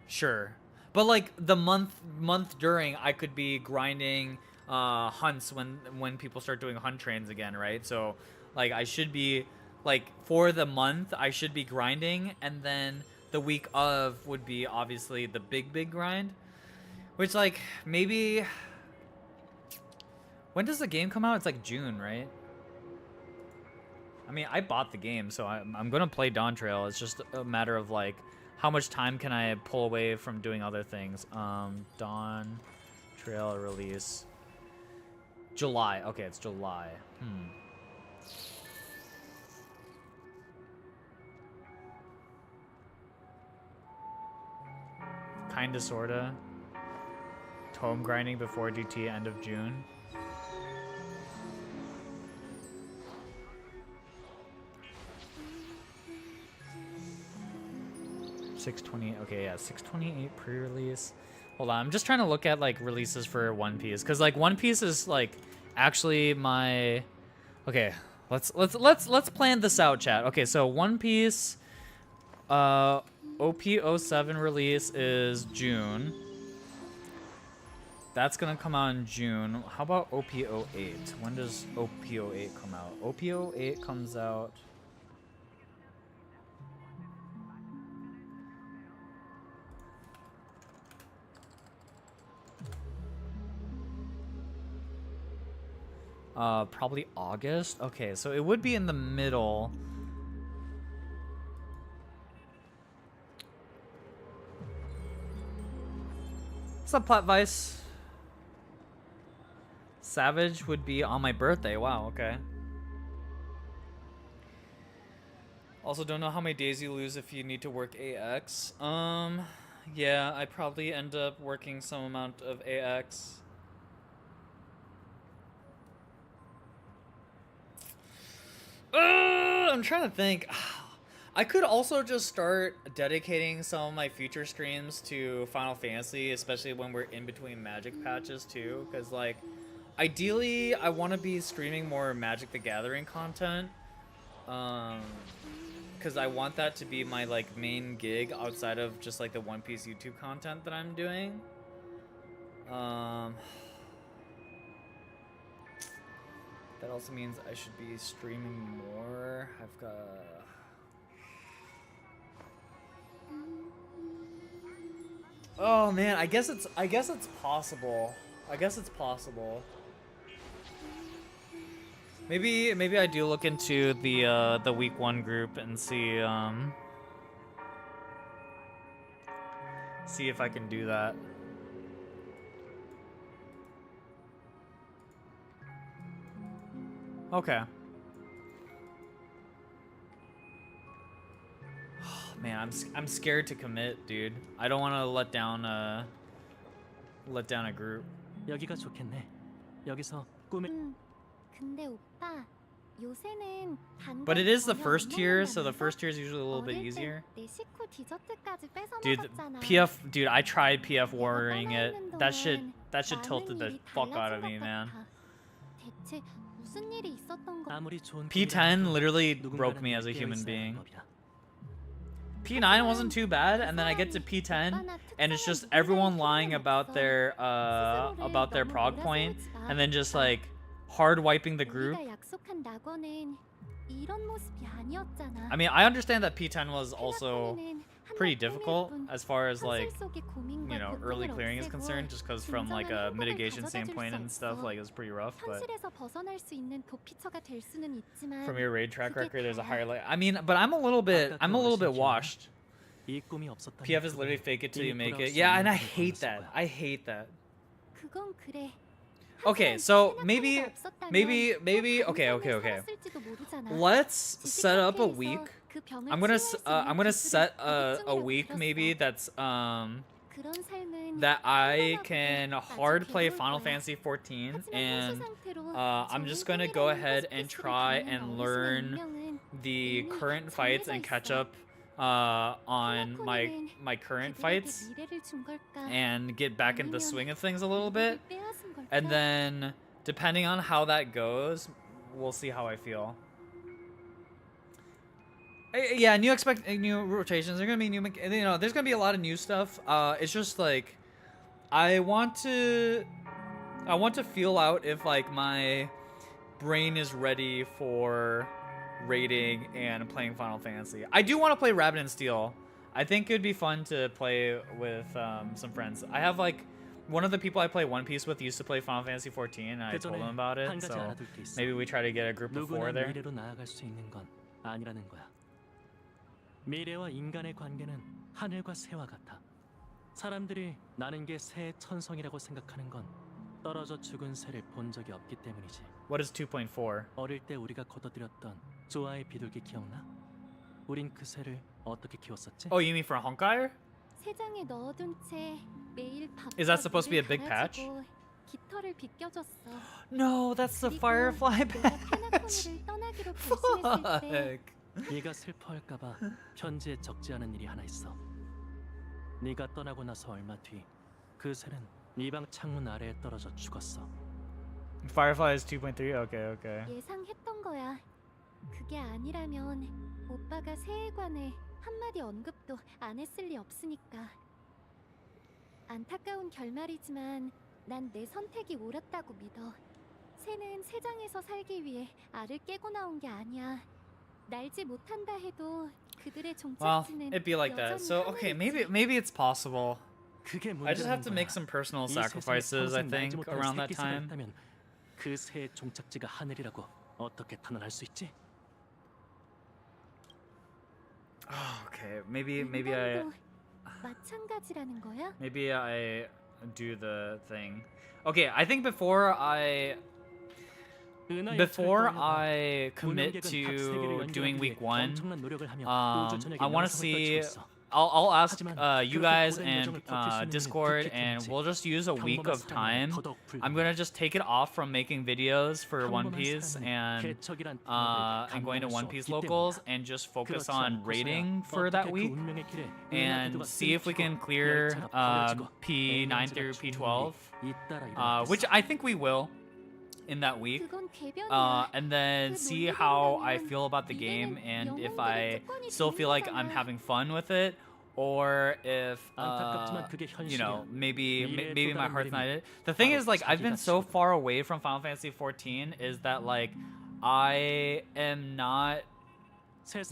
sure. But like the month during, I could be grinding hunts when people start doing hunt trains again, right? So like I should be like for the month I should be grinding, and then the week of would be obviously the big grind, which like maybe when does the game come out? It's like June, right? I mean, I bought the game, so I'm gonna play Dawn Trail. It's just a matter of like how much time can I pull away from doing other things. Dawn Trail release July. Okay, it's July. Kinda, sorta. Tome grinding before DT end of June. $628. Okay, yeah, $628 pre-release. Hold on, I'm just trying to look at like releases for One Piece, because like One Piece is like actually my. Okay, let's plan this out, chat. Okay, so One Piece, OP07 release is June. That's gonna come out in June. How about OP08? When does OP08 come out? OP08 comes out. Probably August. Okay, so it would be in the middle. What's up, Plat Vice? Savage would be on my birthday. Wow, okay. Also, don't know how many days you lose if you need to work AX. Yeah, I probably end up working some amount of AX. I'm trying to think. I could also just start dedicating some of my future streams to Final Fantasy, especially when we're in between Magic patches too, because like ideally I want to be streaming more Magic the Gathering content, because I want that to be my like main gig outside of just like the One Piece YouTube content that I'm doing. That also means I should be streaming more. I've got. Oh man, I guess it's possible. I guess it's possible. Maybe I do look into the week 1 group and see if I can do that. Okay. Oh, man, I'm scared to commit, dude. I don't want to let down a group. 여기가 좋겠네. 여기서 꿈을. 근데 오빠, 요새는 But it is the first tier, so the first tier is usually a little bit easier. 내 식구 디저트까지 뺏어 Dude, 먹었잖아. dude, I tried PF warrioring it. That shit tilted the fuck out of me, man. 대체 무슨 일이 있었던 거? 아무리 좋은 P10 literally 꿈이라도 broke me 누군가는 as a 깨어 human 있어야 being. 하는 법이야. P9 wasn't too bad, and then I get to P10, and it's just everyone lying about their prog point, and then just like hard wiping the group. 우리가 약속한 낙원은 이런 모습이 아니었잖아. I mean, I understand that P10 was also pretty difficult as far as like, you know, early clearing is concerned, just because from like a mitigation standpoint and stuff, like it was pretty rough. But 현실에서 벗어날 수 있는 도피처가 될 수는 있지만 from your raid track 그게 record, there's a 다야. higher like. I mean, but I'm a little bit washed. 이 꿈이 없었다면 PF is literally fake it till you 이미 make 돌아올 it. 수 Yeah, 없는 and I 꿈을 hate 꿨을 that. 거야. I hate that. 그건 그래. Okay, so maybe, okay. Let's set up a week. I'm gonna set a week maybe that's that I can hard play Final Fantasy 14, and I'm just gonna go ahead and try and learn the current fights and catch up on my current fights and get back into the swing of things a little bit, and then depending on how that goes, we'll see how I feel. Yeah, new rotations. There's gonna be new, you know, there's gonna be a lot of new stuff. It's just like I want to feel out if like my brain is ready for raiding and playing Final Fantasy. I do want to play Rabbit and Steel. I think it'd be fun to play with some friends. I have like one of the people I play One Piece with used to play Final Fantasy 14, and I told him about it. So maybe we try to get a group of 4 there. 미래로 나아갈 수 있는 건 아니라는 거야. 미래와 인간의 관계는 하늘과 새와 같아. 사람들이 나는 게 새의 천성이라고 생각하는 건 떨어져 죽은 새를 본 적이 없기 때문이지. What is 2.4? 어릴 때 우리가 거둬들였던 조아의 비둘기 기억나? 우린 그 새를 어떻게 키웠었지? Oh, you mean for Honkai? 세장에 넣어둔 채 매일 밥과 Is that supposed to be a 물을 big patch? 갈아주고 깃털을 비껴줬어. No, that's the Firefly patch. 페나코니를 떠나기로 결심했을 때 Fuck. 네가 슬퍼할까봐 편지에 적지 않은 일이 하나 있어. 네가 떠나고 나서 얼마 뒤 그 새는 네 방 창문 아래에 떨어져 죽었어. Firefly is 2.3. Okay. 예상했던 거야. 그게 아니라면 오빠가 새에 관해 한마디 언급도 안 했을 리 없으니까. 안타까운 결말이지만 난 내 선택이 옳았다고 믿어. 새는 새장에서 살기 위해 알을 깨고 나온 게 아니야. 날지 못한다 해도 그들의 Well, 종착지는 it'd be like that. So okay, maybe it's possible. I just have to make some personal sacrifices, I think, around that time. 그 새의 종착지가 하늘이라고 어떻게 단언할 수 있지? Okay, maybe I 마찬가지라는 거야? maybe I do the thing. Okay, I think before I commit to doing week 1, I want to see. I'll ask you guys and Discord, and we'll just use a week of time. I'm gonna just take it off from making videos for One Piece and going to One Piece locals, and just focus on raiding for that week, and see if we can clear P9 through P12, which I think we will in that week, and then see how I feel about the game, and if I still feel like I'm having fun with it, or if you know, maybe my heart's not in it. The thing is, like, I've been so far away from Final Fantasy 14 is that like I am not,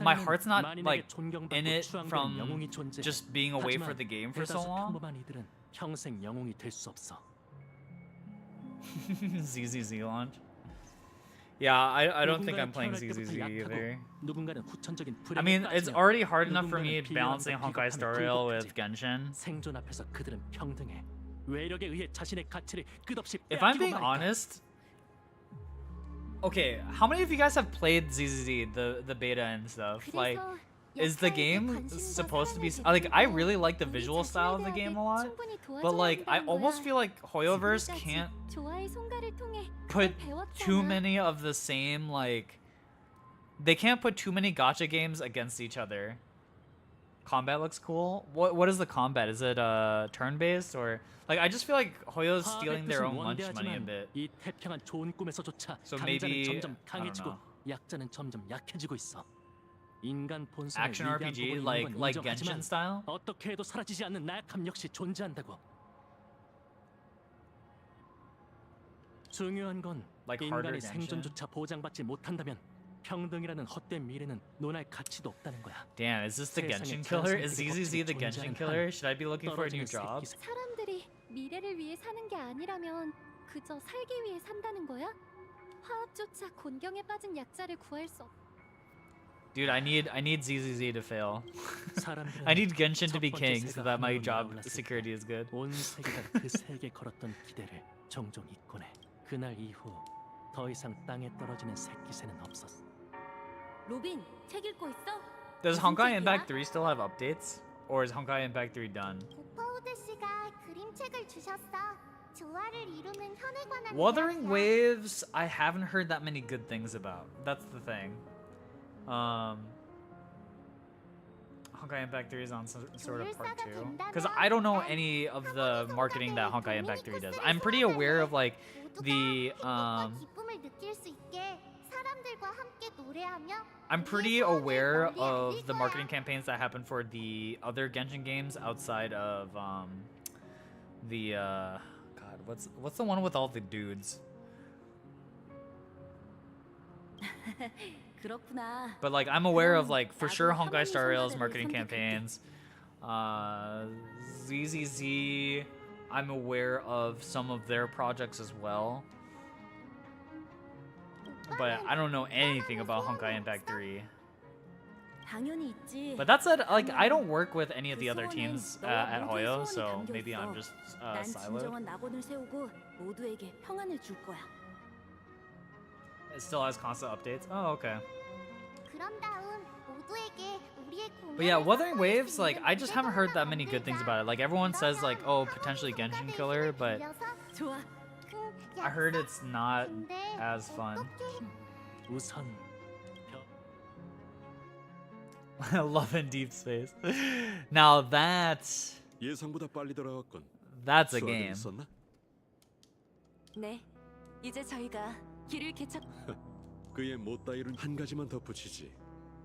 my heart's not like in it from just being away from the game for so long. ZZZ launch. Yeah, I don't think I'm playing ZZZ either. I mean, it's already hard enough for me balancing Honkai Star Rail with Genshin. If I'm being honest, okay, how many of you guys have played ZZZ, the beta and stuff? Like, is the game supposed to be like, I really like the visual style of the game a lot, but like I almost feel like Hoyoverse can't put too many of the same, like, they can't put too many gacha games against each other, Combat looks cool. What is the combat? Is it turn-based or like I just feel like Hoyo's stealing their own lunch money a bit. 이 태평한 좋은 꿈에서조차 So 강자는 maybe 점점 I don't 강해지고 know. 약자는 점점 약해지고 있어. 인간 본성의 Action 위대한 RPG 부분이 like 있는 건 Genshin 인정하지만 style? 어떻게 해도 사라지지 않는 나약함 역시 존재한다고. 중요한 건 Like harder 인간이 Genshin? 생존조차 보장받지 못한다면 평등이라는 헛된 미래는 논할 가치도 없다는 거야. Damn, is this the 세상에 Genshin killer? Is 자연스럽게 ZZZ the 거칠게 Genshin 존재하는 killer? 한 Should I be looking for a new 떨어지는 job? 새끼 사람들이 미래를 위해 사는 게 아니라면 그저 살기 위해 산다는 거야? 화합조차 곤경에 빠진 약자를 구할 수 없. Dude, I need ZZZ to fail. 사람들은 I need Genshin to be 첫 번째 king so 새가 that my 하늘로 job 날아올랐을 때 security is good. 온 세계가 그 새에게 걸었던 기대를 종종 잊곤 해. 그날 이후 더 이상 땅에 떨어지는 새끼 새는 없었어. 로빈, 책 읽고 있어? Does 무슨 Honkai 책이야? Impact 3 still have updates? Or is Honkai Impact 3 done? 고퍼우드 씨가 그림책을 주셨어. 조화를 이루는 현에 관한 Wuthering Waves, I haven't heard that many good things about. That's the thing. Honkai Impact 3 is on sort of part 2. Because I don't know any of the marketing that Honkai Impact 3 does. I'm pretty aware of like the 기쁨을 느낄 수 있게 사람들과 함께 노래하며 I'm pretty aware of the marketing campaigns that happen for the other Genshin games outside of the God, what's the one with all the dudes? 그렇구나. But like I'm aware of like for sure Honkai Star Rail's marketing campaigns. ZZZ, I'm aware of some of their projects as well. But I don't know anything about Honkai Impact 3. 당연히 있지. But that said, like I don't work with any of the other teams at Hoyo, so maybe I'm just 난 siloed. 진정한 낙원을 세우고 모두에게 평안을 줄 거야. It still has constant updates. Oh, okay. 그런 다음 모두에게 우리의 But yeah, Wuthering Waves, like I just haven't heard that many good things about it. Like everyone says, like oh, potentially Genshin killer, but 좋아. I heard it's not as fun. 우선 Love in Deep Space. Now that's 예상보다 빨리 돌아왔군. that's a 수학은 game. 있었나? 네. 이제 저희가 길을 개척. 그의 못다이룬 한 가지만 덧붙이지.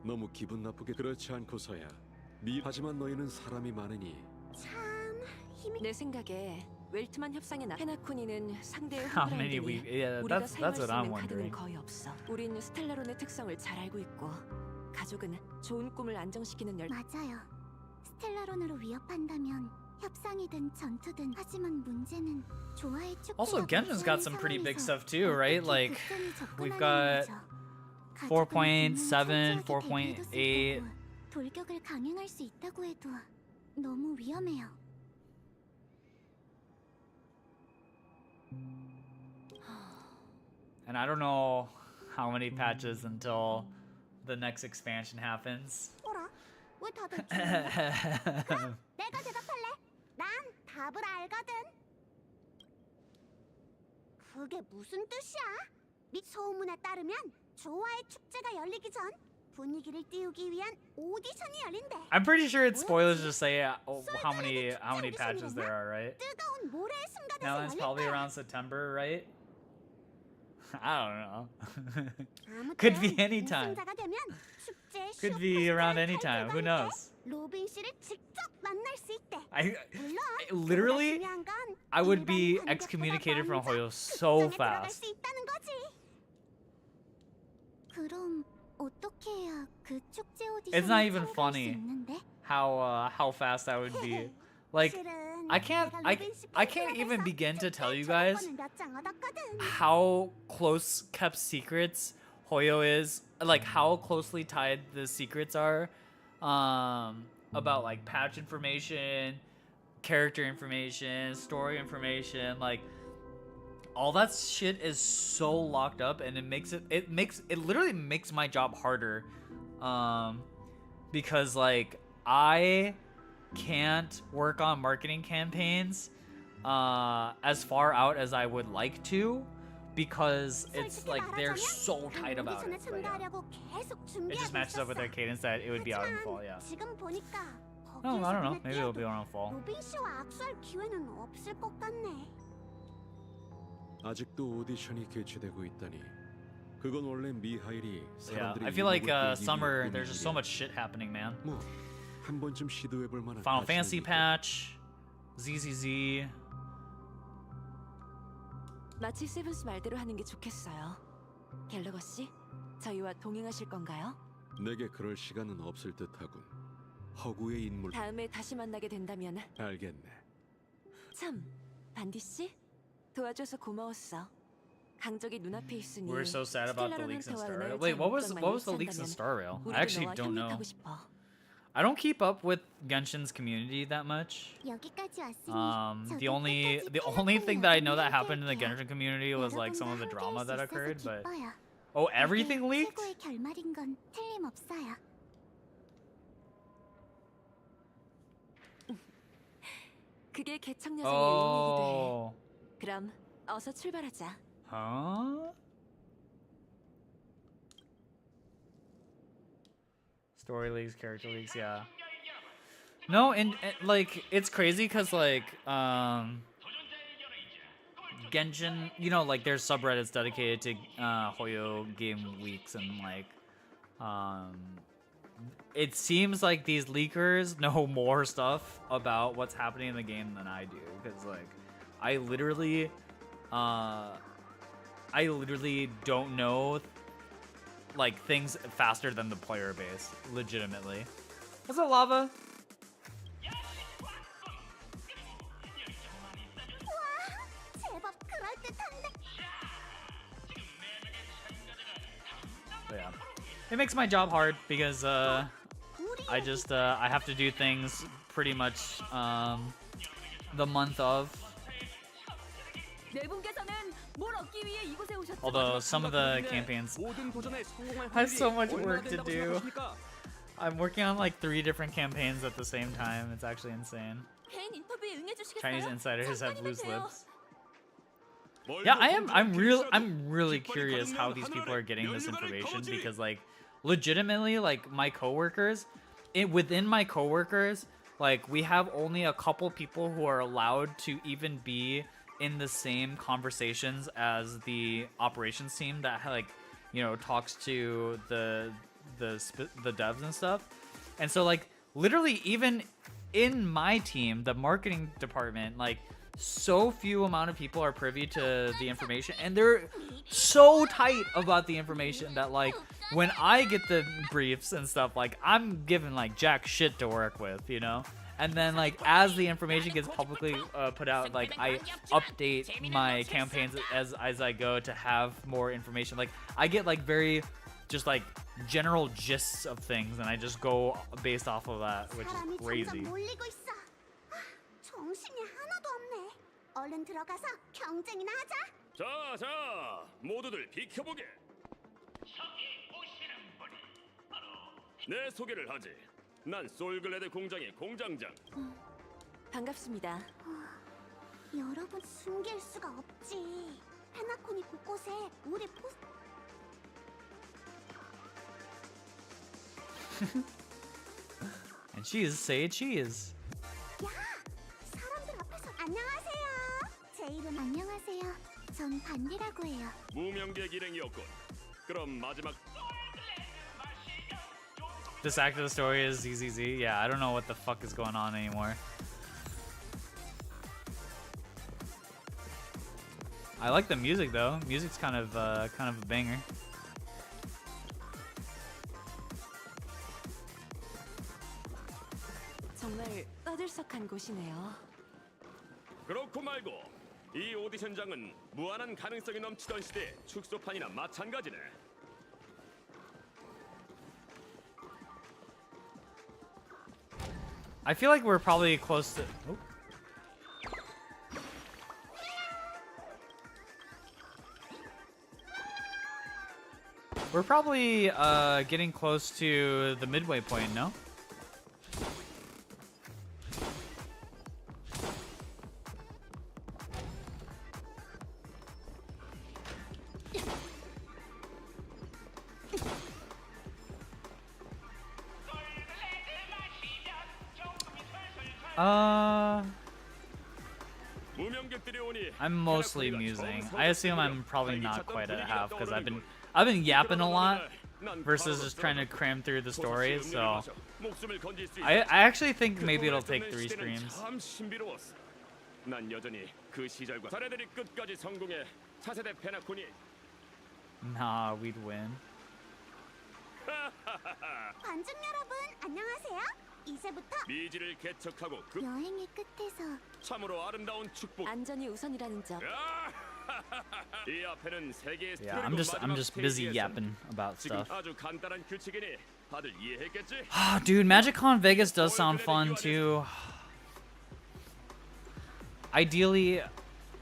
너무 기분 나쁘게 그렇지 않고서야. 하지만 너희는 사람이 많으니. 내 생각에 웰트만 협상에 나 페나코니는 상대의 How many 호불호들이 yeah, 우리가 that's 사용할 수 what I'm 있는 카드는 wondering. 거의 없어. 우린 스텔라론의 특성을 잘 알고 있고 가족은 좋은 꿈을 안정시키는 맞아요. 스텔라론으로 위협한다면 협상이든 전투든 하지만 문제는 조화의 축제가 Also, Genshin's got some pretty big 상황에서 stuff too, right? 어떻게 Like 극단이 we've 접근하는 got 거죠. 4.7, 가족은 4.8. 돌격을 강행할 수 있다고 해도 너무 위험해요. And I don't know how many patches until the next expansion happens. 어라? 왜 다들 조용해? 내가 대답할래. 난 답을 알거든. 그게 무슨 뜻이야? 소문에 따르면 조화의 축제가 열리기 전 분위기를 띄우기 위한 오디션이 열린대. I'm pretty sure it's spoilers to say how many patches there are, right? 뜨거운 모래의 Now 순간에서 it's 열릴 probably 거야. around September, right? I don't know. 아무튼 Could be any time. 우승자가 되면 축제의 Could be around any time. Who 결정할 때 knows? 로빈 씨를 직접 만날 수 있대. I 물론 literally, 중요한 건 I would 일반 be 관객보다 excommunicated from 먼저 Hoyo so 극장에 들어갈 fast. 수 있다는 거지. 그럼 어떻게 해야 그 축제 오디션에 It's not even 참가할 수 funny 있는데? how fast I would be. Like I can't even begin to tell you guys how close kept secrets Hoyo is, like how closely tied the secrets are about like patch information, character information, story information, like all that shit is so locked up, and it literally makes my job harder because like I can't work on marketing campaigns as far out as I would like to because it's like they're so tight about it. But yeah. It just matches up with their cadence that it would be out in the fall, yeah. 지금 보니까 Oh, I don't know. Maybe it'll be around fall. 로빈 씨와 악수할 기회는 없을 것 같네. 아직도 오디션이 개최되고 있다니. 그건 원래 미하일이 Yeah, 사람들의 I feel like 이목을 끌기 summer, 위해 there's just so 꾸민 much shit happening, man. 뭐, 한 번쯤 시도해볼 만한 Final 가치는 Fantasy 있다. patch, ZZZ. 마치 세븐스 말대로 하는 게 좋겠어요. 갤러거 씨, 저희와 동행하실 건가요? 내게 그럴 시간은 없을 듯하군. 허구의 인물. 다음에 다시 만나게 된다면. 알겠네. 참, 반디 씨 도와줘서 고마웠어. 강적이 눈앞에 있으니. We're so sad about the leaks in 스텔라론한테와 Star Rail. 은하의 Wait, what was the 장점만 leaks in 일치한다면 Star Rail? I 우리도 actually 너와 don't know. 협력하고 싶어. I don't keep up with Genshin's community that much. 여기까지 왔으니 The only thing that I know that happened in the Genshin community was like some of the drama that occurred, but oh, everything leaked? 최고의 결말인 건 틀림없어요. 그게 개척 여정의 의미이기도 해. Oh. 그럼 어서 출발하자. Huh? Story leaks, character leaks, yeah. No, and like it's crazy because like Genshin, you know, like there's subreddits dedicated to Hoyo game leaks, and like it seems like these leakers know more stuff about what's happening in the game than I do, because like I literally don't know like things faster than the player base, legitimately. What's up, Lava? 제법 그럴듯한데. But yeah, it makes my job hard because I have to do things pretty much the month of. 네 분께서는 뭘 얻기 위해 이곳에 오셨죠? Although some of the campaigns have so much work to do. I'm working on like 3 different campaigns at the same time. It's actually insane. 개인 인터뷰에 응해주시겠어요? Chinese insiders have loose 돼요. lips. Yeah, I'm really curious how these people are getting this information, because like legitimately, like my coworkers, within my coworkers, like we have only a couple people who are allowed to even be in the same conversations as the operations team that like, you know, talks to the devs and stuff. And so like literally even in my team, the marketing department, like so few amount of people are privy to the information, and they're so tight about the information that like when I get the briefs and stuff, like I'm given like jack shit to work with, you know. And then like as the information gets publicly put out, like I update my campaigns as I go to have more information. Like I get like very just like general gists of things, and I just go based off of that, which is crazy. 몰리고 있어. 정신이 하나도 없네. 얼른 들어가서 경쟁이나 하자. 자, 모두들 비켜보게. 내 소개를 하지. 난 솔글레드 공장의 공장장. 반갑습니다. 여러분 숨길 수가 없지. 페나코니 곳곳에 우리 포스. And cheese, say cheese. 야, 사람들 앞에서 안녕하세요. 제 이름 안녕하세요. 전 반디라고 해요. 무명계 기랭이었군. 그럼 마지막. This act of the story is ZZZ. Yeah, I don't know what the fuck is going on anymore. I like the music though. Music's kind of a banger. 정말 떠들썩한 곳이네요. 그렇고 말고 이 오디션장은 무한한 가능성이 넘치던 시대 축소판이나 마찬가지네. I feel like we're probably close to. Oh. We're probably getting close to the midway point, no? I'm mostly musing. I assume I'm probably not quite at half because I've been yapping a lot versus just trying to cram through the story. So I actually think maybe it'll take 3 streams. 난 여전히 그 시절과 자네들이 끝까지 성공해 차세대 페나코니. Nah, we'd win. 관중 여러분, 안녕하세요. 이제부터 미지를 개척하고 그 여행의 끝에서 참으로 아름다운 축복. 안전이 우선이라는 점. 이 앞에는 세계의 Yeah, I'm just busy yapping about stuff. 아주 간단한 규칙이니 다들 이해했겠지? Dude, MagicCon Vegas does sound fun too. Ideally,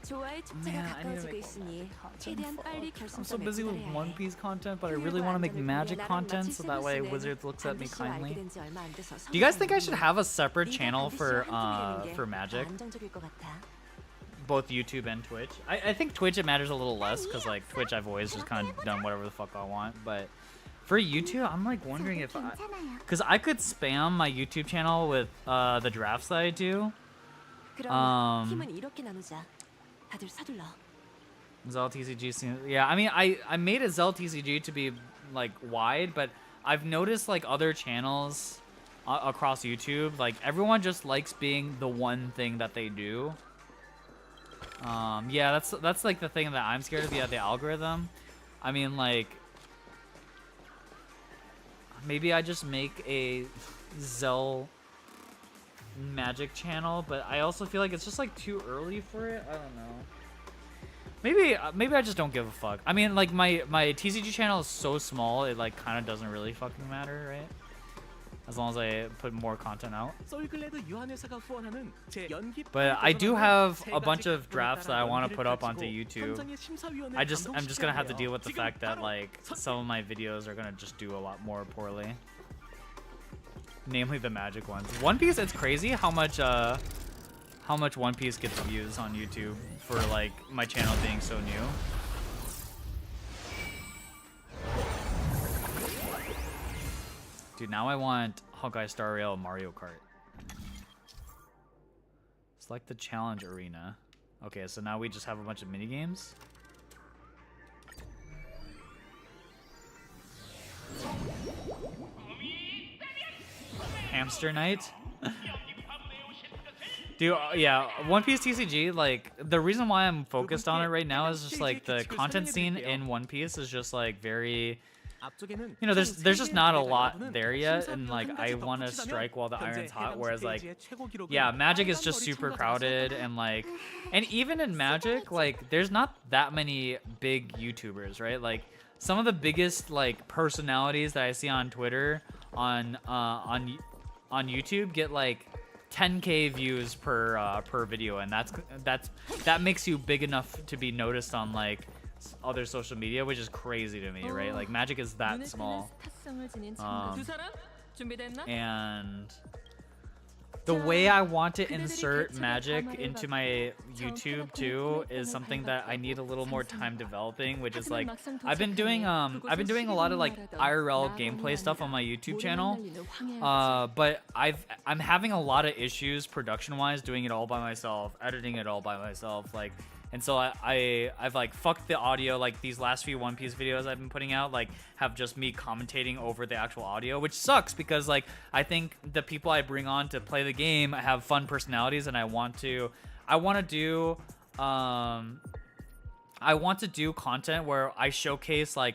좋아의 축제가 Man, I need to 가까워지고 make 있으니 최대한 빨리 I'm so 결승점에 busy with 도달해야 One 해. Piece content, but I really want to make Magic content so that way Wizards looks at me 반드시 알게 kindly. 된 지 얼마 안 돼서 Do you guys think I should 성공했는데 have a separate 네가 channel 반드시 for 한 팀이 되는 게 for Magic? 더 안정적일 것 같아. Both YouTube and Twitch. I think Twitch it matters a little less because like Twitch I've always just kind of done whatever the fuck I want, but for YouTube I'm like wondering if because I could spam my YouTube channel with the drafts that I do. 그럼 팀은 이렇게 나누자. 다들 서둘러. Zell TCG seems, yeah, I mean I made a Zell TCG to be like wide, but I've noticed like other channels across YouTube, like everyone just likes being the one thing that they do. Yeah, that's like the thing that I'm scared of, the algorithm. I mean, like maybe I just make a Zell Magic channel, but I also feel like it's just like too early for it. I don't know. Maybe I just don't give a fuck. I mean, like my TCG channel is so small, it like kind of doesn't really fucking matter, right? As long as I put more content out. But I do have a bunch of drafts that I want to put up onto YouTube. I'm just gonna have to deal with the fact that like some of my videos are gonna just do a lot more poorly. Namely the Magic ones. One Piece, it's crazy how much One Piece gets views on YouTube for like my channel being so new. Dude, now I want Hawkeye Star Rail Mario Kart. Select the challenge arena. Okay, so now we just have a bunch of mini games. Hamster Night. Dude, yeah, One Piece TCG, like, the reason why I'm focused on it right now is just, like, the content scene in One Piece is just, like, very... You know, there's just not a lot there yet, and, like, I want to strike while the iron's hot, whereas, like, yeah, Magic is just super crowded, and, like... And even in Magic, like, there's not that many big YouTubers, right? Like, some of the biggest, like, personalities that I see on Twitter, on YouTube get, like... 10k views per video, and that makes you big enough to be noticed on like other social media, which is crazy to me, right? Like Magic is that small, and the way I want to insert Magic into my YouTube too is something that I need a little more time developing, which is like I've been doing a lot of like IRL gameplay stuff on my YouTube channel, but I'm having a lot of issues production wise doing it all by myself, editing it all by myself, like. And so I've like fucked the audio, like these last few One Piece videos I've been putting out like have just me commentating over the actual audio, which sucks because like I think the people I bring on to play the game have fun personalities, and I want to do content where I showcase like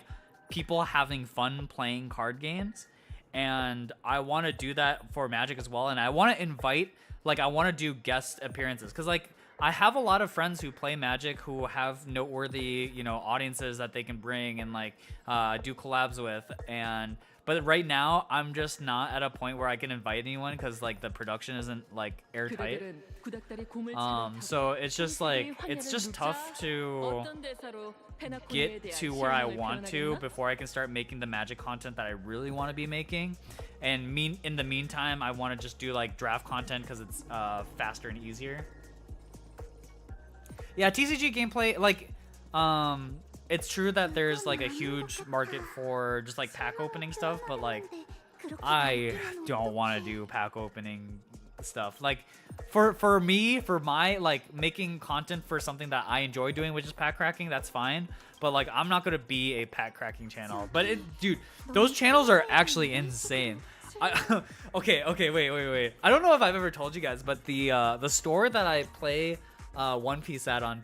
people having fun playing card games, and I want to do that for Magic as well, and I want to invite, like I want to do guest appearances, because like I have a lot of friends who play Magic who have noteworthy, you know, audiences that they can bring and like do collabs with, but right now I'm just not at a point where I can invite anyone because like the production isn't like airtight. So it's just like it's just tough to get to where I want to before I can start making the Magic content that I really want to be making. And in the meantime, I want to just do like draft content because it's faster and easier. Yeah, TCG gameplay, like, it's true that there's like a huge market for just like pack opening stuff, but like, I don't want to do pack opening stuff. Like for me, for my like making content for something that I enjoy doing, which is pack cracking, that's fine. But like I'm not gonna be a pack cracking channel. But dude, those channels are actually insane. Okay, wait. I don't know if I've ever told you guys, but the store that I play One Piece at on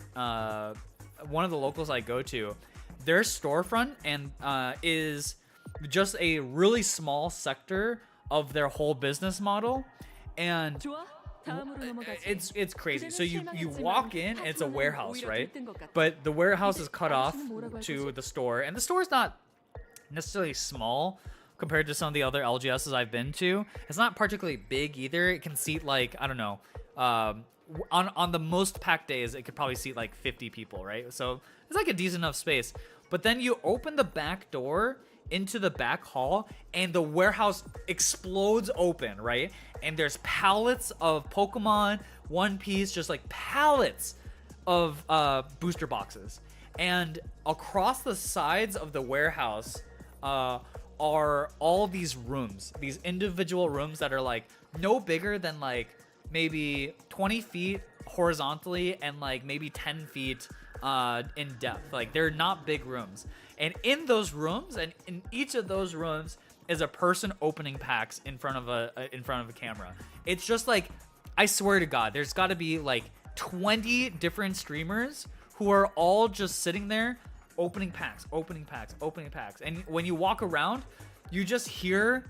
one of the locals I go to, their storefront and is just a really small sector of their whole business model, and it's crazy. So you walk in, and it's a warehouse, right? But the warehouse is cut off to the store, and the store is not necessarily small compared to some of the other LGSs I've been to. It's not particularly big either. It can seat like, I don't know, on the most packed days, it could probably seat like 50 people, right? So it's like a decent enough space. But then you open the back door into the back hall, and the warehouse explodes open, right? And there's pallets of Pokemon, One Piece, just like pallets of booster boxes. And across the sides of the warehouse are all these rooms, these individual rooms that are like no bigger than like maybe 20 feet horizontally and like maybe 10 feet in depth. Like they're not big rooms. And in those rooms, and in each of those rooms is a person opening packs in front of a camera. It's just like, I swear to God, there's got to be like 20 different streamers who are all just sitting there opening packs. And when you walk around, you just hear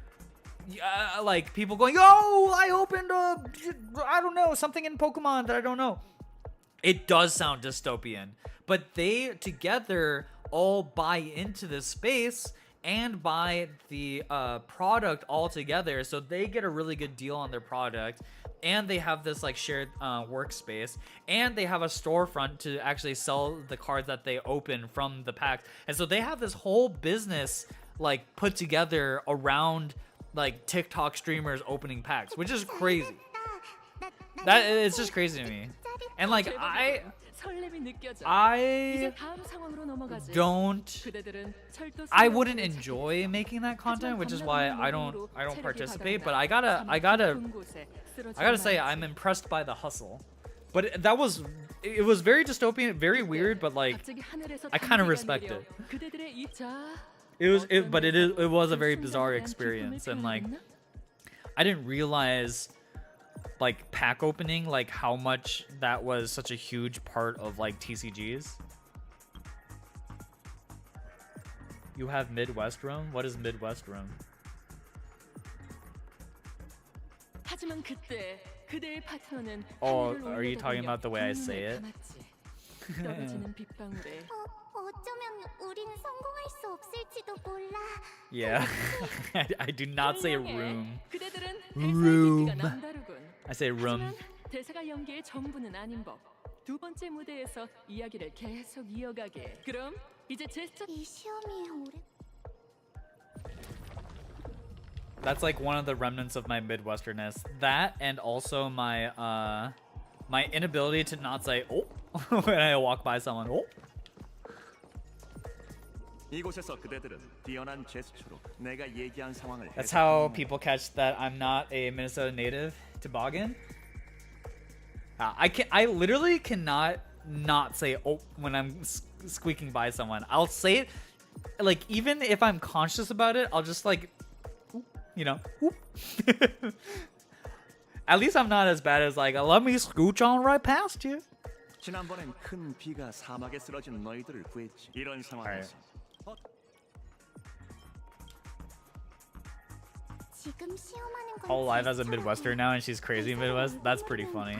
like people going, "Oh, I opened I don't know, something in Pokemon that I don't know." It does sound dystopian, but they together all buy into this space and buy the product all together, so they get a really good deal on their product, and they have this like shared workspace, and they have a storefront to actually sell the cards that they open from the packs. And so they have this whole business like put together around like TikTok streamers opening packs, which is crazy. That it's just crazy to me. And like I wouldn't enjoy making that content, which is why I don't participate. But I gotta say I'm impressed by the hustle. But it was very dystopian, very weird, but like I kind of respect it. It was a very bizarre experience, and like I didn't realize like pack opening, like how much that was such a huge part of like TCGs. You have Midwest room? What is Midwest room? Oh, are you talking about the way I say it? Yeah. I do not say room. Room. I say room. 대사가 연기의 전부는 아닌 법. 두 번째 무대에서 이야기를 계속 이어가게. 그럼 이제 제스처. 이 시험이 오래. That's like one of the remnants of my Midwesternness. That, and also my my inability to not say oh when I walk by someone. Oh. That's how people catch that I'm not a Minnesota native. Toboggan. I literally cannot not say oh when I'm squeaking by someone. I'll say it like even if I'm conscious about it. I'll just like, you know. At least I'm not as bad as like let me scooch on right past you. 지난번엔 큰 비가 사막에 쓰러진 너희들을 구했지. 이런 상황에서. Whole life as a Midwestern now, and she's crazy Midwest. That's pretty funny.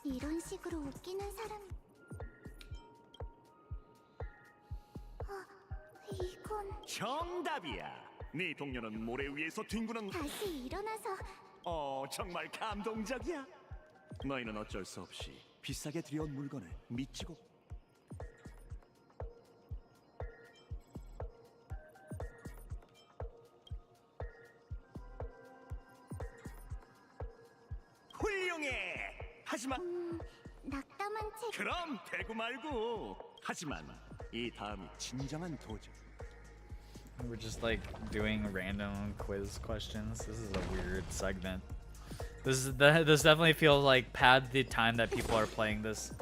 이런 식으로 웃기는 사람. 이건 정답이야. 네 동료는 모래 위에서 뒹구는. 다시 일어나서. 정말 감동적이야. 너희는 어쩔 수 없이 비싸게 들여온 물건을 미치고. 훌륭해. 하지만 낙담한 책. 그럼 대구 말고. 하지만 이 다음이 진정한 도전. We're just like doing random quiz questions. This is a weird segment. This definitely feels like pad the time that people are playing this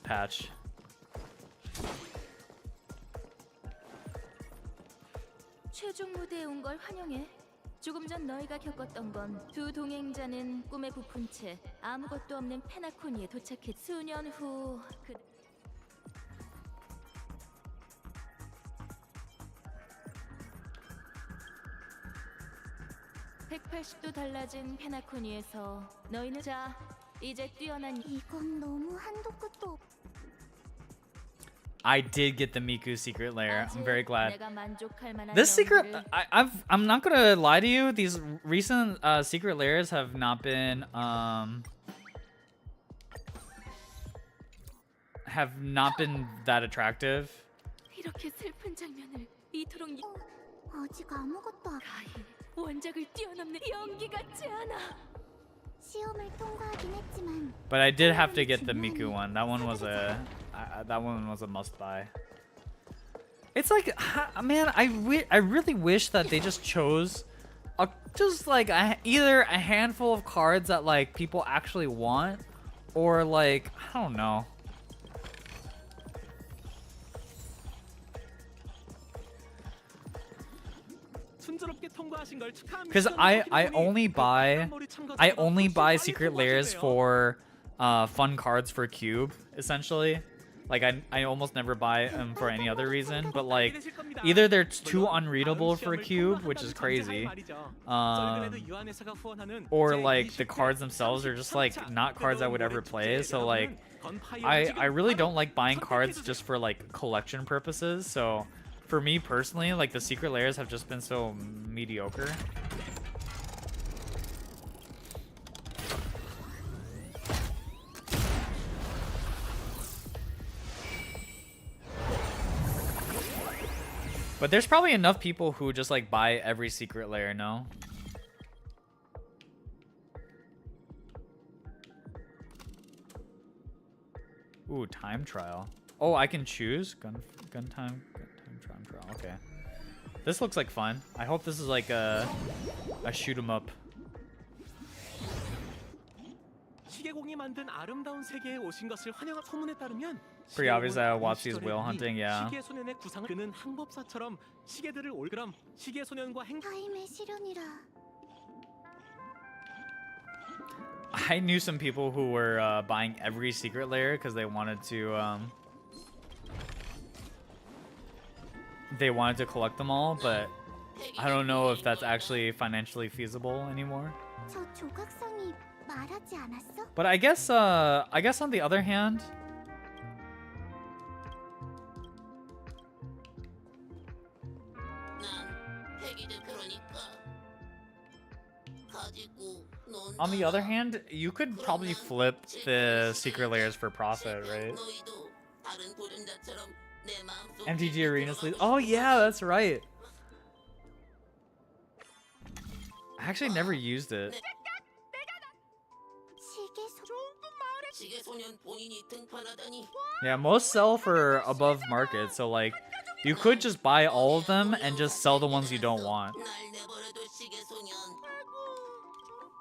patch. 최종 무대에 온 걸 환영해. 조금 전 너희가 겪었던 건 두 동행자는 꿈에 부푼 채 아무것도 없는 페나코니에 도착했. 수년 후 그 180도 달라진 페나코니에서 너희는 자 이제 뛰어난 이건 너무 한도 끝도 없. I did get the Miku secret lair. I'm very glad. 내가 만족할 만한 This secret, 연기를 I'm not gonna lie to you. These recent secret lairs have not been that attractive. 이렇게 슬픈 장면을 이토록 아직 아무것도 안. 원작을 뛰어넘는 연기 같지 않아. 시험을 통과하긴 했지만. But I did have to get the Miku one. That one was a must buy. It's like, man, I really wish that they just chose either a handful of cards that like people actually want, or like, I don't know. Because I only buy secret lairs for fun cards for Cube, essentially. Like I almost never buy them for any other reason, but like either they're too unreadable for Cube, which is crazy, or like the cards themselves are just like not cards I would ever play. So like I really don't like buying cards just for like collection purposes. So for me personally, like the secret lairs have just been so mediocre. But there's probably enough people who just like buy every secret lair, no? Ooh, time trial. Oh, I can choose gun time trial. Okay. This looks like fun. I hope this is like a shoot 'em up. Pretty obvious that Watsu's whale hunting, yeah. I knew some people who were buying every secret lair because they wanted to collect them all, but I don't know if that's actually financially feasible anymore. But I guess on the other hand, you could probably flip the secret lairs for profit, right? MTG Arena Sleep. Oh yeah, that's right. I actually never used it. Yeah, most sell for above market, so like you could just buy all of them and just sell the ones you don't want.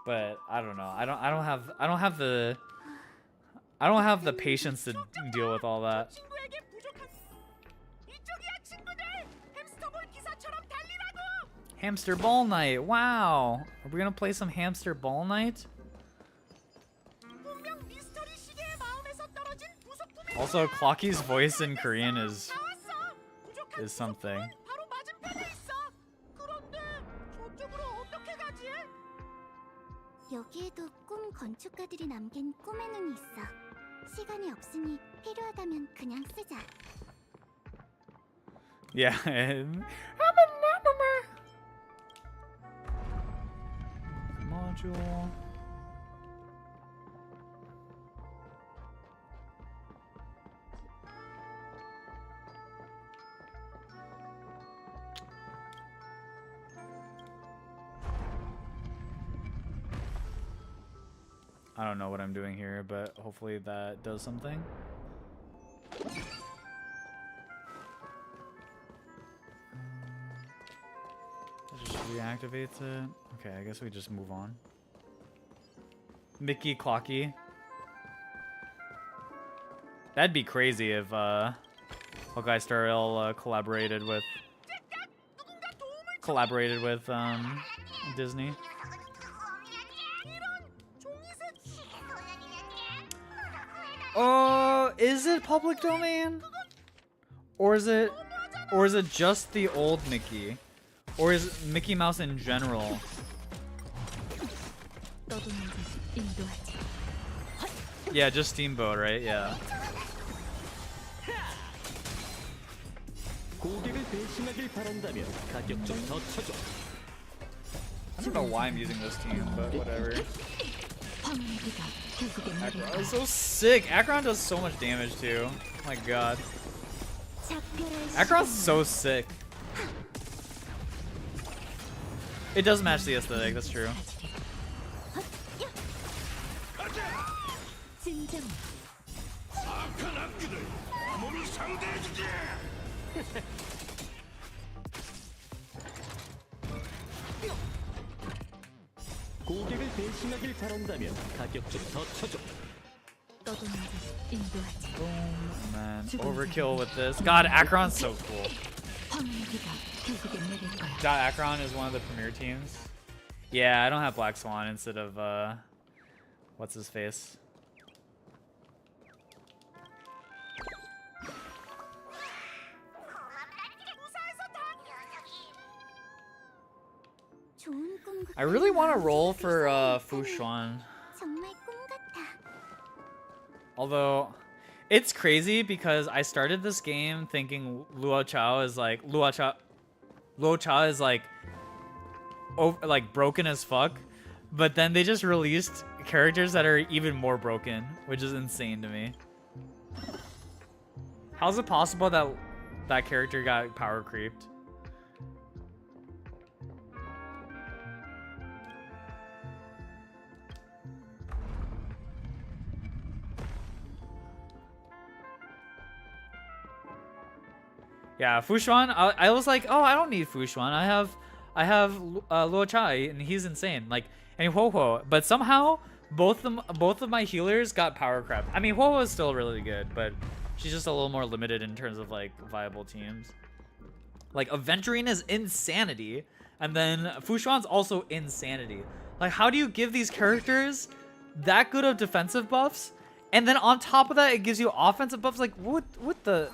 But I don't know. I don't have the patience to deal with all that. Hamster Ball Night. Wow. Are we gonna play some Hamster Ball Night? Also, Clocky's voice in Korean is something. 여기에도 꿈 건축가들이 남긴 꿈의 눈이 있어. 시간이 없으니 필요하다면 그냥 쓰자. Yeah. Module. I don't know what I'm doing here, but hopefully that does something. deactivates it. Okay, I guess we just move on. Mickey Clocky. That'd be crazy if Hawkeye Star Rail collaborated with Disney. Is it public domain? Or is it just the old Mickey? Or is it Mickey Mouse in general? Yeah, just Steamboat, right? Yeah. I don't know why I'm using this team, but whatever. Acheron is so sick. Acheron does so much damage too. Oh my god. Acheron's so sick. It does match the aesthetic, that's true. 고객을 배신하길 바란다면 가격 좀 더 쳐줘. Boom, and then overkill with this. God, Acheron's so cool. God, Acheron is one of the premier teams. Yeah, I don't have Black Swan instead of what's his face. I really want to roll for Fu Xuan. Although, it's crazy because I started this game thinking Luo Chao is like broken as fuck, but then they just released characters that are even more broken, which is insane to me. How's it possible that that character got power creeped? Yeah, Fu Xuan, I was like, oh, I don't need Fu Xuan. I have Luo Chai, and he's insane. Like, and Huo Huo, but somehow both of my healers got power crept. I mean, Huo Huo is still really good, but she's just a little more limited in terms of like viable teams. Like, Aventurine is insanity, and then Fu Xuan's also insanity. Like, how do you give these characters that good of defensive buffs, and then on top of that, it gives you offensive buffs? Like, what the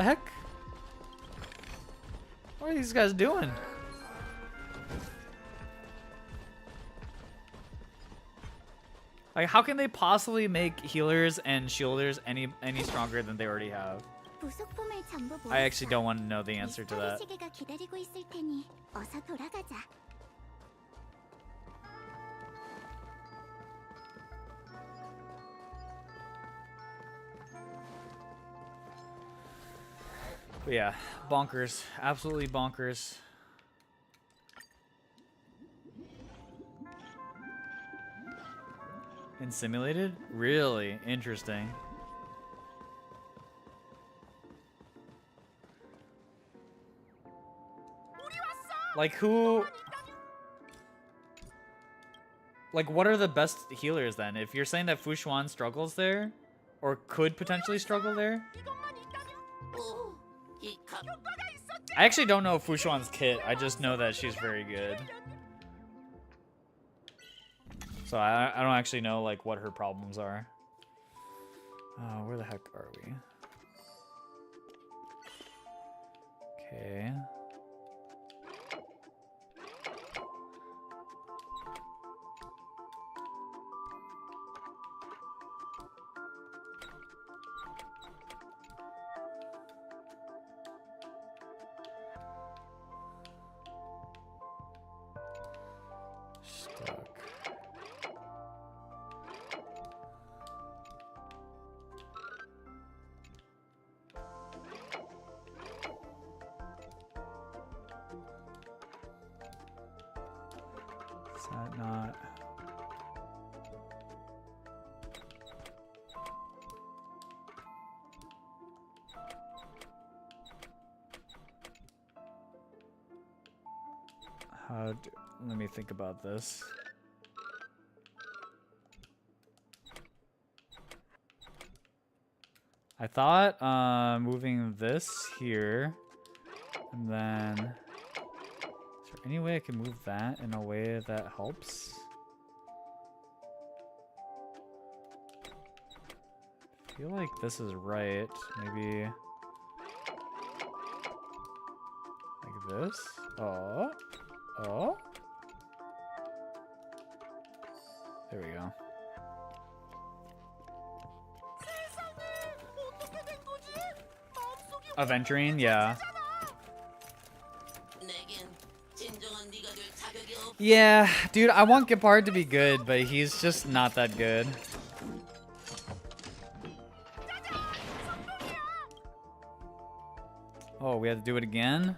heck? What are these guys doing? Like, how can they possibly make healers and shielders any stronger than they already have? I actually don't want to know the answer to that. But yeah, bonkers. Absolutely bonkers. In simulated? Really interesting. Like, who... Like, what are the best healers then? If you're saying that Fu Xuan struggles there, or could potentially struggle there? I actually don't know Fu Xuan's kit. I just know that she's very good. So I don't actually know like what her problems are. Where the heck are we? Okay. Stuck. Is that not? Let me think about this. I thought moving this here, and then is there any way I can move that in a way that helps? I feel like this is right. Maybe like this. Oh. There we go. Aventurine, yeah. Yeah, dude, I want Gepard to be good, but he's just not that good. Oh, we have to do it again?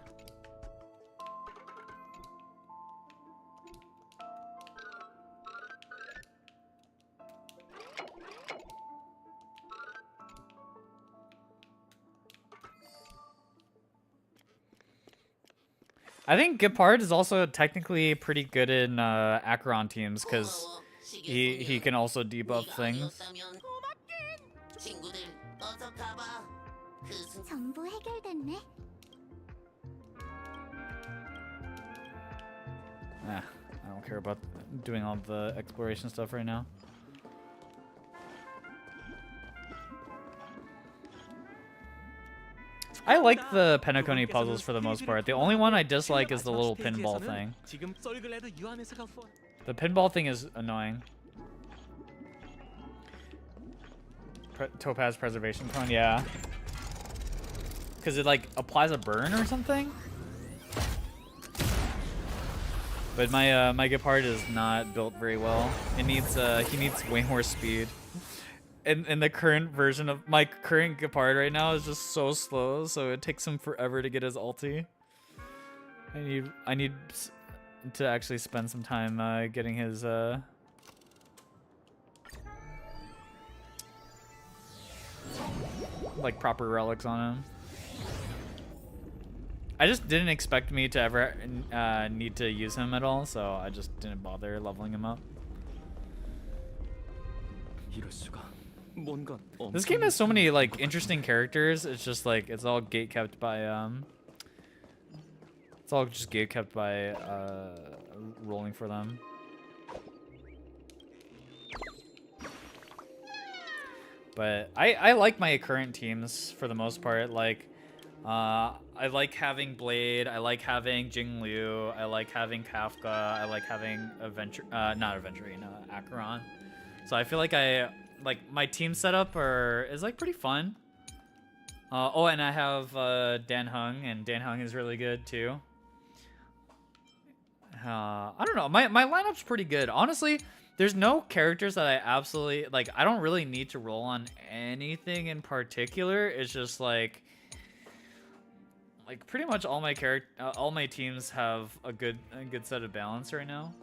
I think Gepard is also technically pretty good in Acheron teams because he can also debuff things. 전부 해결됐네. I don't care about doing all the exploration stuff right now. I like the Penacony puzzles for the most part. The only one I dislike is the little pinball thing. The pinball thing is annoying. Topaz Preservation Cone, yeah. Because it like applies a burn or something? But my Gepard is not built very well. It needs he needs way more speed. And the current version of my current Gepard right now is just so slow, so it takes him forever to get his ulti. I need to actually spend some time getting his like proper relics on him. I just didn't expect me to ever need to use him at all, so I just didn't bother leveling him up. This game has so many like interesting characters. It's just like it's all gatekept by rolling for them. But I like my current teams for the most part. Like I like having Blade, I like having Jinglu, I like having Kafka, I like having Acheron. So I feel like my team setup is like pretty fun. Oh, and I have Dan Hung, and Dan Hung is really good too. I don't know, my lineup's pretty good. Honestly, there's no characters that I absolutely like. I don't really need to roll on anything in particular. It's just like pretty much all my teams have a good set of balance right now.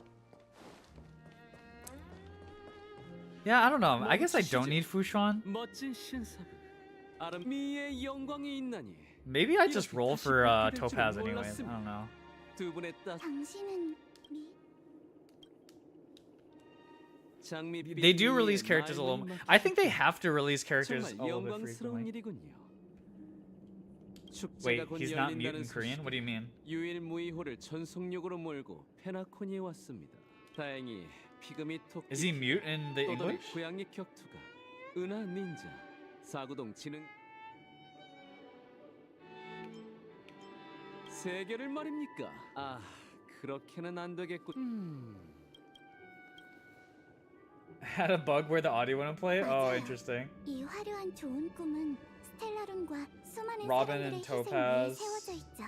Yeah, I don't know. I guess I don't need Fushuan. Maybe I just roll for Topaz anyways. I don't know. They do release characters a little. I think they have to release characters a little bit frequently. Wait, he's not mute in Korean? What do you mean? Is he mute in the English? Had a bug where the audio wouldn't play? Oh, interesting. 이 화려한 좋은 꿈은 스텔라론과 수많은 Robin and 사람들의 희생 위에 Topaz 세워져 있죠.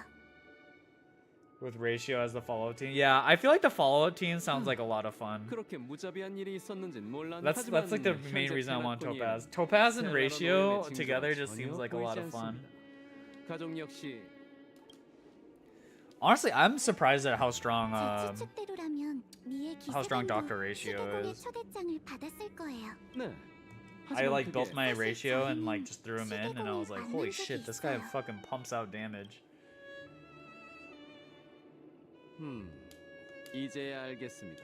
with Ratio as the follow team. Yeah, I feel like the follow team sounds like a lot of fun. That's like the main reason I want Topaz. Topaz and Ratio together just seems like a lot of fun. Honestly, I'm surprised at how strong Dr. Ratio is. I like built my Ratio and like just threw him in, and I was like, holy shit, this guy fucking pumps out damage. 이제야 알겠습니다.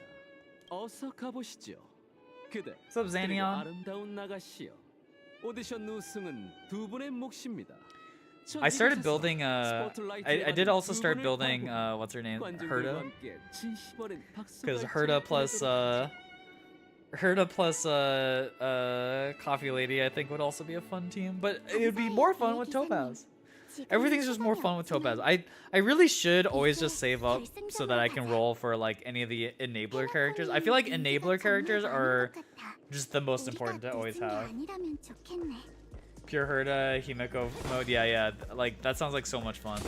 어서 가보시죠. 그대. What's up, 그리고 Xanion? 아름다운 나가시여. 오디션 우승은 두 분의 mov입니다. 전 I started 이곳에서 building I did 스포트라이트에 also 받은 start 두 분을 building 광고. what's her name? 관중들과 Herta. 함께 진심 어린 박수가 Because Herta plus Coffee Lady I think would also be a fun team, but it would be more fun with Topaz. Everything's just more fun with Topaz. I really should always just save up so that I can roll for like any of the enabler characters. I feel like enabler characters are just the most important to always have. Pure Herta, Himeko mode, yeah, like that sounds like so much fun.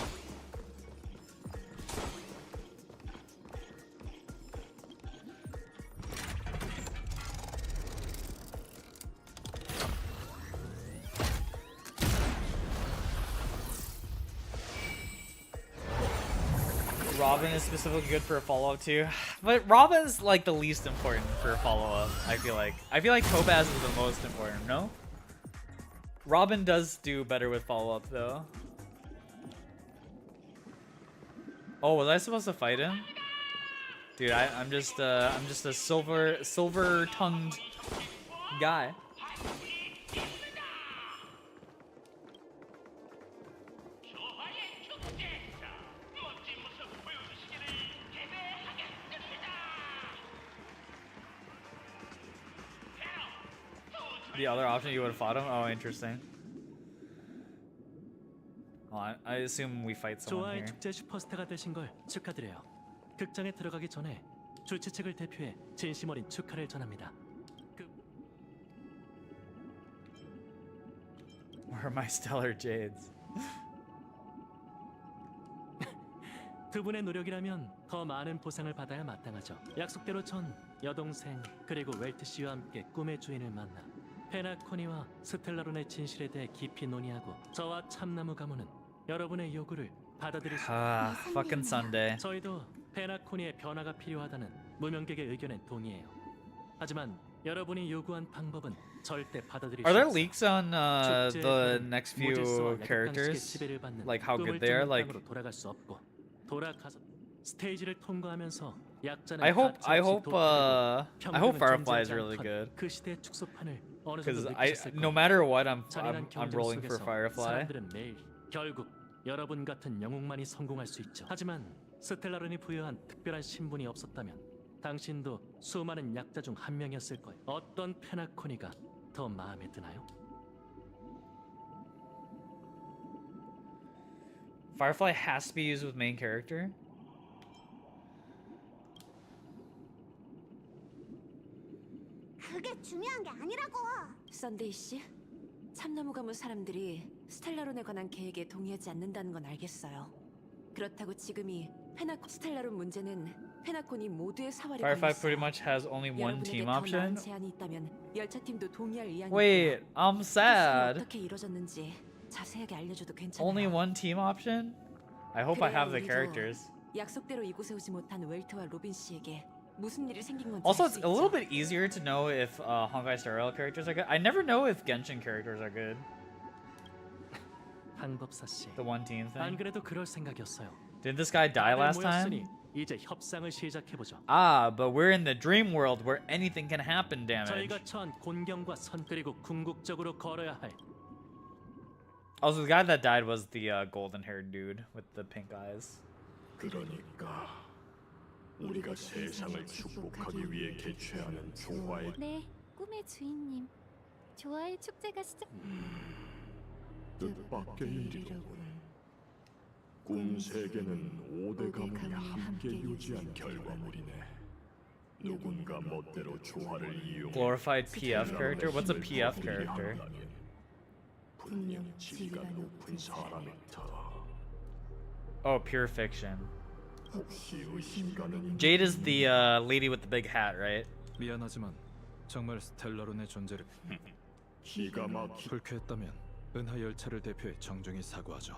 Robin is specifically good for a follow-up too, but Robin's like the least important for a follow-up. I feel like Topaz is the most important. No, Robin does do better with follow-up though. Oh, was I supposed to fight him? Dude, I'm just a silver-tongued guy. The other option, you would have fought him? Oh, interesting. Oh, I assume we fight someone 좋아의 here. 축제 슈퍼스타가 되신 걸 축하드려요. 극장에 들어가기 전에 주최 측을 대표해 진심 어린 축하를 전합니다. Where are my stellar jades? 두 분의 노력이라면 더 많은 보상을 받아야 마땅하죠. 약속대로 전 여동생 그리고 웰트 씨와 함께 꿈의 주인을 만나 페나코니와 스텔라론의 진실에 대해 깊이 논의하고 저와 참나무 가문은 여러분의 요구를 받아들일 수 Ah, fucking Sunday. 저희도 페나코니의 변화가 필요하다는 무명객의 의견에 동의해요. 하지만 여러분이 요구한 방법은 절대 받아들일 수 Are there 없어요. leaks on the next few characters? Like how good they are? Like 돌아갈 수 없고 돌아가서 스테이지를 통과하면서 I hope Firefly is really good. 그 시대의 축소판을 어느 Because 정도 I 느끼셨을 no 거예요. matter what I'm 잔인한 경쟁 rolling for 속에서 Firefly. 사람들은 매일 결국 여러분 같은 영웅만이 성공할 수 있죠. 하지만 스텔라론이 부여한 특별한 신분이 없었다면 당신도 수많은 약자 중 한 명이었을 거예요. 어떤 페나코니가 더 마음에 드나요? Firefly has to be used with main character. 그게 중요한 게 아니라고. 썬데이 씨, 참나무 가문 사람들이 스텔라론에 관한 계획에 동의하지 않는다는 건 알겠어요. 그렇다고 지금이 스텔라론 문제는 페나코니 모두의 사활에 Firefly 걸렸어요. pretty much has only one 여러분에게 team 더 나은 option. 제안이 있다면 열차팀도 동의할 의향이 Wait, I'm sad. 어떻게 이루어졌는지 자세하게 알려줘도 괜찮아요. Only one team option? I hope I 그래야 have the 우리도 characters. 약속대로 이곳에 오지 못한 웰트와 로빈 씨에게 무슨 일이 생긴 건지 Also, 알 it's 수 a little 있죠. bit easier to know if Honkai Star Rail characters are good. I never know if Genshin characters are good. 방법사 씨. The one team 안 thing. 그래도 그럴 생각이었어요. Did this guy die 다들 last 모였으니 time? 이제 협상을 시작해 보죠. Ah, but we're in the dream world where anything can happen, damage. 저희가 처한 곤경과 선 그리고 궁극적으로 걸어야 할 Also, the guy that died was the golden-haired dude with the pink eyes. 그러니까 우리가 세상을 축복하기 위해 개최하는 조화의 네, 꿈의 주인님. 조화의 축제가 시작. 뜻밖의 일이로군. 꿈 세계는 5대 가문이 함께 유지한 결과물이네. 누군가 멋대로 조화를 이용해 Glorified PF character? What's a PF character? 분명 지위가 높은 사람이다. Oh, pure fiction. 혹시 의심가는 Jade is the lady with the big hat, right? 미안하지만 정말 스텔라론의 존재를 기가 막히 불쾌했다면 은하 열차를 대표해 정중히 사과하죠.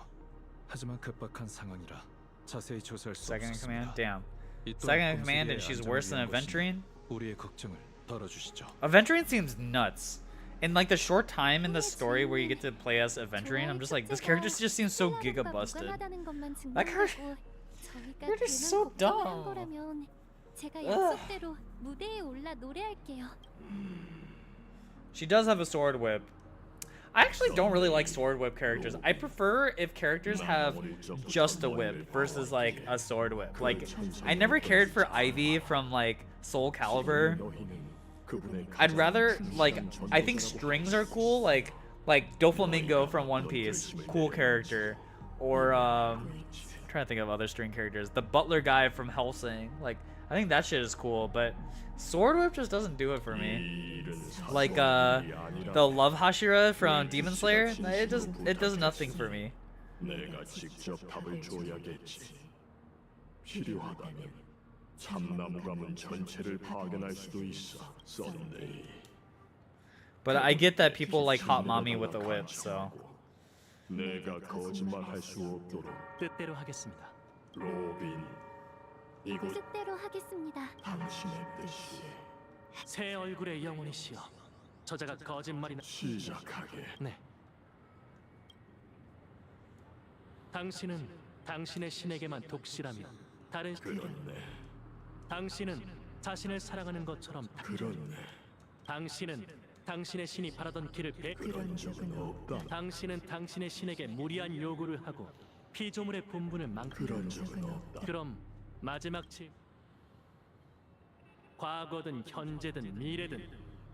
하지만 급박한 상황이라 자세히 조사할 수 Second in 없습니다. command? Damn. 이 또한 Second in command and 꼼수기의 she's 안전을 worse than 위한 것이니 Aventurine? 우리의 걱정을 덜어주시죠. Aventurine seems nuts. In like the short time in the story where you get to play as Aventurine, I'm just like, this character just seems so giga busted. That character is so dumb. 제가 약속대로 무대에 올라 노래할게요. She does have a sword whip. I actually don't really like sword whip characters. I prefer if characters have just a whip versus like a sword whip. Like, I never cared for Ivy from like Soul Calibur. I'd rather like, I think strings are cool. Like Doflamingo from One Piece, cool character. Or I'm trying to think of other string characters. The butler guy from Hellsing. Like, I think that shit is cool, but sword whip just doesn't do it for me. Like the Love Hashira from Demon Slayer, it does nothing for me. 내가 직접 답을 줘야겠지. 필요하다면 참나무 가문 전체를 파견할 수도 있어. 썬데이. But I get that people like hot mommy with a whip, so. 내가 거짓말할 수 없도록 뜻대로 하겠습니다. 로빈, 이곳 뜻대로 하겠습니다. 당신의 뜻이 새 얼굴의 영혼이시여, 저자가 거짓말이나 시작하게. 네. 당신은 당신의 신에게만 독실하며 다른 그렇네. 당신은 자신을 사랑하는 것처럼 그렇네. 당신은 당신의 신이 바라던 길을 그런 적은 없다. 당신은 당신의 신에게 무리한 요구를 하고 피조물의 본분을 그런 적은 없다. 그럼 마지막 질 과거든 현재든 미래든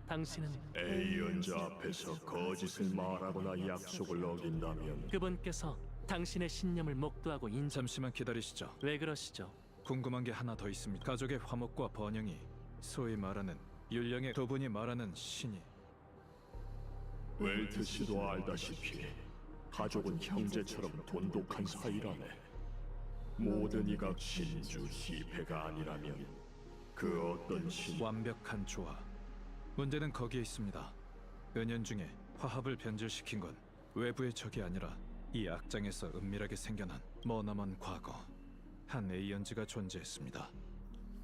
당신은 A 연자 앞에서 거짓을 말하거나 약속을 어긴다면 그분께서 당신의 신념을 목도하고 잠시만 기다리시죠. 왜 그러시죠? 궁금한 게 하나 더 있습니다. 가족의 화목과 번영이 소위 말하는 율령의 두 분이 말하는 신이 웰트 씨도 알다시피 가족은 형제처럼 돈독한 사이라네. 모든 이가 신주 시패가 아니라면 그 어떤 신 완벽한 조화. 문제는 거기에 있습니다. 은연중에 화합을 변질시킨 건 외부의 적이 아니라 이 악장에서 은밀하게 생겨난 머나먼 과거. 한 에이언즈가 존재했습니다.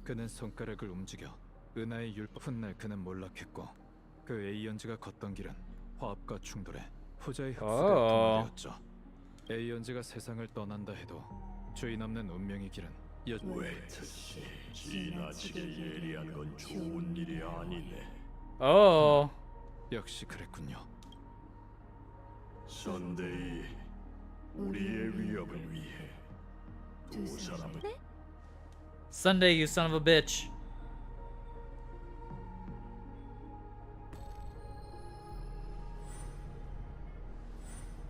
그는 손가락을 움직여 은하의 율법. 훗날 그는 몰락했고 그 에이언즈가 걷던 길은 화합과 충돌에 후자의 흡수된 동물이었죠. 에이언즈가 세상을 떠난다 해도 주인 없는 운명의 길은 웰트 씨, 지나치게 예리한 건 좋은 일이 아니네. 역시 그랬군요. 썬데이, 우리의 위협을 위해 두 사람을 Sunday, you son of a bitch.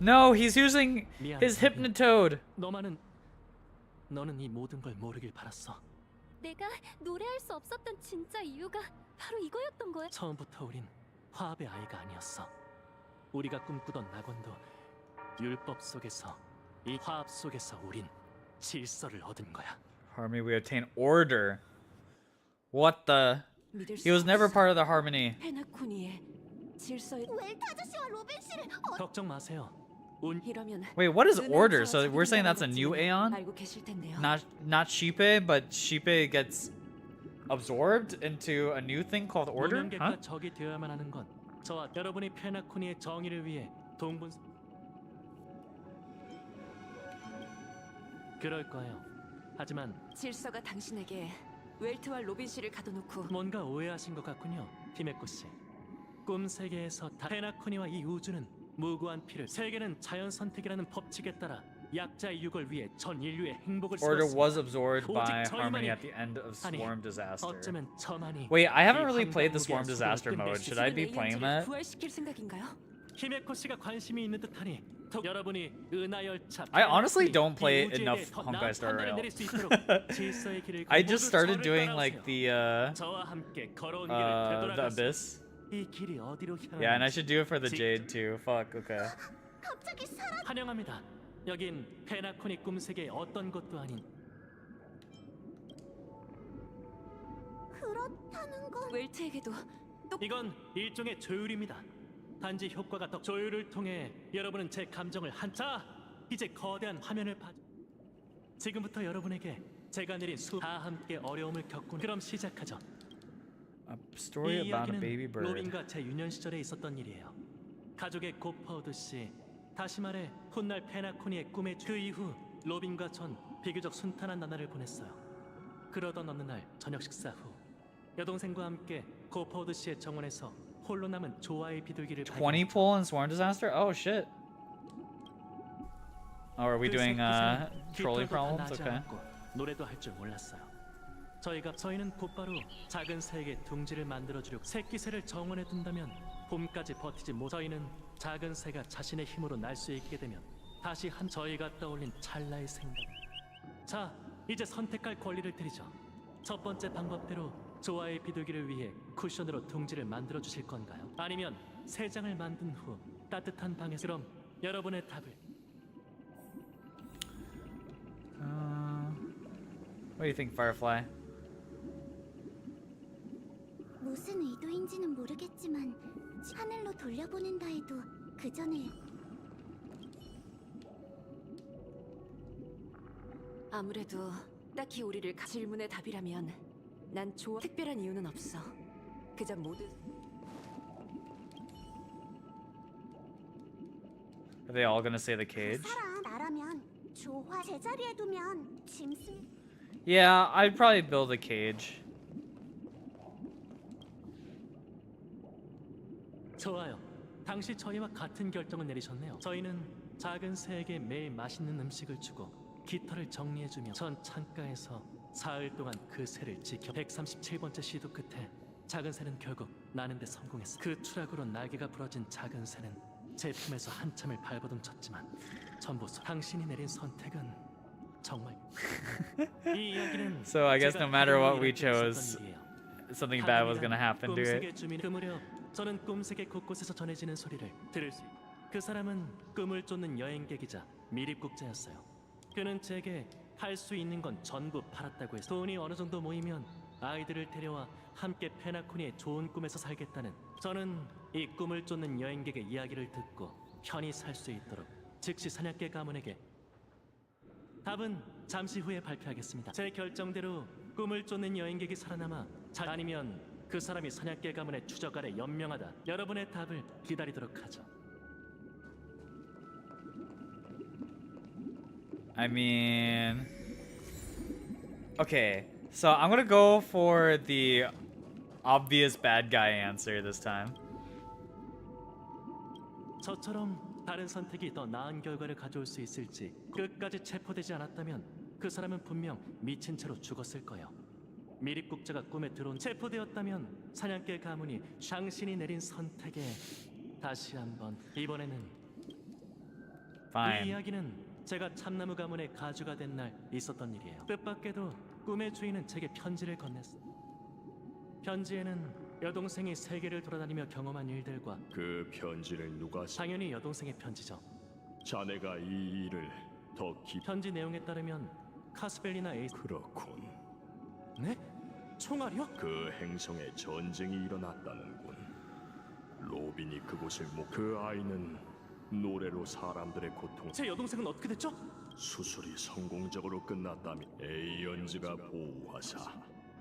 No, he's using his hypnotoad. 너는 이 모든 걸 모르길 바랐어. 내가 노래할 수 없었던 진짜 이유가 바로 이거였던 거야. 처음부터 우린 화합의 아이가 아니었어. 우리가 꿈꾸던 낙원도 율법 속에서 이 화합 속에서 우린 질서를 얻은 거야. Harmony, we obtain order. What the? He was never part of the harmony. 페나코니의 질서의 웰트 아저씨와 로빈 씨를 걱정 마세요. 이러면 Wait, what is order? So we're saying that's a new Aeon? 알고 계실 텐데요. Not Shipe, but Shipe gets absorbed into a new thing called order? 운명계가 Huh? 적이 되어야만 하는 건 저와 여러분이 페나코니의 정의를 위해 동분 그럴 거예요. 하지만 질서가 당신에게 웰트와 로빈 씨를 가둬놓고 뭔가 오해하신 것 같군요, 히메코 씨. 꿈 세계에서 페나코니와 이 우주는 무고한 피를 세계는 자연 선택이라는 법칙에 따라 약자의 유골 위해 전 인류의 행복을 Order 세웠습니다. was absorbed by 오직 Harmony 저희만이 at the end of Swarm Disaster. 어쩌면 저만이 Wait, I haven't 이 really played the 황당무계한 Swarm Disaster 소금을 mode. 끝낼 Should I be playing that? 부활시킬 생각인가요? 히메코 씨가 관심이 있는 듯하니 여러분이 은하열차 I honestly don't play 우주에 enough 대해 더 Honkai 나은 Star 판단을 Rail. 내릴 수 있도록 질서의 길을 I 모두 just started 저를 doing 따라오세요. like 저와 함께 걸어온 the 길을 되돌아가서 Abyss. 이 길이 어디로 향하는지 Yeah, and I should do it for the Jade too. Fuck, okay. 환영합니다. 여긴 페나코니 꿈세계의 어떤 것도 아닌 그렇다는 건 웰트에게도 이건 일종의 조율입니다. 단지 효과가 더 조율을 통해 여러분은 제 감정을 한자 이제 거대한 화면을 봐. 지금부터 여러분에게 제가 내린 다 함께 어려움을 겪고 그럼 시작하죠. A story 이 about a 이야기는 baby bird. 로빈과 제 유년 시절에 있었던 일이에요. 가족의 고파오듯이 다시 말해 훗날 페나코니의 꿈의 그 이후 로빈과 전 비교적 순탄한 나날을 보냈어요. 그러던 어느 날 저녁 식사 후 여동생과 함께 고퍼우드 씨의 정원에서 홀로 남은 조아의 비둘기를 20 pull in Swarm Disaster? Oh shit. Oh, are we doing trolley problems? Okay. 노래도 할 줄 몰랐어요. 저희는 곧바로 작은 새에게 둥지를 만들어주려고 새끼새를 정원에 둔다면 봄까지 버티지 못. 저희는 작은 새가 자신의 힘으로 날 수 있게 되면 다시 한 저희가 떠올린 찰나의 생각. 자, 이제 선택할 권리를 드리죠. 첫 번째 방법대로 조아의 비둘기를 위해 쿠션으로 둥지를 만들어 주실 건가요? 아니면 새 장을 만든 후 따뜻한 방에서 그럼 여러분의 답을. What do you think, Firefly? 무슨 의도인지는 모르겠지만 하늘로 돌려보낸다 해도 그 전에 아무래도 딱히 우리를 질문의 답이라면 난 좋아. 특별한 이유는 없어. 그저 모두 Are they all gonna say the cage? 사람 나라면 조화 제자리에 두면 짐승. Yeah, I'd probably build a cage. 좋아요. 당시 저희와 같은 결정을 내리셨네요. 저희는 작은 새에게 매일 맛있는 음식을 주고 깃털을 정리해주며 전 창가에서 사흘 동안 그 새를 지켜 137번째 시도 끝에 작은 새는 결국 나는데 성공했어. 그 추락으로 날개가 부러진 작은 새는 제 품에서 한참을 발버둥쳤지만 전부 당신이 내린 선택은 정말 이 이야기는 So I guess no matter what we 제가 chose, something bad was gonna happen to 꿈속의 it. 주민 그 무렵 저는 꿈세계 곳곳에서 전해지는 소리를 들을 수. 그 사람은 꿈을 쫓는 여행객이자 미립국자였어요. 그는 제게 할 수 있는 건 전부 팔았다고 해서 돈이 어느 정도 모이면 아이들을 데려와 함께 페나코니의 좋은 꿈에서 살겠다는. 저는 이 꿈을 쫓는 여행객의 이야기를 듣고 편히 살 수 있도록 즉시 사냥개 가문에게 답은 잠시 후에 발표하겠습니다. 제 결정대로 꿈을 쫓는 여행객이 살아남아 아니면 그 사람이 사냥개 가문의 추적 아래 연명하다. 여러분의 답을 기다리도록 하죠. I mean, okay, so I'm gonna go for the obvious bad guy answer this time. 저처럼 다른 선택이 더 나은 결과를 가져올 수 있을지. 끝까지 체포되지 않았다면 그 사람은 분명 미친 채로 죽었을 거예요. 미립국자가 꿈에 들어온 체포되었다면 사냥개 가문이 당신이 내린 선택에 다시 한번. 이번에는 Fine. 이 이야기는 제가 참나무 가문의 가주가 된 날 있었던 일이에요. 뜻밖에도 꿈의 주인은 제게 편지를 건넸어. 편지에는 여동생이 세계를 돌아다니며 경험한 일들과. 그 편지를 누가 당연히 여동생의 편지죠. 자네가 이 일을 더 깊이. 편지 내용에 따르면 카스벨리나 에이스. 그렇군. 네? 총알이요? 그 행성에 전쟁이 일어났다는군. 로빈이 그곳을 그 아이는 노래로 사람들의 고통. 제 여동생은 어떻게 됐죠? 수술이 성공적으로 끝났다며 에이언즈가 보호하사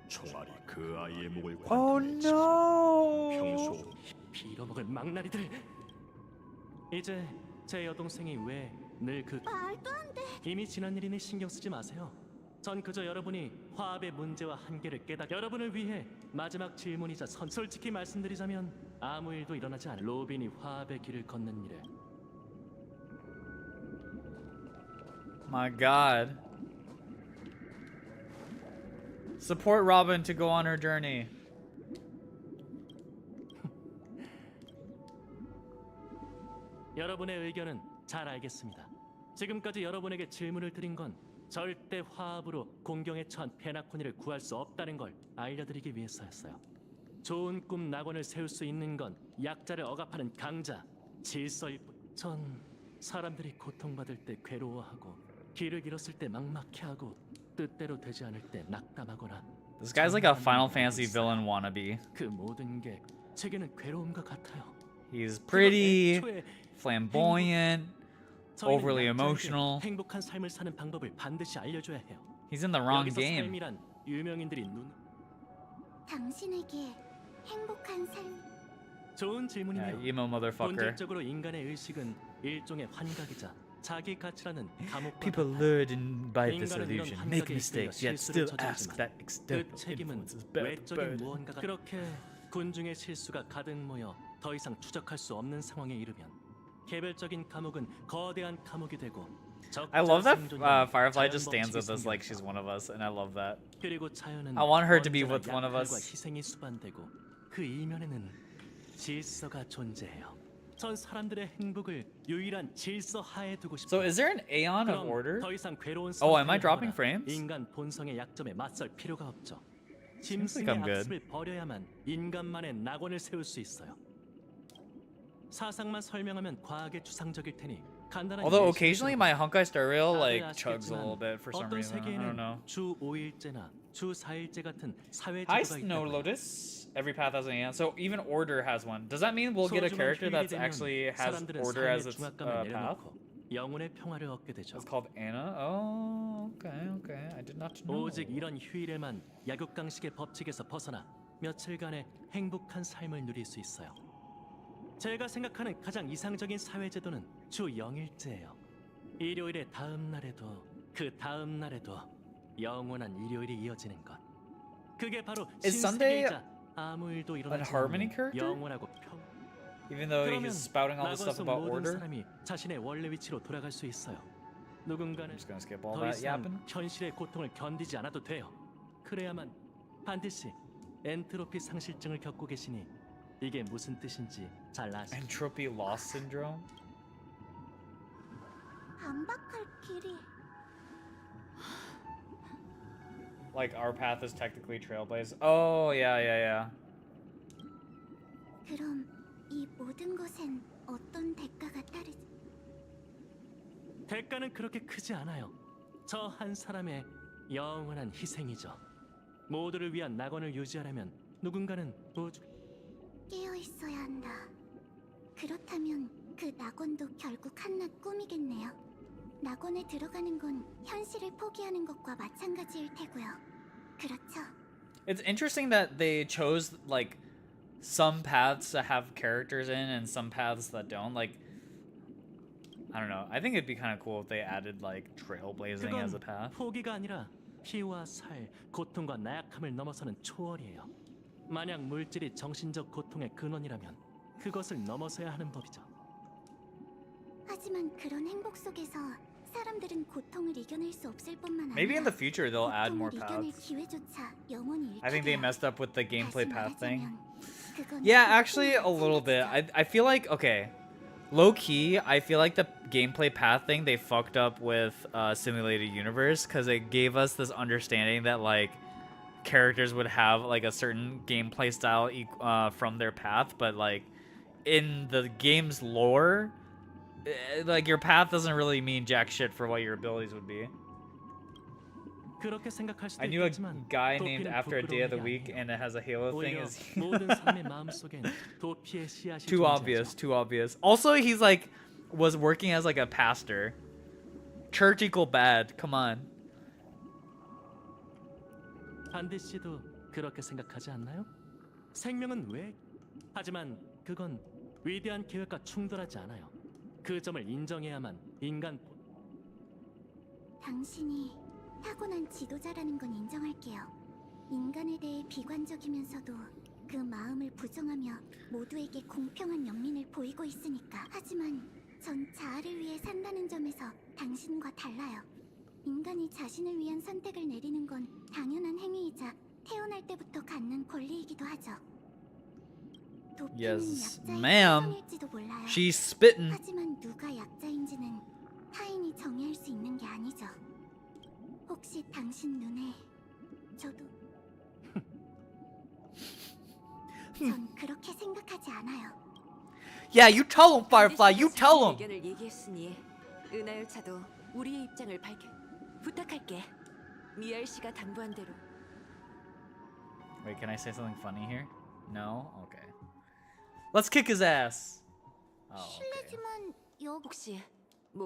총알이 그 아이의 목을 관통했지. 평소 빌어먹을 망나니들. 이제 제 여동생이 왜 늘 그 말도 안 돼. 이미 지난 일이니 신경 쓰지 마세요. 전 그저 여러분이 화합의 문제와 한계를 여러분을 위해 마지막 질문이자 솔직히 말씀드리자면 아무 일도 일어나지 않을. 로빈이 화합의 길을 걷는 일에. My God. Support Robin to go on her journey. 여러분의 의견은 잘 알겠습니다. 지금까지 여러분에게 질문을 드린 건 절대 화합으로 공경에 처한 페나코니를 구할 수 없다는 걸 알려드리기 위해서였어요. 좋은 꿈 낙원을 세울 수 있는 건 약자를 억압하는 강자, 질서일 뿐. 전 사람들이 고통받을 때 괴로워하고 길을 잃었을 때 막막해하고 뜻대로 되지 않을 때 낙담하거나. This guy's like a Final Fantasy villain wannabe. 그 모든 게 제게는 괴로움과 같아요. He's pretty, flamboyant, overly emotional. 행복한 삶을 사는 방법을 반드시 알려줘야 해요. He's in the wrong 여기서 game. 삶이란 유명인들이 당신에게 행복한 삶. 좋은 질문이네요. Yeah, emo motherfucker. 본질적으로 인간의 의식은 일종의 환각이자 자기 가치라는 감옥과 People 같아요. lured in by this 인간은 이런 illusion make 함정에 mistakes, 이끌려 yet 실수를 still ask 저지르지만 that 그 external 책임은 influence is better 외적인 burden. 무언가가 그렇게 군중의 실수가 가득 모여 더 이상 추적할 수 없는 상황에 이르면 개별적인 감옥은 거대한 감옥이 되고 I love that 생존자는 Firefly 자연 just stands with 법칙이 us like 생겨나서 she's one of us, and I love that. 그리고 자연은 I want her to be 언제나 with one of 약탈과 us. 희생이 수반되고 그 이면에는 질서가 존재해요. 전 사람들의 행복을 유일한 질서 하에 두고 싶어요. So is there an Aeon of 그럼 Order? 더 이상 괴로운 Oh, am I 선택을 dropping 하거나 frames? 인간 본성의 약점에 맞설 필요가 없죠. Seems like 짐승의 I'm good. 악습을 버려야만 인간만의 낙원을 세울 수 있어요. 사상만 설명하면 과학에 추상적일 테니 간단한 Although 예시를 occasionally my Honkai Star Rail 다들 like chugs a 아시겠지만 little bit for some 어떤 reason. I don't 세계에는 know. 주 5일제나 주 4일제 같은 사회 Hi, 제도가 Snow 있다고요. Lotus. Every path has an Aeon. So even Order has one. Does that mean we'll get a 소중한 character 휴일이 that's 되면 actually has 사람들은 Order 삶의 as its 중압감을 path? 내려놓고 영혼의 평화를 얻게 되죠. It's called Anna. Oh, okay, okay. I did not know. 오직 이런 휴일에만 약육강식의 법칙에서 벗어나 며칠간의 행복한 삶을 누릴 수 있어요. 제가 생각하는 가장 이상적인 사회제도는 주 0일제예요. 일요일의 다음 날에도 그 다음 날에도 영원한 일요일이 이어지는 것. 그게 바로 Is Sunday 신세계이자 아무 일도 an 일어나지 Harmony 않는 character? 영원하고 평. Even though 그러면 he's spouting all this 낙원 stuff 속 about 모든 Order? 사람이 자신의 원래 위치로 돌아갈 수 있어요. 누군가는 I'm just gonna skip all 더 that 이상 yapping. 현실의 고통을 견디지 않아도 돼요. 그래야만 반드시 엔트로피 상실증을 겪고 계시니 이게 무슨 뜻인지 잘 아시죠? Entropy loss syndrome? 반박할 길이 Like our path is technically Trailblaze. Oh, yeah, yeah, yeah. 그럼 이 모든 것엔 어떤 대가가 따르지? 대가는 그렇게 크지 않아요. 저 한 사람의 영원한 희생이죠. 모두를 위한 낙원을 유지하려면 누군가는 우주 깨어 있어야 한다. 그렇다면 그 낙원도 결국 한낱 꿈이겠네요. 낙원에 들어가는 건 현실을 포기하는 것과 마찬가지일 테고요. 그렇죠? It's interesting that they chose like some paths to have characters in and some paths that don't. Like, I don't know. I think it'd be kind of cool if they added like trailblazing as a 그건 path. 포기가 아니라 피와 살, 고통과 나약함을 넘어서는 초월이에요. 만약 물질이 정신적 고통의 근원이라면 그것을 넘어서야 하는 법이죠. 하지만 그런 행복 속에서 사람들은 고통을 이겨낼 수 없을 뿐만 아니라 Maybe in the future they'll add more 고통을 이겨낼 paths. 기회조차 영원히 잃게 I think they 돼요. messed up with the gameplay 다시 path thing. 말하자면 그건 Yeah, 고통을 actually a little bit. I feel like okay. Low key, I feel like the gameplay path thing they fucked up with Simulated Universe because it gave us this understanding that like characters would have like a certain gameplay style from their path, but like in the game's lore, like your path doesn't really mean jack shit for what your abilities would be. 그렇게 생각할 수도 I knew a 있겠지만 guy named 도피는 after a day of the 부끄러운 week 일이 and it has a Halo thing. 오히려 Is 모든 사람의 마음속엔 도피의 씨앗이 too obvious, too obvious. Also, he's like was working as like a pastor. Church equal bad. Come on. 반디 씨도 그렇게 생각하지 않나요? 생명은 왜? 하지만 그건 위대한 계획과 충돌하지 않아요. 그 점을 인정해야만 인간 당신이 타고난 지도자라는 건 인정할게요. 인간에 대해 비관적이면서도 그 마음을 부정하며 모두에게 공평한 영민을 보이고 있으니까. 하지만 전 자아를 위해 산다는 점에서 당신과 달라요. 인간이 자신을 위한 선택을 내리는 건 당연한 행위이자 태어날 때부터 갖는 권리이기도 하죠. 도피는 Yes, 약자의 ma'am. 특성일지도 몰라요. She's spitting. 하지만 누가 약자인지는 타인이 정의할 수 있는 게 아니죠. 혹시 당신 눈에 저도 전 그렇게 생각하지 않아요. Yeah, you tell him, Firefly. You tell him. 의견을 얘기했으니 은하열차도 우리의 입장을 부탁할게. 미알 씨가 당부한 대로. Wait, can I say something funny here? No? Okay. Let's kick his ass. Oh, okay. 실례지만 여기 혹시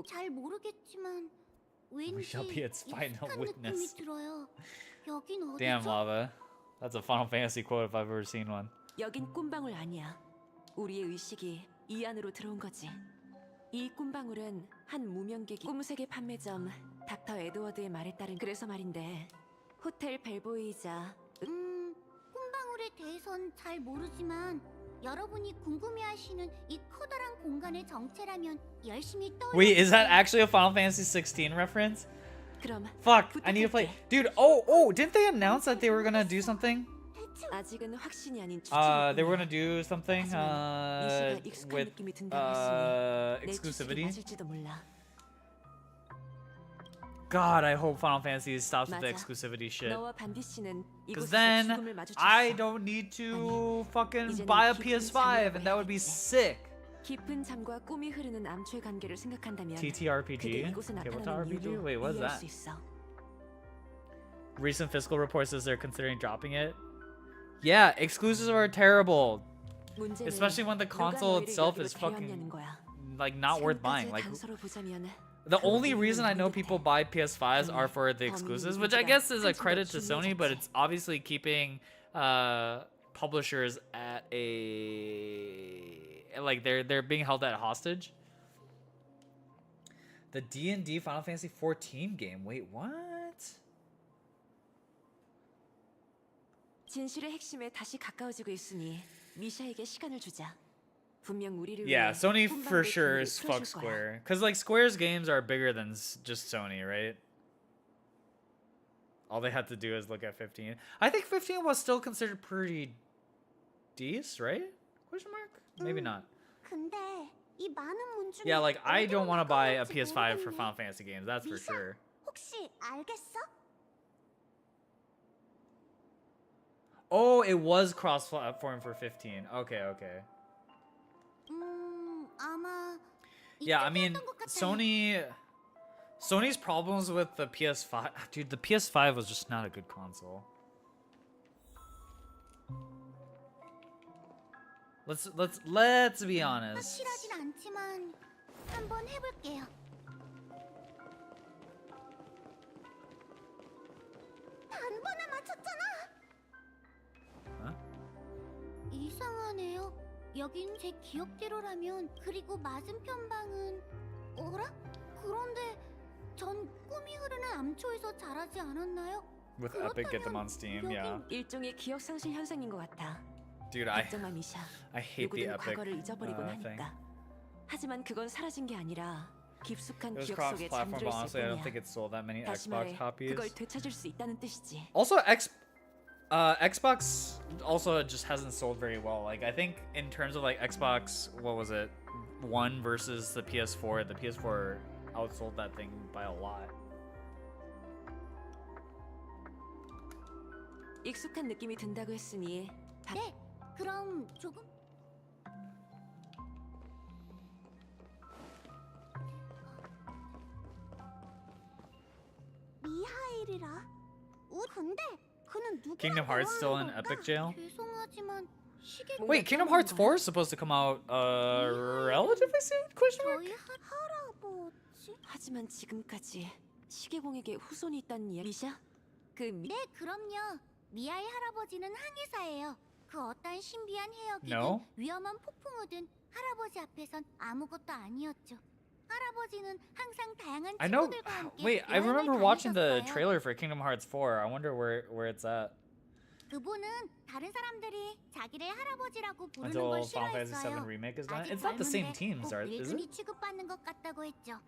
잘 모르겠지만 We 왠지 shall be its final 익숙한 witness. 느낌이 들어요. 여긴 어디죠? Damn, Lava. That's a Final Fantasy quote if I've ever seen one. 여긴 꼼방울 아니야. 우리의 의식이 이 안으로 들어온 거지. 이 꿈방울은 한 무명객이 꿈세계 판매점 닥터 에드워드의 말에 따른 그래서 말인데 호텔 벨보이자 꿈방울에 대해선 잘 모르지만 여러분이 궁금해하시는 이 커다란 공간의 정체라면 열심히 떠올려. Wait, is that actually a Final Fantasy 16 reference? 그럼 Fuck, I need to play. Dude, oh, didn't they announce that they were gonna do something? 아직은 확신이 아닌 They were gonna do something with exclusivity. God, I hope Final Fantasy stops with the exclusivity shit. Because then I don't need to fucking buy a PS5 and that would be sick. 깊은 잠과 꿈이 흐르는 암초의 관계를 생각한다면 TTRPG? 이곳에 Tabletop 나타나는 RPG? 이유도 Wait, what's 이해할 that? 수 있어. Recent fiscal reports says they're considering dropping it. Yeah, exclusives are terrible. Especially when the console itself is fucking like not worth buying. Like the only reason I know people buy PS5s are for the exclusives, which I guess is a credit to Sony, but it's obviously keeping publishers at a like they're being held at hostage. The D&D Final Fantasy 14 game. Wait, what? 진실의 핵심에 다시 가까워지고 있으니 미샤에게 시간을 주자. 분명 우리를 Yeah, 위해 Sony for 꿈방울의 sure 기회를 is fuck 풀어줄 거야. Square. Because, like, Square's games are bigger than just Sony, right? All they had to do is look at 15. I think 15 was still considered pretty decent, right? Question mark? Maybe not. 근데 이 많은 문 중에 Yeah, like, I don't want to buy a 가까울지 PS5 for 모르겠네. Final Fantasy games, that's for 미샤, sure. 혹시 알겠어? Oh, it was cross-platform for 15. Okay. 아마 Yeah, I mean, Sony's problems with the PS5, dude, the PS5 was just not a good console. Let's be honest. 확실하진 않지만 한번 해볼게요. 단번에 맞췄잖아. 이상하네요. 여긴 제 기억대로라면 그리고 맞은편 방은 어라? 그런데 전 꿈이 흐르는 암초에서 자라지 않았나요? With Epic, get them on Steam, yeah. 일종의 기억 상실 현상인 것 같아. Dude, I 걱정 마, 미샤. hate the 누구든 Epic 과거를 잊어버리곤 thing. 하니까. 하지만 그건 사라진 게 아니라 깊숙한 It was 기억 속에 cross-platform, 잠들어 but 있을 honestly, I don't 뿐이야. think it sold that many 다시 Xbox 말해, copies. 그걸 되찾을 수 있다는 뜻이지. Also, Xbox also just hasn't sold very well. Like, I think in terms of like Xbox, what was it, 1 versus the PS4 outsold that thing by a lot. 익숙한 느낌이 든다고 했으니 네, 그럼 조금 미하일이라. 근데 그는 누구랑 Kingdom Hearts still in 대화하는 Epic 걸까? jail? 죄송하지만 시계 Wait, Kingdom Hearts 4 is supposed to come out relatively soon? Question mark? 저희 할아버지? 하지만 지금까지 시계공에게 후손이 있다는 이야기. 미샤? 네, 그럼요. 미아의 할아버지는 항해사예요. 그 어떤 신비한 해역이든 No? 위험한 폭풍우든 할아버지 앞에선 아무것도 아니었죠. 할아버지는 항상 다양한 I know. 친구들과 함께 Wait, I 여행을 remember watching the 다니셨어요. trailer for Kingdom Hearts 4. I wonder where it's at. 그분은 다른 사람들이 자기를 할아버지라고 부르는 Until 걸 Final Fantasy VII 싫어했어요. Remake is done. 아직 It's not the same 젊은데 teams, 꼭 is 늙은이 it? 취급받는 것 같다고 했죠.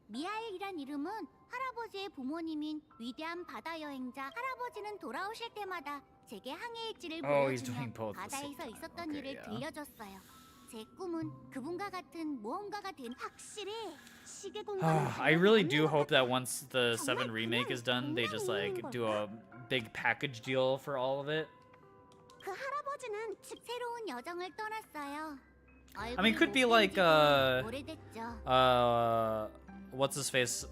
미하일이란 이름은 할아버지의 부모님인 위대한 바다 여행자 할아버지는 돌아오실 때마다 제게 항해 일지를 Oh, he's 보여주며 doing both at the same 바다에서 time. 있었던 Okay, 일을 yeah. 들려줬어요. 제 꿈은 그분과 같은 모험가가 된 확실히 시계 I really do hope that once the 7 remake is done, they just like do a big package deal for all of it. 그 할아버지는 새로운 여정을 떠났어요. I mean, it could be 얼굴을 못 like 뵌 지도 오래됐죠. what's his face?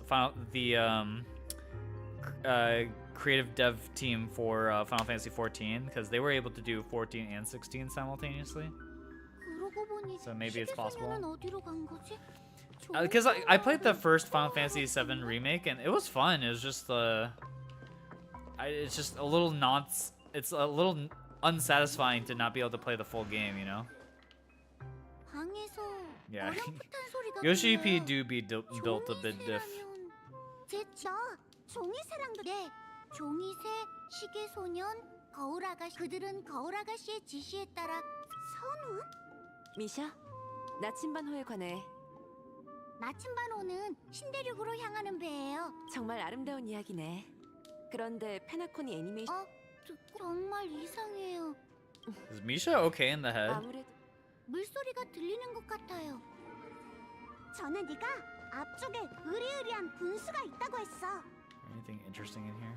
Creative dev team for Final Fantasy 14, because they were able to do 14 and 16 simultaneously. 그러고 보니 So maybe it's possible. 시계소녀는 어디로 간 거지? Because I played the first Final Fantasy 7 remake and it was fun. It was just it's just a little it's a little unsatisfying to not be able to play the full game, you know. 방에서 Yeah. 어렴풋한 소리가 Yoshi P 들려요. do be built a bit diff. 나 종이새랑도 네 종이새, 시계소년, 거울아가씨 그들은 거울아가씨의 지시에 따라 선운? 미샤, 나침반호에 관해 나침반호는 신대륙으로 향하는 배예요. 정말 아름다운 이야기네. 그런데 페나코니 애니메이션 정말 이상해요. Is Misha okay in the head? 아무래도 물소리가 들리는 것 같아요. 전에 네가 앞쪽에 으리으리한 분수가 있다고 했어. Anything interesting in here?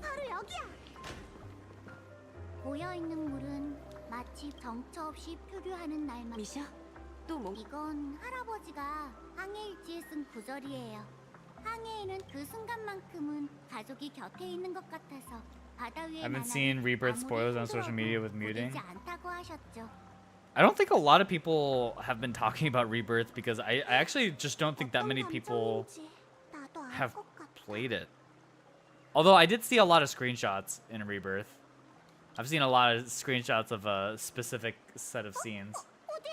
바로 여기야. 고여 있는 물은 마치 정처 없이 표류하는 날만. 미샤, 또 뭐? 이건 할아버지가 항해일지에 쓴 구절이에요. 항해에는 그 순간만큼은 가족이 곁에 있는 것 같아서 바다 위에 I haven't seen Rebirth spoilers on social media with muting. 보이지 않다고 하셨죠. I don't think a lot of people have been talking about Rebirth because I actually just don't think that many people have played it. Although I did see a lot of screenshots in Rebirth. I've seen a lot of screenshots of a specific set of scenes. 어디?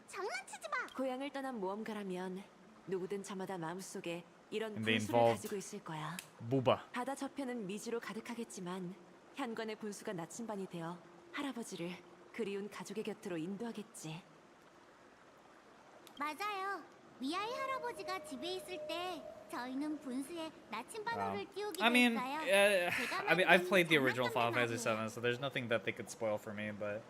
장난치지 마. 고향을 떠난 모험가라면 누구든 저마다 마음속에 이런 And they 분수를 involved 가지고 있을 거야. Booba. 바다 저편은 미지로 가득하겠지만 현관의 분수가 나침반이 되어 할아버지를 그리운 가족의 곁으로 인도하겠지. 맞아요. 미아이 할아버지가 집에 있을 때 저희는 분수에 나침반호를 띄우기도 I mean, 했어요. I've played the original Final Fantasy VII, so there's nothing that they could spoil for me. But,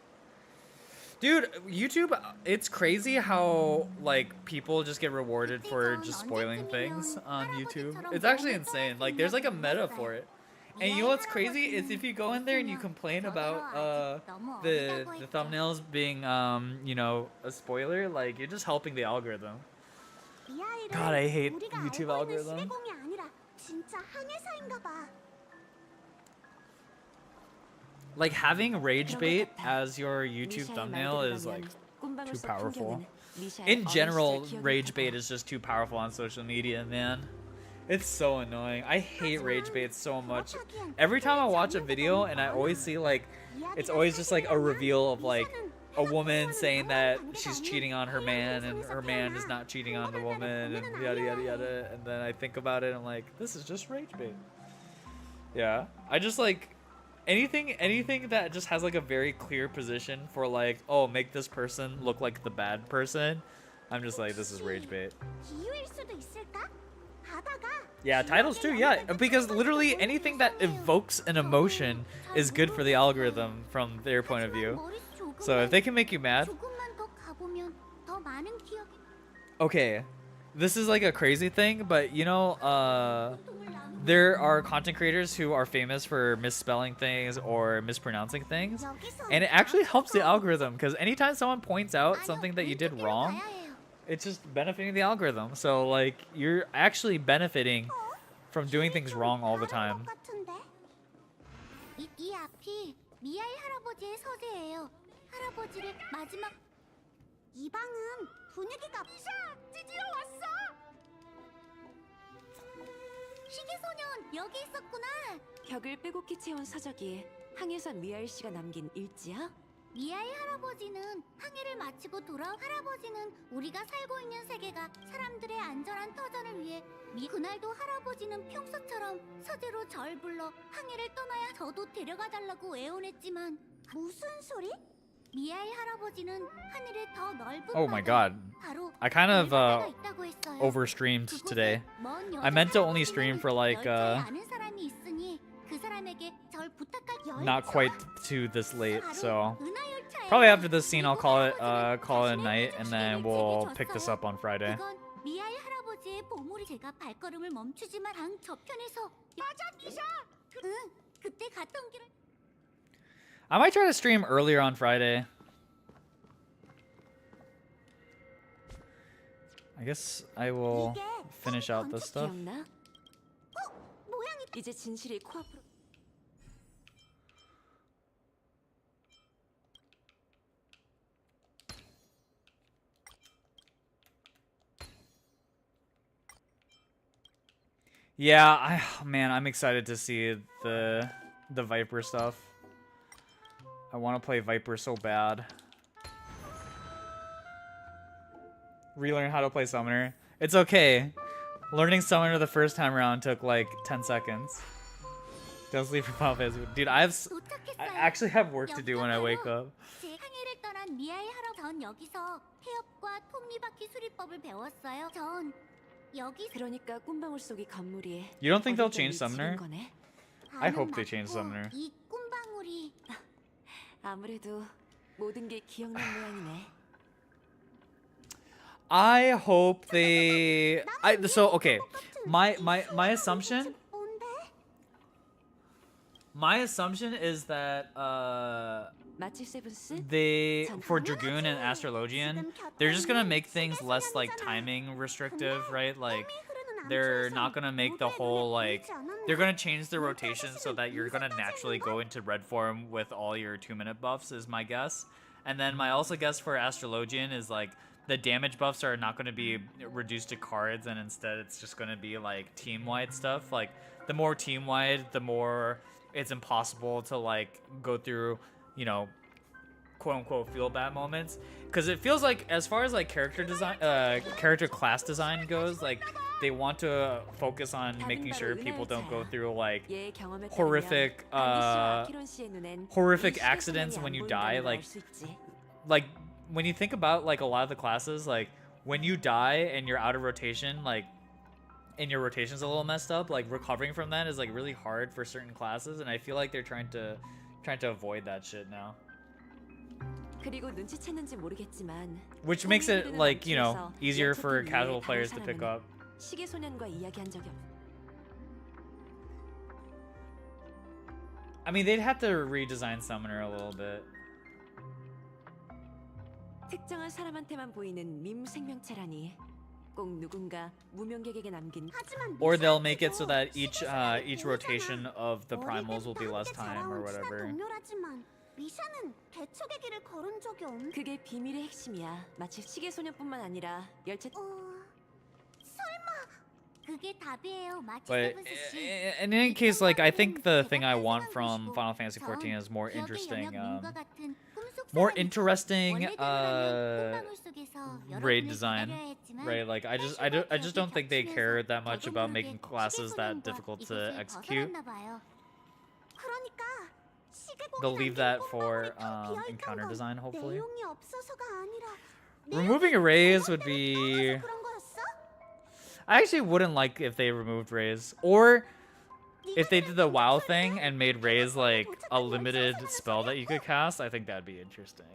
dude, YouTube, it's crazy how like people just get rewarded for just spoiling things on YouTube. It's actually insane. Like, there's like a meta for it. And you know what's crazy is if you go in there and you complain about the thumbnails being you know, a spoiler, like you're just helping the algorithm. God, I hate YouTube algorithm. 진짜 항해사인가 봐. Like having rage bait as your YouTube thumbnail is like too powerful. In general, rage bait is just too powerful on social media, man. It's so annoying. I hate rage bait so much. Every time I watch a video and I always see like, it's always just like a reveal of like a woman saying that she's cheating on her man and her man is not cheating on the woman and yada yada yada. And then I think about it and I'm like, this is just rage bait. Yeah, I just like anything that just has like a very clear position for like, oh, make this person look like the bad person. I'm just like, this is rage bait. 기회일 수도 있을까? 바다가 Yeah, titles too, yeah. Because literally anything that evokes an emotion is good for the algorithm from their point of view. So if they can make you mad. 조금만 더 가보면 더 많은 기억이. Okay, this is like a crazy thing, but you know, there are content creators who are famous for misspelling things or mispronouncing things. And it actually helps the algorithm because anytime someone points out something that you did wrong, it's just benefiting the algorithm. So like you're actually benefiting from doing things wrong all the time. 이 앞이 미아이 할아버지의 서재예요. 할아버지를 마지막 이 방은 분위기가 드디어 왔어. 시계소년 여기 있었구나. 벽을 빼곡히 채운 서적이 항해사 미아일 씨가 남긴 일지야? 미아이 할아버지는 항해를 마치고 돌아온 할아버지는 우리가 살고 있는 세계가 사람들의 안전한 터전을 위해 그날도 할아버지는 평소처럼 서재로 절 불러 항해를 떠나야 저도 데려가 달라고 애원했지만 무슨 소리? 미아이 할아버지는 하늘의 더 넓은 Oh my god. I kind of 있다고 했어요. overstreamed today. 먼 I meant to only stream for like 아는 사람이 있으니 그 사람에게 절 부탁할 not quite to this late, so probably after this scene I'll call it a night and then we'll pick this up on Friday. 그건 미아이 할아버지의 보물이 제가 발걸음을 멈추지만 강 저편에서 맞아 기샤. 응, 그때 갔던 길을 I might try to stream earlier on Friday. I guess I will finish out this stuff. 기억나? 이제 진실이 코앞으로. Yeah, man, I'm excited to see the Viper stuff. I want to play Viper so bad. Relearn how to play Summoner. It's okay. Learning Summoner the first time around took like 10 seconds. Don't sleep for Final Fantasy. Dude, I actually have work to do when I wake up. 항해를 떠난 미아의 할아버지 전 여기서 태엽과 톱니바퀴 수리법을 배웠어요. 전 여기 그러니까 꿈방울 속의 건물이 You don't think they'll 어딘가 change Summoner? 위치인 거네. I hope they change Summoner. 이 꿈방울이 아무래도 모든 게 기억난 모양이네. I hope they so okay. My assumption is that 마치 세븐스? they for Dragoon and Astrologian, they're just gonna make things less like timing restrictive, right? Like they're not gonna make the whole like they're gonna change the rotation so that you're gonna naturally go into red form with all your 2-minute buffs is my guess. And then my also guess for Astrologian is like the damage buffs are not going to be reduced to cards, and instead it's just going to be like team-wide stuff. Like the more team-wide, the more it's impossible to like go through, you know, quote-unquote feel bad moments. Because it feels like as far as like character design, character class design goes, like they want to focus on making sure people don't go through like horrific accidents when you die. Like when you think about like a lot of the classes, like when you die and you're out of rotation, like and your rotation's a little messed up, like recovering from that is like really hard for certain classes, and I feel like they're trying to avoid that shit now. Which makes it like, you know, easier for casual players to pick up. I mean, they'd have to redesign Summoner a little bit. 특정한 사람한테만 보이는 밈 생명체라니 꼭 누군가 무명객에게 남긴. Or they'll make it so that each rotation of the primals will be less time or whatever. 미샤는 개척의 길을 걸은 적이 없는. 그게 비밀의 핵심이야. 마치 시계 소년뿐만 아니라 열차. 그게 답이에요. 마치 But 세븐스 씨. in any case, like I think the thing I want from Final Fantasy XIV is more interesting raid design, right? Like I just don't think they care that much about making classes that difficult to execute. They'll leave that for encounter design, hopefully. Removing arrays would be... I actually wouldn't like if they removed rays. Or if they did the WoW thing and made rays like a limited spell that you could cast, I think that'd be interesting.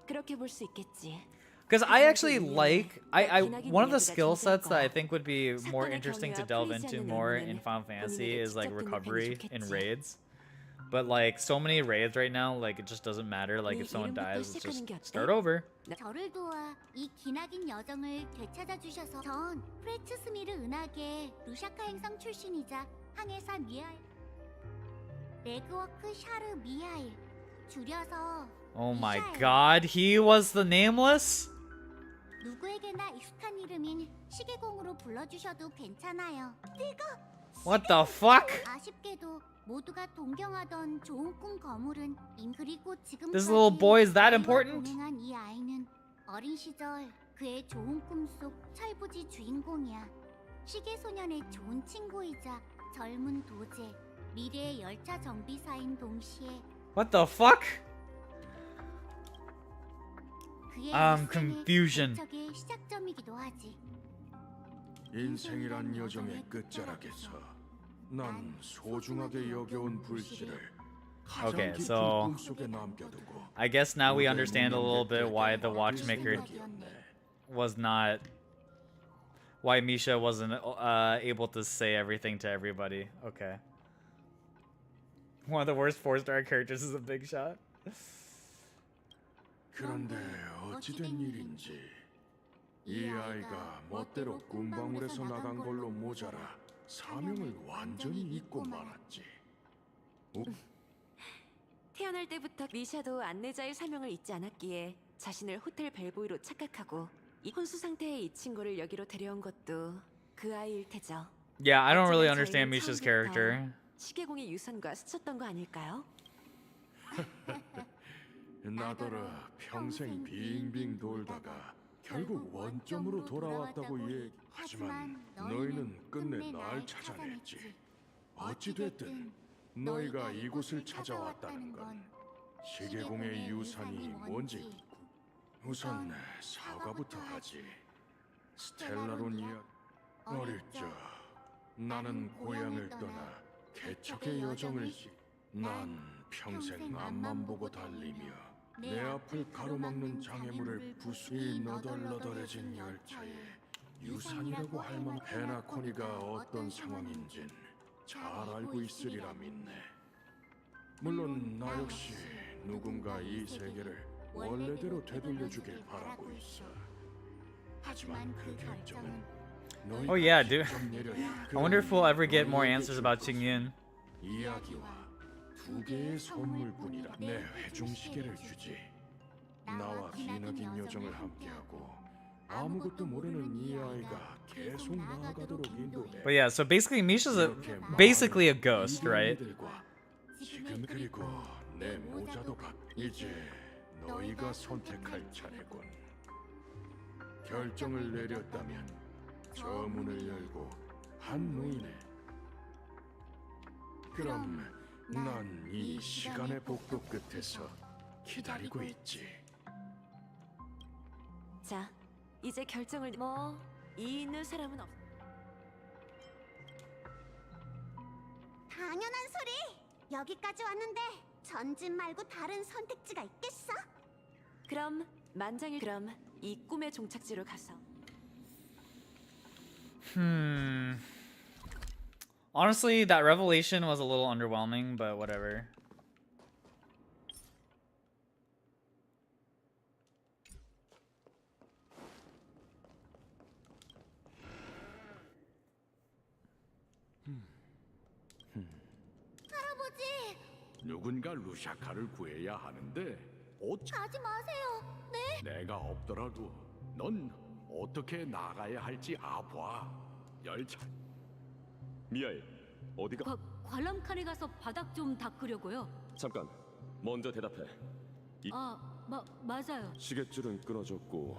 Because I actually like... one of the skill sets that I think would be more interesting to delve into more in Final Fantasy is like recovery in raids. But like so many raids right now, like it just doesn't matter. Like if someone dies, it's just start over. 저를 도와 이 기나긴 여정을 되찾아 주셔서 전 프레츠 스미르 은하계 루샤카 행성 출신이자 항해사 미하일 레그워크 샤르 미하일 줄여서 Oh my god, he was the nameless? 누구에게나 익숙한 이름인 시계공으로 불러주셔도 괜찮아요. What the fuck? 아쉽게도 모두가 동경하던 좋은 꿈 거물은 그리고 지금까지 This little boy is that important? 보행한 이 아이는 어린 시절 그의 좋은 꿈 속 철부지 주인공이야. 시계 소년의 좋은 친구이자 젊은 도제, 미래의 열차 정비사인 동시에 What the fuck? 그의 confusion. 개척의 시작점이기도 하지. 인생이란 여정의 끝자락에서 난 소중하게 여겨온 불씨를 Okay, so I guess now we understand a little bit why the watchmaker was not, why Misha wasn't able to say everything to everybody. Okay. One of the worst 4-star characters is a big shot. 그런데 어찌된 일인지 이 아이가 멋대로 꿈방울에서 나간 걸로 모자라 사명을 완전히 잊고 말았지. 태어날 때부터 미샤도 안내자의 사명을 잊지 않았기에 자신을 호텔 벨보이로 착각하고 이 혼수 상태에 이 친구를 여기로 데려온 것도 그 아이일 테죠. Yeah, I don't really 어쩌면 understand 저희는 Misha's 처음부터 character. 시계공의 유산과 스쳤던 거 아닐까요? 나더러 평생 빙빙 돌다가 결국 원점으로 돌아왔다고 얘기. 하지만 너희는 끝내 날 찾아냈지. 어찌됐든 너희가 이곳을 찾아왔다는 건 시계공의 유산이 뭔지 우선 사과부터 하지. 스텔라론 이야기. 어릴 적 나는 고향을 떠나 개척의 여정을 난 평생 앞만 보고 달리며 내 앞을 가로막는 장애물을 부수히 너덜너덜해진 열차에 유산이라고 할 만한 페나코니가 어떤 상황인진 잘 알고 있으리라 믿네. 물론 나 역시 누군가 이 세계를 원래대로 되돌려주길 바라고 있어. 하지만 그 결정은 Oh yeah, dude. I wonder if we'll ever get more answers about Qingyun. 이야기와 두 개의 선물뿐이라 내 회중 시계를 주지. 나와 기나긴 여정을 함께하고 아무것도 모르는 이 아이가 계속 나아가도록 인도해. But yeah, so basically Misha's basically a ghost, right? 지금 그리고 내 모자도 이제 너희가 선택할 차례군. 결정을 내렸다면 저 문을 열고 한 노인의 그럼 난 이 시간의 복도 끝에서 기다리고 있지. 자, 이제 결정을 이 있는 사람은 없. 당연한 소리. 여기까지 왔는데 전진 말고 다른 선택지가 있겠어? 그럼 그럼 이 꿈의 종착지로 가서. Honestly, that revelation was a little underwhelming, but whatever. 할아버지, 누군가 루샤카를 구해야 하는데 가지 마세요. 네? 내가 없더라도 넌 어떻게 나가야 할지 아봐. 열차. 미아이, 어디가? 관람칸에 가서 바닥 좀 닦으려고요. 잠깐, 먼저 대답해. 맞아요. 시계줄은 끊어졌고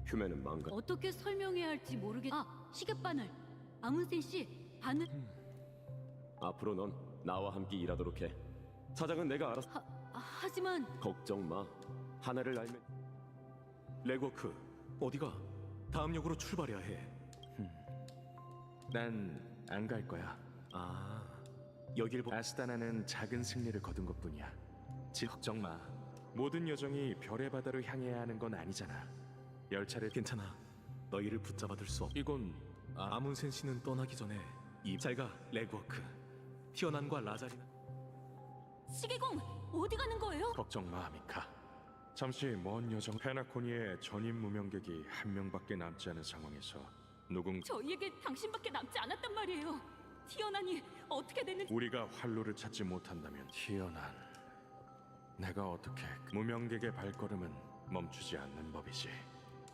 휴맨은 망가. 어떻게 설명해야 할지 시계바늘. 아문센 씨, 바늘. 앞으로 넌 나와 함께 일하도록 해. 사장은 내가 알아서. 하지만 걱정 마. 하나를 알면. 레고크, 어디가? 다음 역으로 출발해야 해. 난 안 갈 거야. 여길 아스타나는 작은 승리를 거둔 것뿐이야. 걱정 마. 모든 여정이 별의 바다로 향해야 하는 건 아니잖아. 열차를 괜찮아. 너희를 붙잡아둘 수 없. 이건 아문센 씨는 떠나기 전에 잘가 레고크. 티어난과 라자리나. 시계공 어디 가는 거예요? 걱정 마, 미카. 잠시 먼 여정 페나코니의 전임 무명객이 한 명밖에 남지 않은 상황에서 저희에게 당신밖에 남지 않았단 말이에요. 티어난이 어떻게 됐는지. 우리가 활로를 찾지 못한다면 티어난 내가 어떻게 무명객의 발걸음은 멈추지 않는 법이지.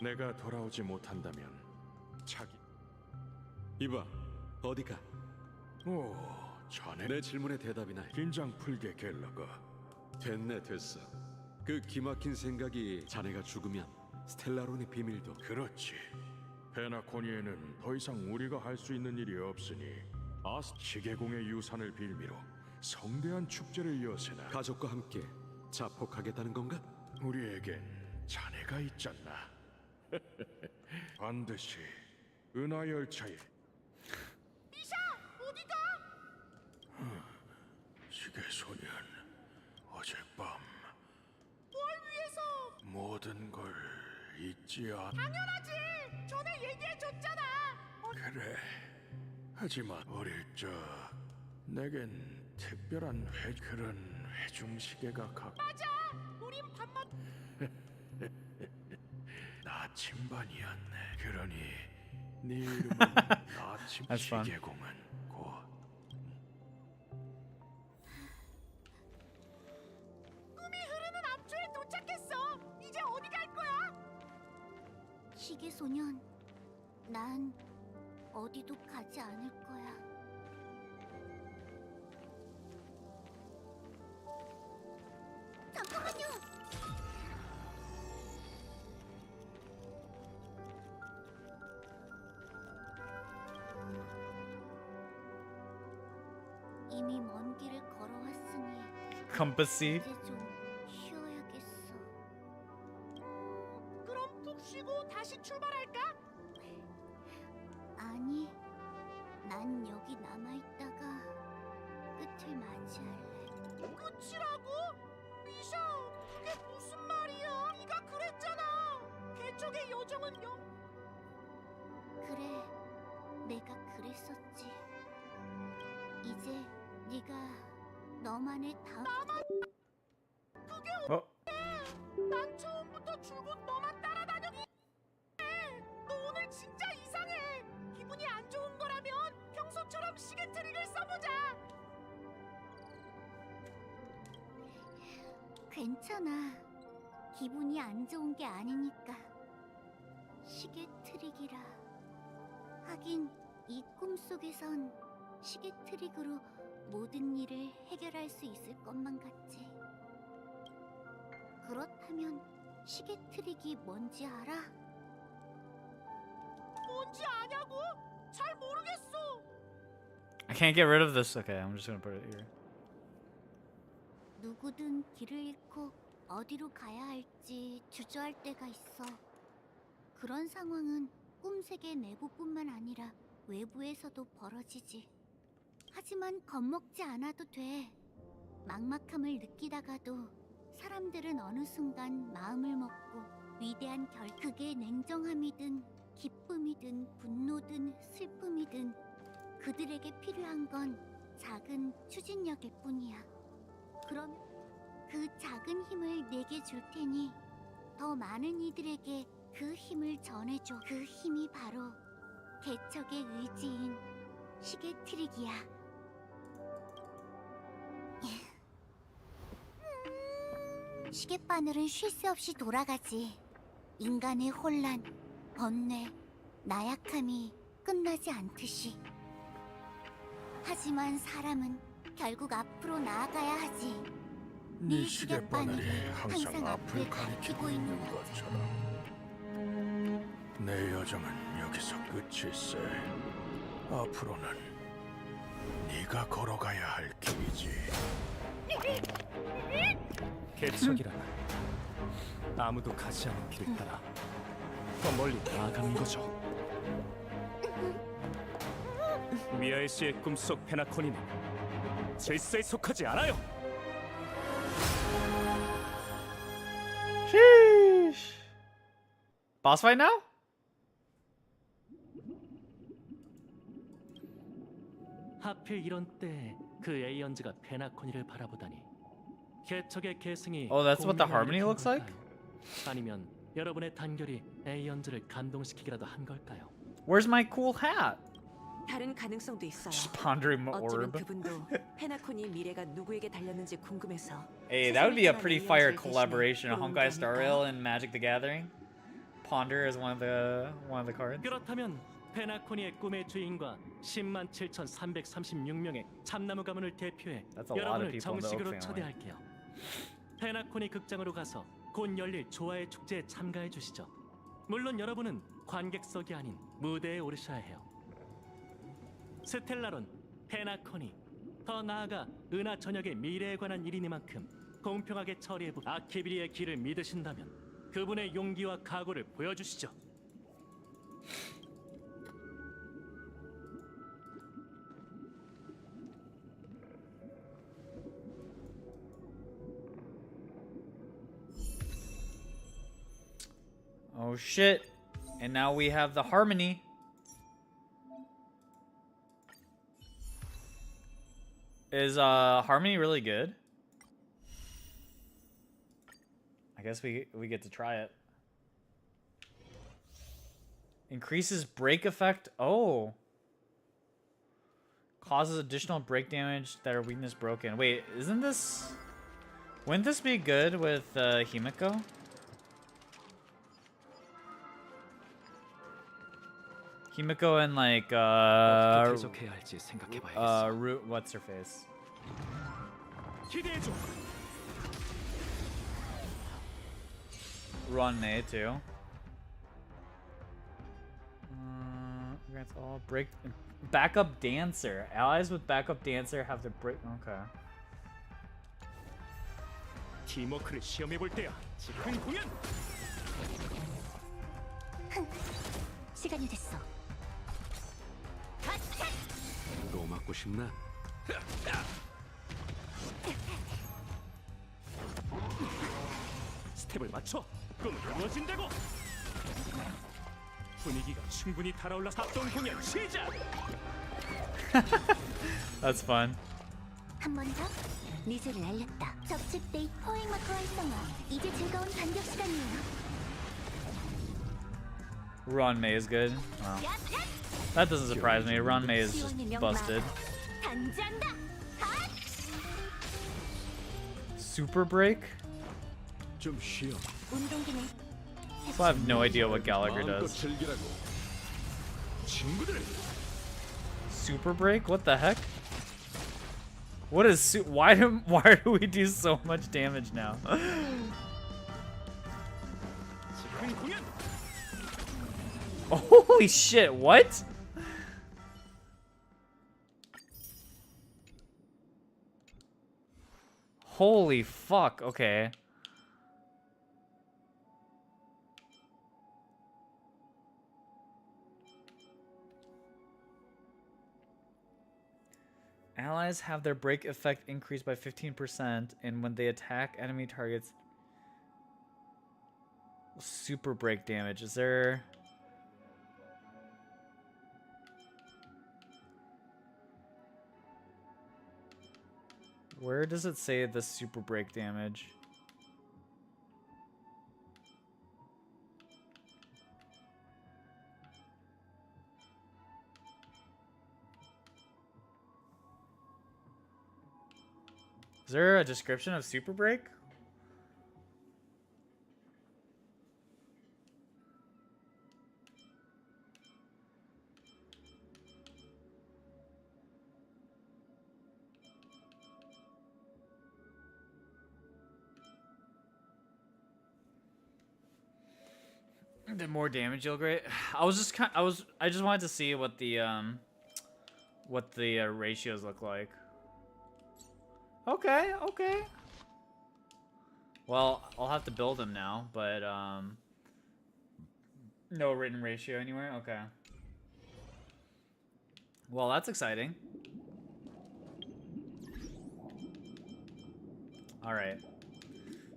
내가 돌아오지 못한다면 이봐, 어디가? 오, 자네 내 질문에 대답이나 해. 긴장 풀게 갤러거. 됐어. 그 기막힌 생각이 자네가 죽으면 스텔라론의 비밀도. 그렇지. 페나코니에는 더 이상 우리가 할 수 있는 일이 없으니 시계공의 유산을 빌미로 성대한 축제를 여세나. 가족과 함께 자폭하겠다는 건가? 우리에겐 자네가 있잖아. 반드시 은하 열차에. 미샤, 어디가? 시계소년, 어젯밤 뭘 위해서? 모든 걸 잊지 않. 당연하지. 전에 얘기해줬잖아. 그래. 하지만 어릴 적 내겐 특별한 그런 회중시계가 맞아. 우린 밥만. 나침반이었네. 그러니 네 이름은 나침. 시계공은 곧 꿈이 흐르는 앞초에 도착했어. 이제 어디 갈 거야? 시계 소년, 난 어디도 가지 않을 거야. 잠깐만요. 이미 먼 길을 걸어왔으니 Compassy. 이제 좀 쉬어야겠어. 그럼 푹 쉬고 다시 출발할까? 아니, 난 여기 남아있다가 끝을 맞이할래. 끝이라고? 미샤, 그게 무슨 말이야? 네가 그랬잖아. 개척의 여정은요? 그래, 내가 그랬었지. 이제 네가 너만의 다음. 그게 어? 난 처음부터 줄곧 너만 따라다녔니? 너 오늘 진짜 이상해. 기분이 안 좋은 거라면 평소처럼 시계 트릭을 써보자. 괜찮아. 기분이 안 좋은 게 아니니까. 시계 트릭이라. 하긴 이 꿈속에선 시계 트릭으로 모든 일을 해결할 수 있을 것만 같지. 그렇다면 시계 트릭이 뭔지 알아? 뭔지 아냐고? 잘 모르겠어. I can't get rid of this. Okay, I'm just gonna put it here. 누구든 길을 잃고 어디로 가야 할지 주저할 때가 있어. 그런 상황은 꿈세계 내부뿐만 아니라 외부에서도 벌어지지. 하지만 겁먹지 않아도 돼. 막막함을 느끼다가도 사람들은 어느 순간 마음을 먹고 위대한 그게 냉정함이든 기쁨이든 분노든 슬픔이든 그들에게 필요한 건 작은 추진력일 뿐이야. 그럼 그 작은 힘을 내게 줄 테니 더 많은 이들에게 그 힘을 전해줘. 그 힘이 바로 개척의 의지인 시계 트릭이야. 시계바늘은 쉴 새 없이 돌아가지. 인간의 혼란, 번뇌, 나약함이 끝나지 않듯이. 하지만 사람은 결국 앞으로 나아가야 하지. 네 시계바늘이 항상 앞을 가리키고 있는 것처럼 내 여정은 여기서 끝일세. 앞으로는 네가 걸어가야 할 길이지. 개척이란 아무도 가지 않은 길을 따라 더 멀리 나아가는 거죠. 미아에스의 꿈속 페나코니는 질서에 속하지 않아요. Sheesh. Boss fight now? 하필 이런 때 그 에이언즈가 페나코니를 바라보다니. 개척의 계승이 Oh, that's what the 공명을 harmony 일으킨 looks like? 걸까요? 아니면 여러분의 단결이 에이언즈를 감동시키기라도 한 걸까요? Where's my cool hat? 다른 가능성도 있어요. Just pondering my 어쩌면 orb. 그분도 페나코니 미래가 누구에게 달렸는지 궁금해서. Hey, that would be a 세상을 pretty 떠난 fire 에이언즈를 collaboration. 대신해 Honkai Star Rail 물어온 and Magic the Gathering. Ponder is one of the cards. 그렇다면 페나코니의 꿈의 주인과 107,336명의 참나무 가문을 대표해 That's a lot of 여러분을 people in the 정식으로 Oak family. 초대할게요. 페나코니 극장으로 가서 곧 열릴 조화의 축제에 참가해 주시죠. 물론 여러분은 관객석이 아닌 무대에 오르셔야 해요. 스텔라론, 페나코니, 더 나아가 은하 전역의 미래에 관한 일이니만큼 공평하게 처리해보. 아키비리의 길을 믿으신다면 그분의 용기와 각오를 보여주시죠. Oh shit. And now we have the harmony. Is harmony really good? I guess we get to try it. Increases break effect. Oh. Causes additional break damage that are weakness broken. Wait, isn't this... Wouldn't this be good with Himiko? Kimiko and like 어떻게 계속해야 할지 생각해봐야겠어. what's her face? 기대해줘. Ronne too. Grants all break backup dancer. Allies with backup dancer have to break. Okay. 팀워크를 시험해 볼 때야. 지금 공연. 시간이 됐어. 또 맞고 싶나? 스텝을 맞춰. 꿈은 이루어진다고. 분위기가 충분히 달아올라 합동 공연 시작. That's fun. 한 번 더. 미세를 알렸다. 적집 데이 포획 마크 활성화. 이제 즐거운 반격 시간이에요. Ronme is good. Wow. That doesn't surprise me. Ronme is just busted. 단장다. Super break? 좀 쉬어. 운동기능. So I have no idea what Gallagher 마음껏 does. 즐기라고. 친구들. Super break? What the heck? What is why do we do so much damage now? 지금 공연. Holy shit, what? Holy fuck, okay. Allies have their break effect increased by 15%, and when they attack enemy targets, super break damage. Is there... Where does it say the super break damage? Is there a description of super break? The more damage you'll get. I just wanted to see what the ratios look like. Okay, okay. Well, I'll have to build them now, but no written ratio anywhere. Okay. Well, that's exciting. All right.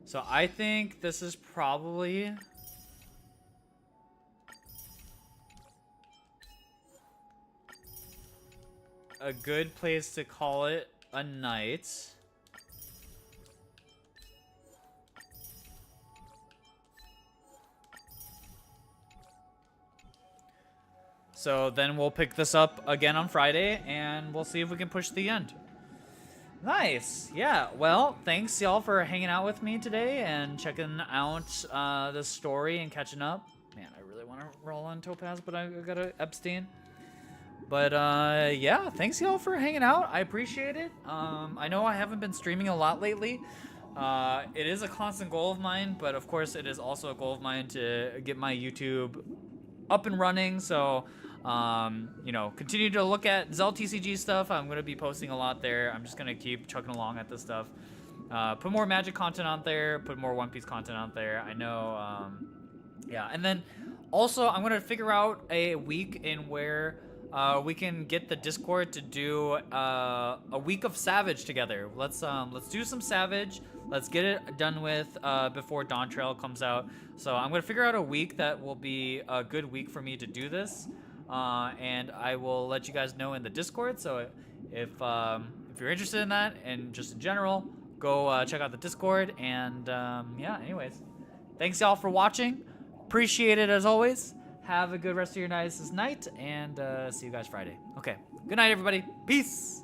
So I think this is probably a good place to call it a night. So then we'll pick this up again on Friday, and we'll see if we can push the end. Nice. Yeah, well, thanks y'all for hanging out with me today and checking out the story and catching up. Man, I really want to roll on Topaz, but I gotta abstain. But yeah, thanks y'all for hanging out. I appreciate it. I know I haven't been streaming a lot lately. It is a constant goal of mine, but of course it is also a goal of mine to get my YouTube up and running. So, you know, continue to look at Zell TCG stuff. I'm going to be posting a lot there. I'm just going to keep chugging along at this stuff. Put more Magic content out there. Put more One Piece content out there. I know, yeah. And then also I'm going to figure out a week in where we can get the Discord to do a week of Savage together. Let's do some Savage. Let's get it done with before Dawn Trail comes out. So I'm gonna figure out a week that will be a good week for me to do this, and I will let you guys know in the Discord. So if you're interested in that and just in general, go check out the Discord. And yeah, anyways, thanks y'all for watching. Appreciate it as always. Have a good rest of your night, and see you guys Friday. Okay, good night, everybody. Peace.